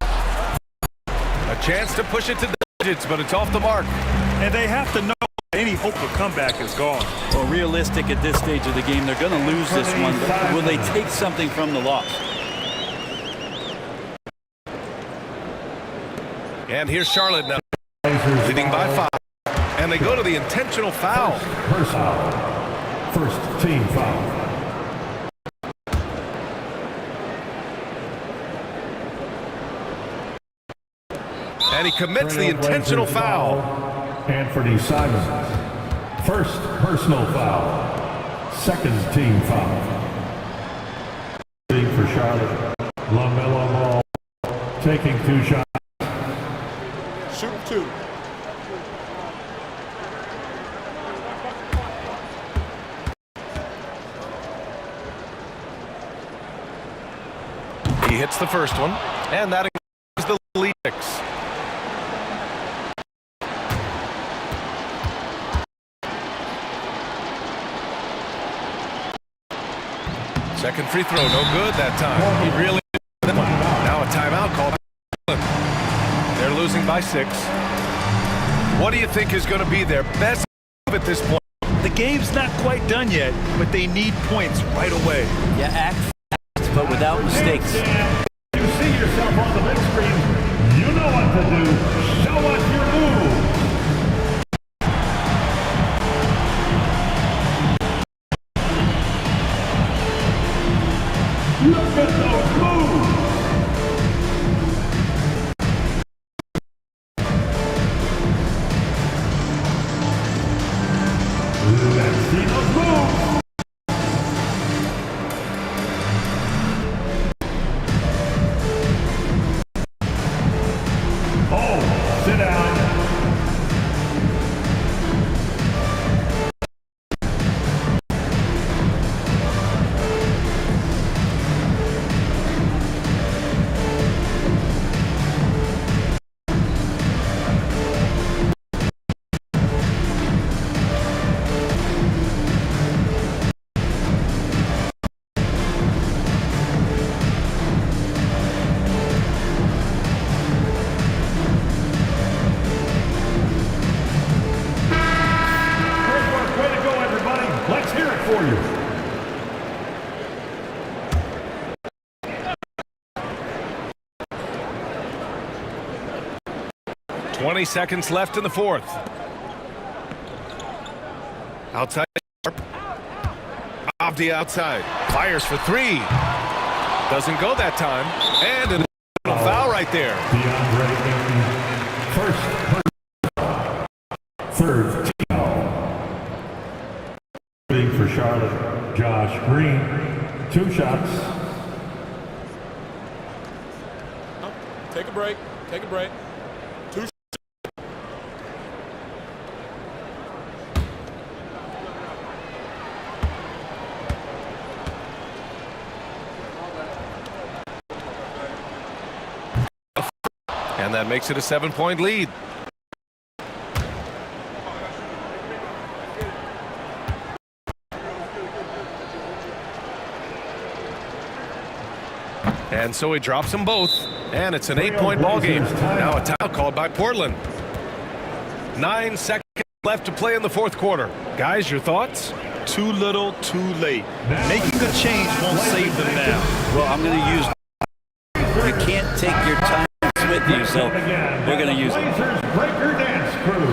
A chance to push it to digits, but it's off the mark. And they have to know any hope of comeback is gone. Well, realistic at this stage of the game, they're going to lose this one. But will they take something from the loss? And here's Charlotte now, leading by 5. And they go to the intentional foul. First foul. First team foul. And he commits the intentional foul. Anthony Simons. First personal foul. Second team foul. For Charlotte. LaMelo Ball taking 2 shots. Shoot 2. He hits the first one, and that is the lead 6. Second free throw, no good that time. He really now a timeout called. They're losing by 6. What do you think is going to be their best move at this point? The game's not quite done yet, but they need points right away. Yeah, act fast, but without mistakes. You see yourself on the big screen. You know what to do. Show us your move. Look at those moves. Let's see those moves. Oh, sit down. Let's hear it for you. .20 seconds left in the 4th. Outside. Off the outside. Fires for 3. Doesn't go that time. And a foul right there. First. Third team foul. For Charlotte, Josh Green, 2 shots. Take a break. Take a break. 2 shots. And that makes it a 7-point lead. And so he drops them both, and it's an 8-point ball game. Now a timeout called by Portland. 9 seconds left to play in the 4th quarter. Guys, your thoughts? Too little, too late. Making a change won't save them now. Well, I'm going to use. You can't take your time with you, so we're going to use it. Breaker Dance Crew.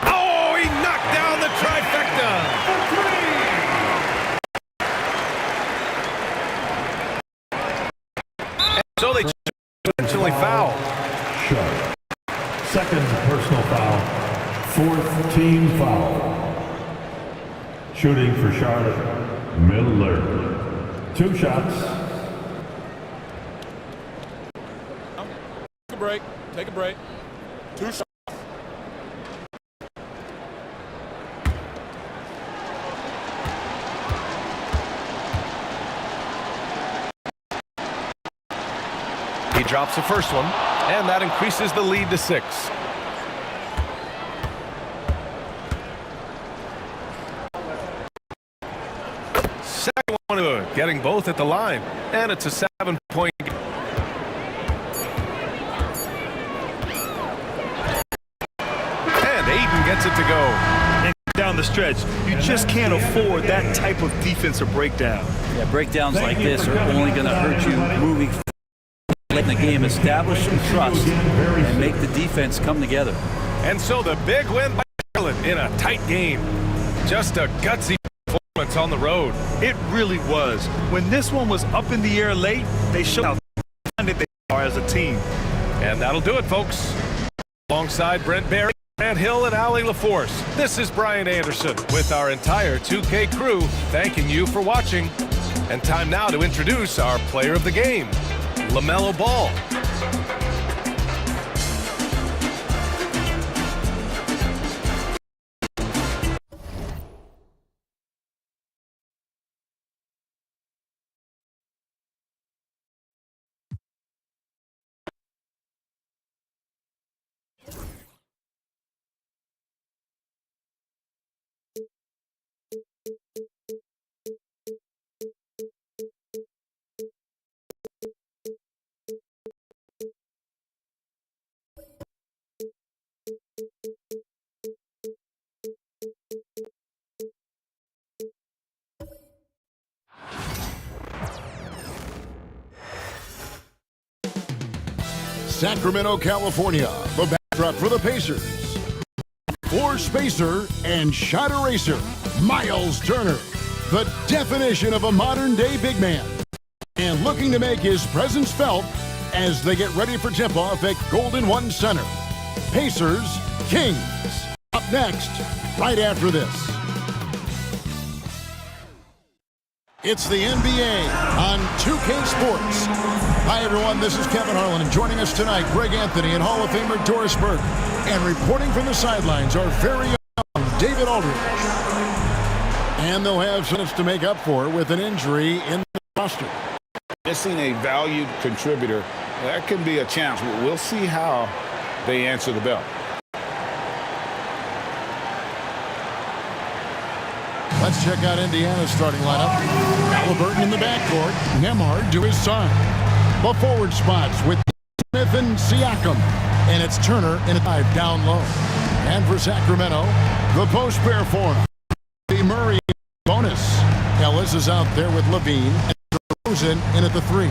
Oh, he knocked down the trifecta. And so they intentionally foul. Sharp. Second personal foul. 4th team foul. Shooting for Charlotte, Miller. 2 shots. Take a break. Take a break. 2 shots. He drops the first one, and that increases the lead to 6. Second one, getting both at the line, and it's a 7-point game. And Aiden gets it to go. And down the stretch, you just can't afford that type of defensive breakdown. Yeah, breakdowns like this are only going to hurt you moving forward. Let the game establish some trust and make the defense come together. And so the big win by Charlotte in a tight game. Just a gutsy performance on the road. It really was. When this one was up in the air late, they showed how talented they are as a team. And that'll do it, folks. Alongside Brent Barry, Grant Hill, and Allie LaForce, this is Brian Anderson with our entire 2K crew thanking you for watching. And time now to introduce our player of the game, LaMelo Ball. Sacramento, California, the backdrop for the Pacers. Floor spacer and shot eraser, Miles Turner, the definition of a modern-day big man. And looking to make his presence felt as they get ready for tip-off at Golden One Center. Pacers, Kings. Up next, right after this. It's the NBA on 2K Sports. Hi, everyone. This is Kevin Harlan, and joining us tonight, Greg Anthony and Hall of Famer Doris Burke. And reporting from the sidelines, our very own David Aldridge. And they'll have some minutes to make up for with an injury in the roster. Missing a valued contributor, that can be a challenge. We'll see how they answer the bell. Let's check out Indiana's starting lineup. Halliburton in the backcourt. Nembhard to his side. The forward spots with Smith and Siakam. And it's Turner in a dive down low. And for Sacramento, the post pair form. The Murray bonus. Ellis is out there with Levine. And DeRozan in at the 3.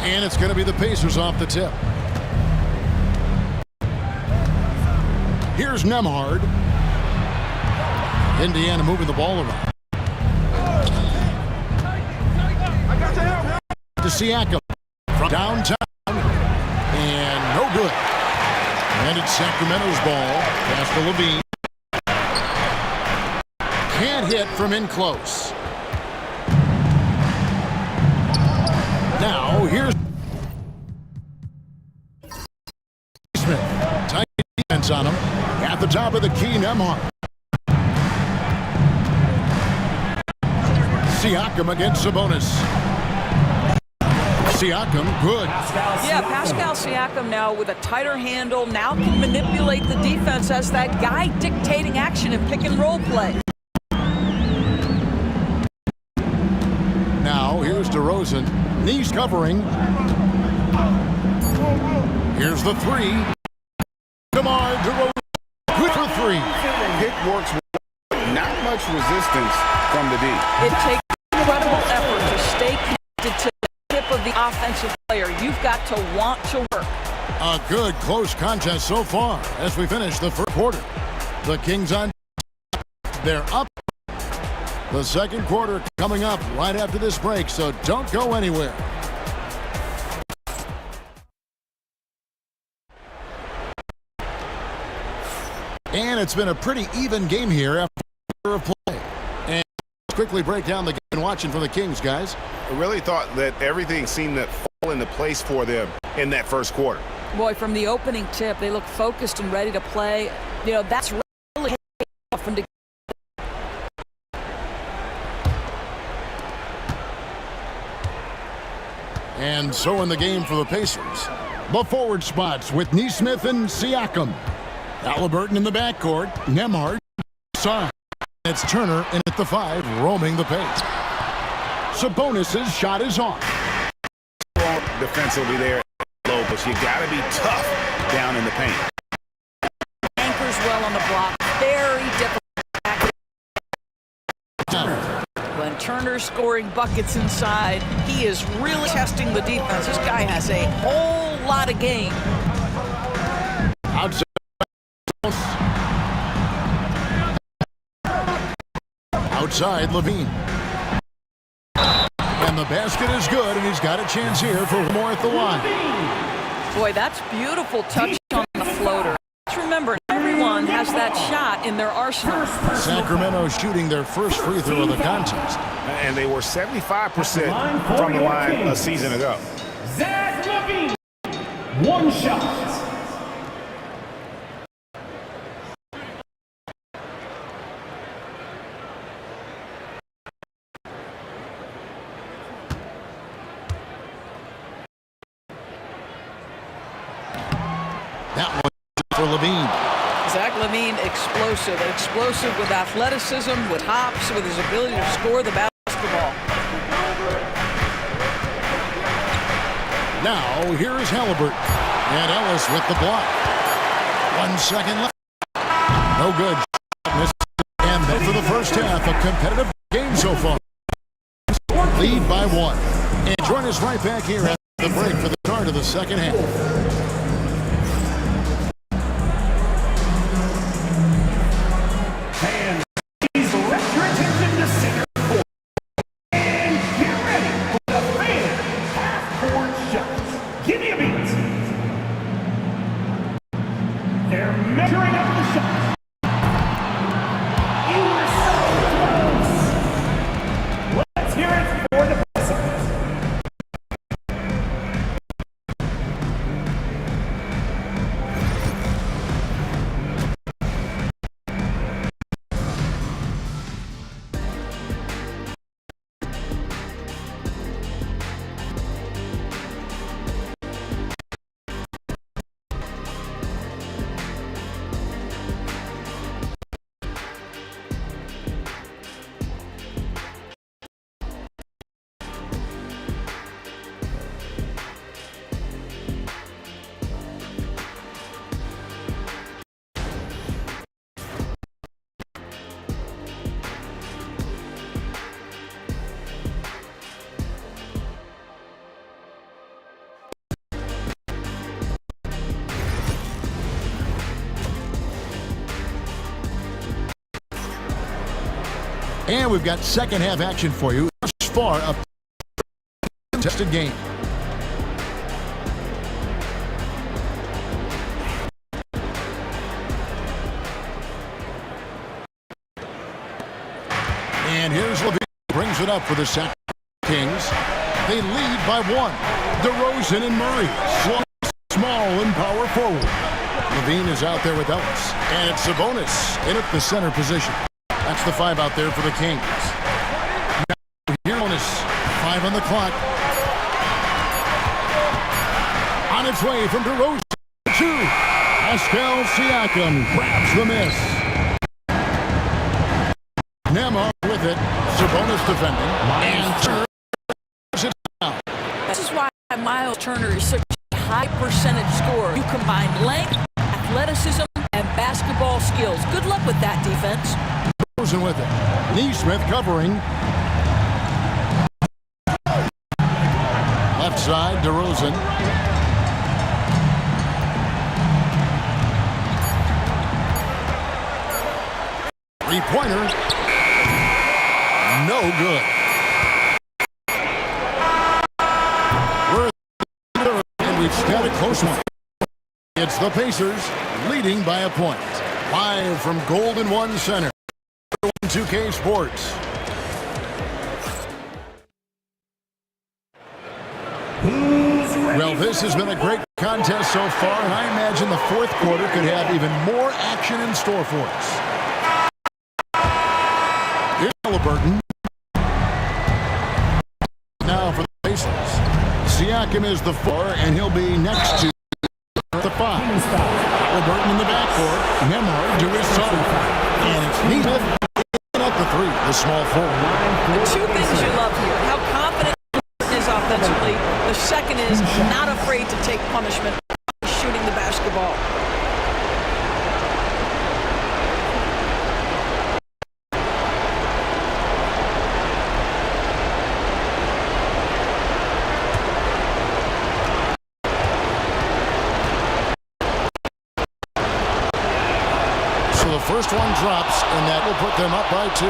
And it's going to be the Pacers off the tip. Here's Nembhard. Indiana moving the ball around. To Siakam from downtown. And no good. And it's Sacramento's ball. Pass to Levine. Can't hit from in close. Now here's Smith. Tight defense on him. At the top of the key, Nembhard. Siakam against Sabonis. Siakam, good. Yeah, Pascal Siakam now with a tighter handle, now can manipulate the defense as that guy dictating action in pick and roll play. Now here's DeRozan. Knees covering. Here's the 3. DeMar DeRozan. Good for 3. It works well. Not much resistance from the D. It takes incredible effort to stay connected to the tip of the offensive player. You've got to want to work. A good close contest so far as we finish the first quarter. The Kings on. They're up. The second quarter coming up right after this break, so don't go anywhere. And it's been a pretty even game here after a year of play. And let's quickly break down the game and watching for the Kings, guys. I really thought that everything seemed to fall into place for them in that first quarter. Boy, from the opening tip, they look focused and ready to play. You know, that's really from the And so in the game for the Pacers, the forward spots with Neesmith and Siakam. Halliburton in the backcourt, Nembhard, Son. It's Turner in at the 5, roaming the paint. Sabonis' shot is on. Defensively there, low, but you got to be tough down in the paint. anchors well on the block. Very difficult. When Turner's scoring buckets inside, he is really testing the defense. This guy has a whole lot of game. Outside, Levine. And the basket is good, and he's got a chance here for more at the line. Boy, that's beautiful touch on the floater. Let's remember, everyone has that shot in their arsenal. Sacramento shooting their first free throw of the contest. And they were 75% from the line a season ago. Zach Levine, one shot. That one for Levine. Zach Levine, explosive with athleticism, with hops, with his ability to score the basketball. Now, here is Halliburton. And Ellis with the block. 1 second left. No good. And then for the first half, a competitive game so far. Lead by 1. And join us right back here at the break for the start of the second half. And we've got second half action for you. Thus far, a contested game. And here's Levine. Brings it up for the Sacramento Kings. They lead by 1. DeRozan and Murray. Small and power forward. Levine is out there with Ellis. And it's Sabonis in at the center position. That's the 5 out there for the Kings. Now, here bonus. 5 on the clock. On its way from DeRozan to Pascal Siakam. Grabs the miss. Nembhard with it. Sabonis defending. And turns it down. This is why Miles Turner is such a high percentage scorer. You combine length, athleticism, and basketball skills. Good luck with that defense. DeRozan with it. Neesmith covering. Left side, DeRozan. Three-pointer. No good. And we've got a close one. It's the Pacers leading by a point. Live from Golden One Center, 2K Sports. Well, this has been a great contest so far, and I imagine the fourth quarter could have even more action in store for us. Here's Halliburton. Now for the Pacers. Siakam is the 4, and he'll be next to the 5. Halliburton in the backcourt. Nembhard to his son. And it's Neesmith at the 3, the small forward. The two things you love here, how confident he is offensively. The second is not afraid to take punishment shooting the basketball. So the first one drops, and that will put them up by 2.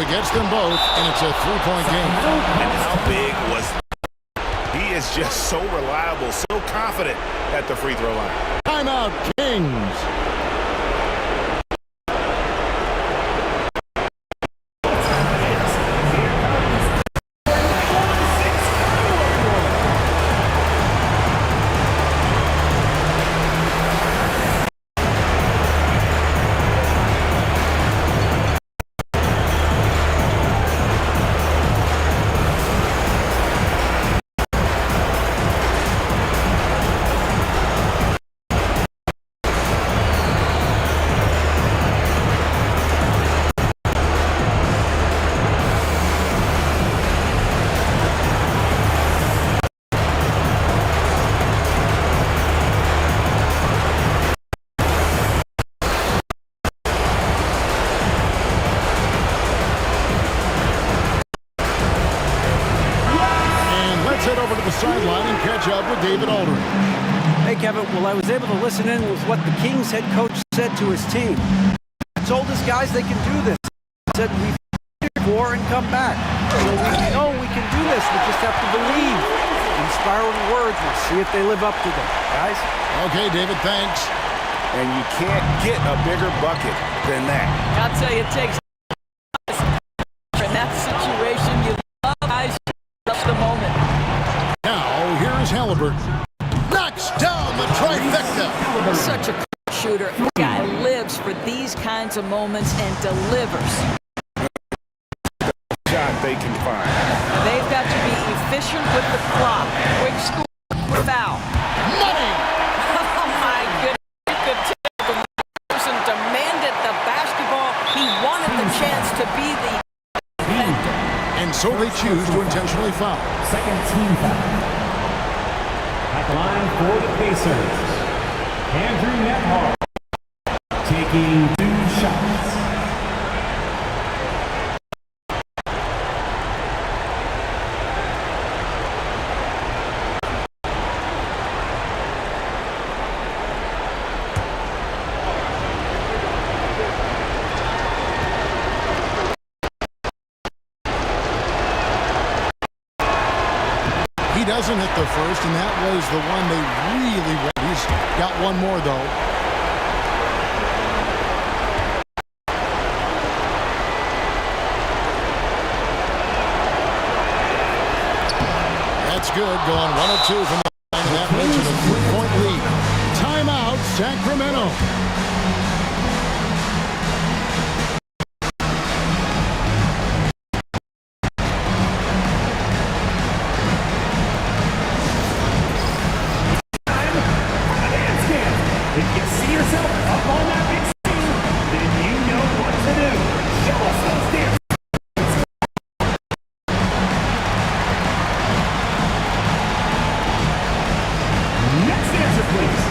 Gets them both, and it's a 3-point game. And how big was he? Is just so reliable, so confident at the free throw line. Timeout, Kings. Sideline and catch up with David Aldridge. Hey, Kevin. Well, I was able to listen in with what the Kings head coach said to his team. He told his guys they can do this. He said, we've war and come back. So we know we can do this. We just have to believe. Inspiring words. We'll see if they live up to them. Guys? Okay, David, thanks. And you can't get a bigger bucket than that. I'll tell you, it takes in that situation. You love guys rush the moment. Now, here is Halliburton. Knocks down the trifecta. Such a shooter. The guy lives for these kinds of moments and delivers. Shot they can find. They've got to be efficient with the clock. Quick score, foul. Money! Oh, my goodness. You could tell the person demanded the basketball. He wanted the chance to be the defender. And so they choose to intentionally foul. Second team foul. At the line for the Pacers, Andrew Nembhard taking 2 shots. He doesn't hit the first, and that was the one they really wanted. He's got one more, though. That's good, going 1 of 2 from the line, and that makes it a 3-point lead. Timeout, Sacramento. If you see yourself up on that big screen, then you know what to do. Show us those dance. Next answer, please.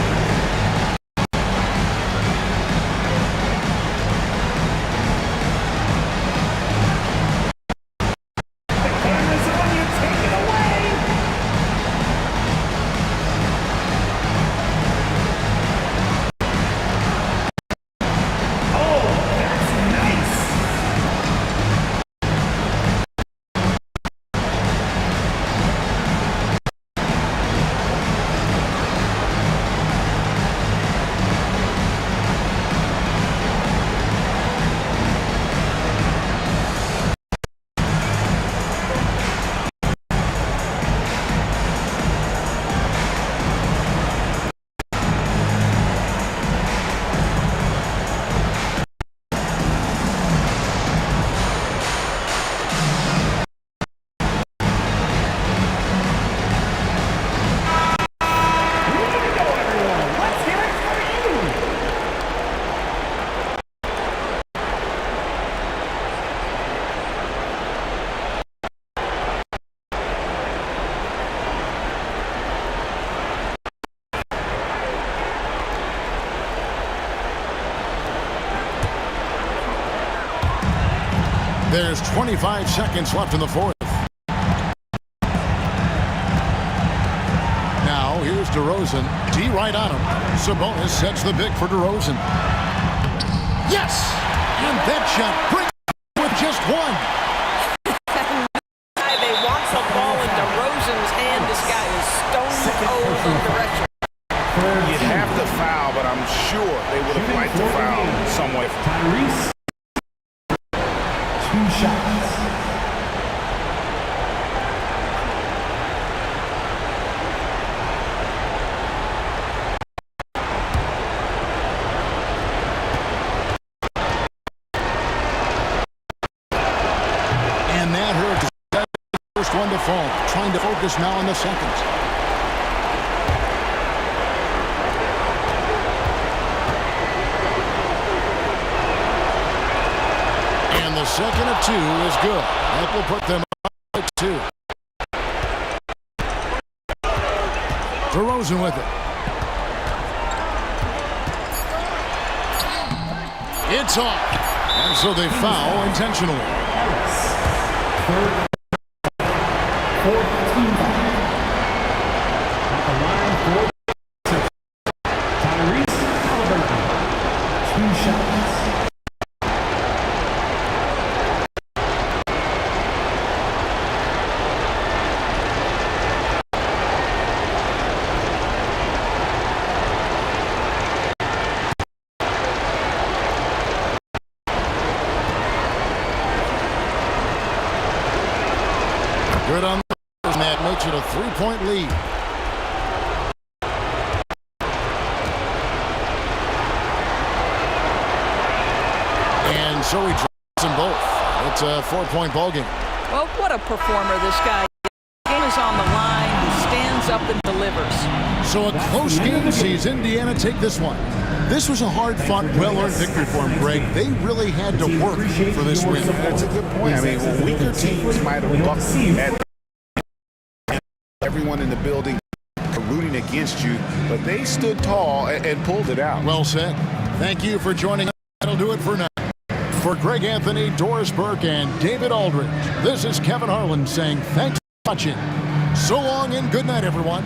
There's 25 seconds left in the fourth. Now, here's DeRozan. D right on him. Sabonis sets the pick for DeRozan. Yes! And that shot brings with just one. They want the ball in DeRozan's hand. This guy is stone cold in direction. You'd have to foul, but I'm sure they would have liked to foul somewhere. Tyrese. 2 shots. And that hurt. First one to fall. Trying to focus now on the second. And the second of 2 is good. That will put them up at 2. DeRozan with it. It's off. And so they foul intentionally. Fourth team foul. At the line for Tyrese Halliburton. 2 shots. Good on the and that makes it a 3-point lead. And so he drops them both. It's a 4-point ball game. Well, what a performer this guy is. The game is on the line. He stands up and delivers. So a close game sees Indiana take this one. This was a hard-fought, well-earned victory for them, Greg. They really had to work for this win. That's a good point. I mean, weaker teams might have bucked at everyone in the building rooting against you, but they stood tall and pulled it out. Well said. Thank you for joining us. That'll do it for now. For Greg Anthony, Doris Burke, and David Aldridge, this is Kevin Harlan saying thanks for watching. So long and good night, everyone.